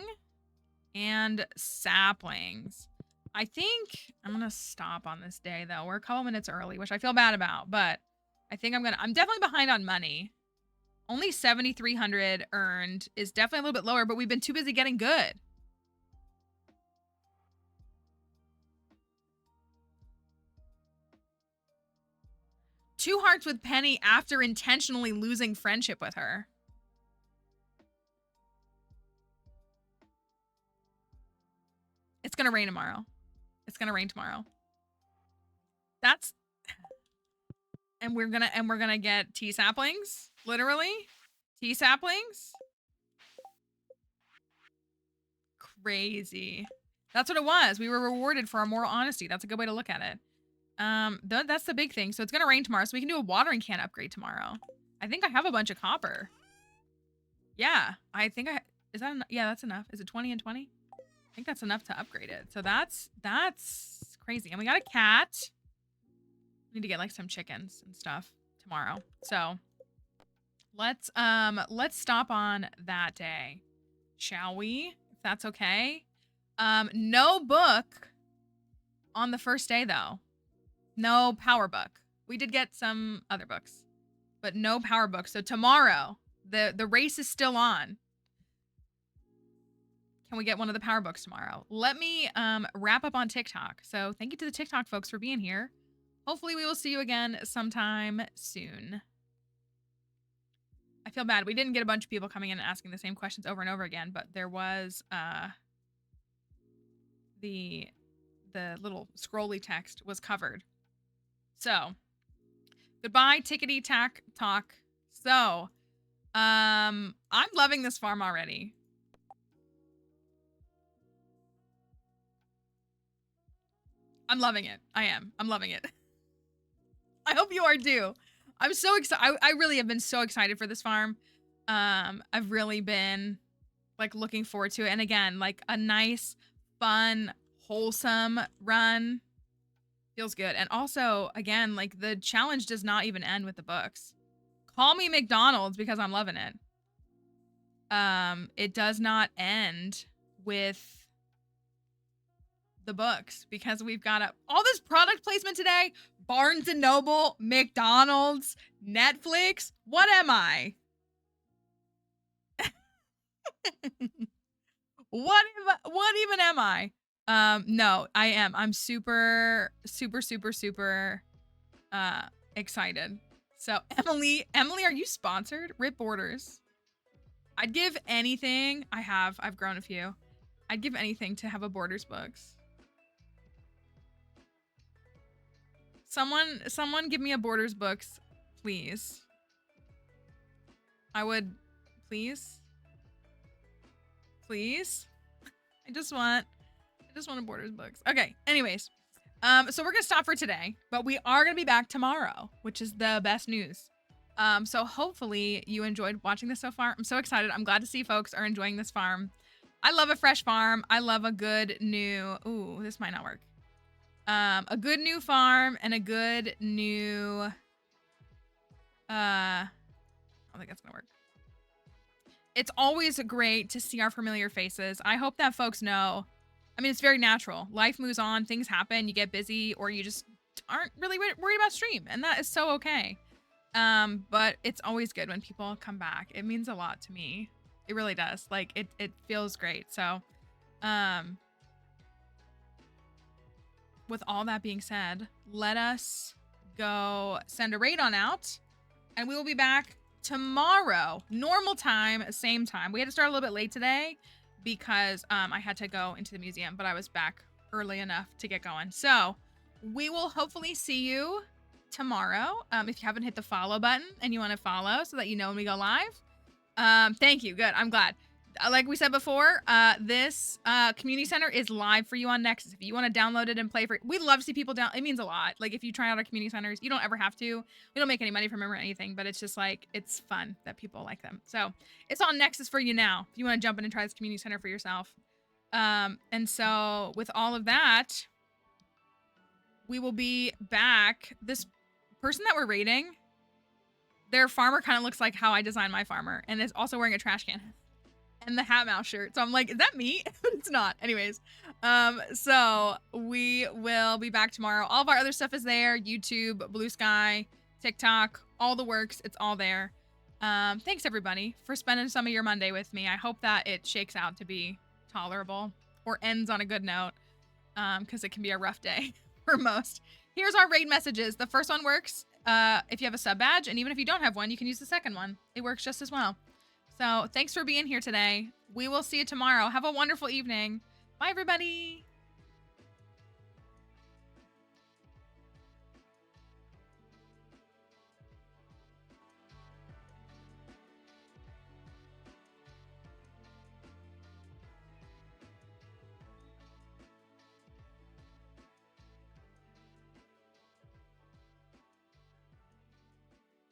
A: And saplings. I think I'm going to stop on this day, though. We're a couple minutes early, which I feel bad about. But I think I'm definitely behind on money. Only 7,300 earned is definitely a little bit lower, but we've been too busy getting good. Two hearts with Penny after intentionally losing friendship with her. It's gonna rain tomorrow. It's gonna rain tomorrow. That's... And we're gonna get tea saplings? Literally? Tea saplings? Crazy. That's what it was. We were rewarded for our moral honesty. That's a good way to look at it. That's the big thing. So it's gonna rain tomorrow, so we can do a watering can upgrade tomorrow. I think I have a bunch of copper. Yeah, I think is that enough? Yeah, that's enough. Is it 20 and 20? I think that's enough to upgrade it. So that's crazy. And we got a cat. We need to get like some chickens and stuff tomorrow. So let's stop on that day, shall we? If that's okay. No book on the first day though. No power book. We did get some other books, but no power book. So tomorrow, the race is still on. Can we get one of the power books tomorrow? Let me wrap up on TikTok. So thank you to the TikTok folks for being here. Hopefully we will see you again sometime soon. I feel bad. We didn't get a bunch of people coming in and asking the same questions over and over again, but there was the little scrolly text was covered. So, goodbye, tickety tack talk. So, I'm loving this farm already. I'm loving it. I am. I'm loving it. I hope you are too. I'm so excited. I really have been so excited for this farm. I've really been like looking forward to it. And again, like a nice, fun, wholesome run. Feels good. And also, again, like the challenge does not even end with the books. Call me McDonald's because I'm loving it. It does not end with the books because we've got all this product placement today. Barnes & Noble, McDonald's, Netflix. What am I? What even am I? No, I am. I'm super excited. So Emily, are you sponsored? Rip Borders. I'd give anything. I've grown a few. I'd give anything to have a Borders books. Someone give me a Borders books, please. I would, please. Please. I just want a Borders books. Okay, anyways. So we're gonna stop for today, but we are gonna be back tomorrow, which is the best news. So hopefully you enjoyed watching this so far. I'm so excited. I'm glad to see folks are enjoying this farm. I love a fresh farm. I love a good new, ooh, this might not work. A good new farm and a good new, I don't think that's gonna work. It's always great to see our familiar faces. I hope that folks know, I mean, it's very natural. Life moves on, things happen, you get busy, or you just aren't really worried about stream, and that is so okay. But it's always good when people come back. It means a lot to me. It really does. Like, it feels great. So, with all that being said, let us go send a raid on out, and we will be back tomorrow, normal time, same time. We had to start a little bit late today because I had to go into the museum, but I was back early enough to get going. So we will hopefully see you tomorrow. If you haven't hit the follow button and you want to follow so that you know when we go live, thank you. Good. I'm glad. Like we said before, this community center is live for you on Nexus. If you want to download it and play for it, we'd love to see people down. It means a lot. Like, if you try out our community centers, you don't ever have to. We don't make any money from them or anything, but it's just like, it's fun that people like them. So it's on Nexus for you now if you want to jump in and try this community center for yourself. And so with all of that, we will be back. This person that we're raiding, their farmer kind of looks like how I designed my farmer, and is also wearing a trash can and the hat mouse shirt. So I'm like, is that me? It's not. Anyways, so we will be back tomorrow. All of our other stuff is there. YouTube, Blue Sky, TikTok, all the works. It's all there. Thanks everybody for spending some of your Monday with me. I hope that it shakes out to be tolerable or ends on a good note, because it can be a rough day for most. Here's our raid messages. The first one works if you have a sub badge, and even if you don't have one, you can use the second one. It works just as well. So thanks for being here today. We will see you tomorrow. Have a wonderful evening. Bye, everybody.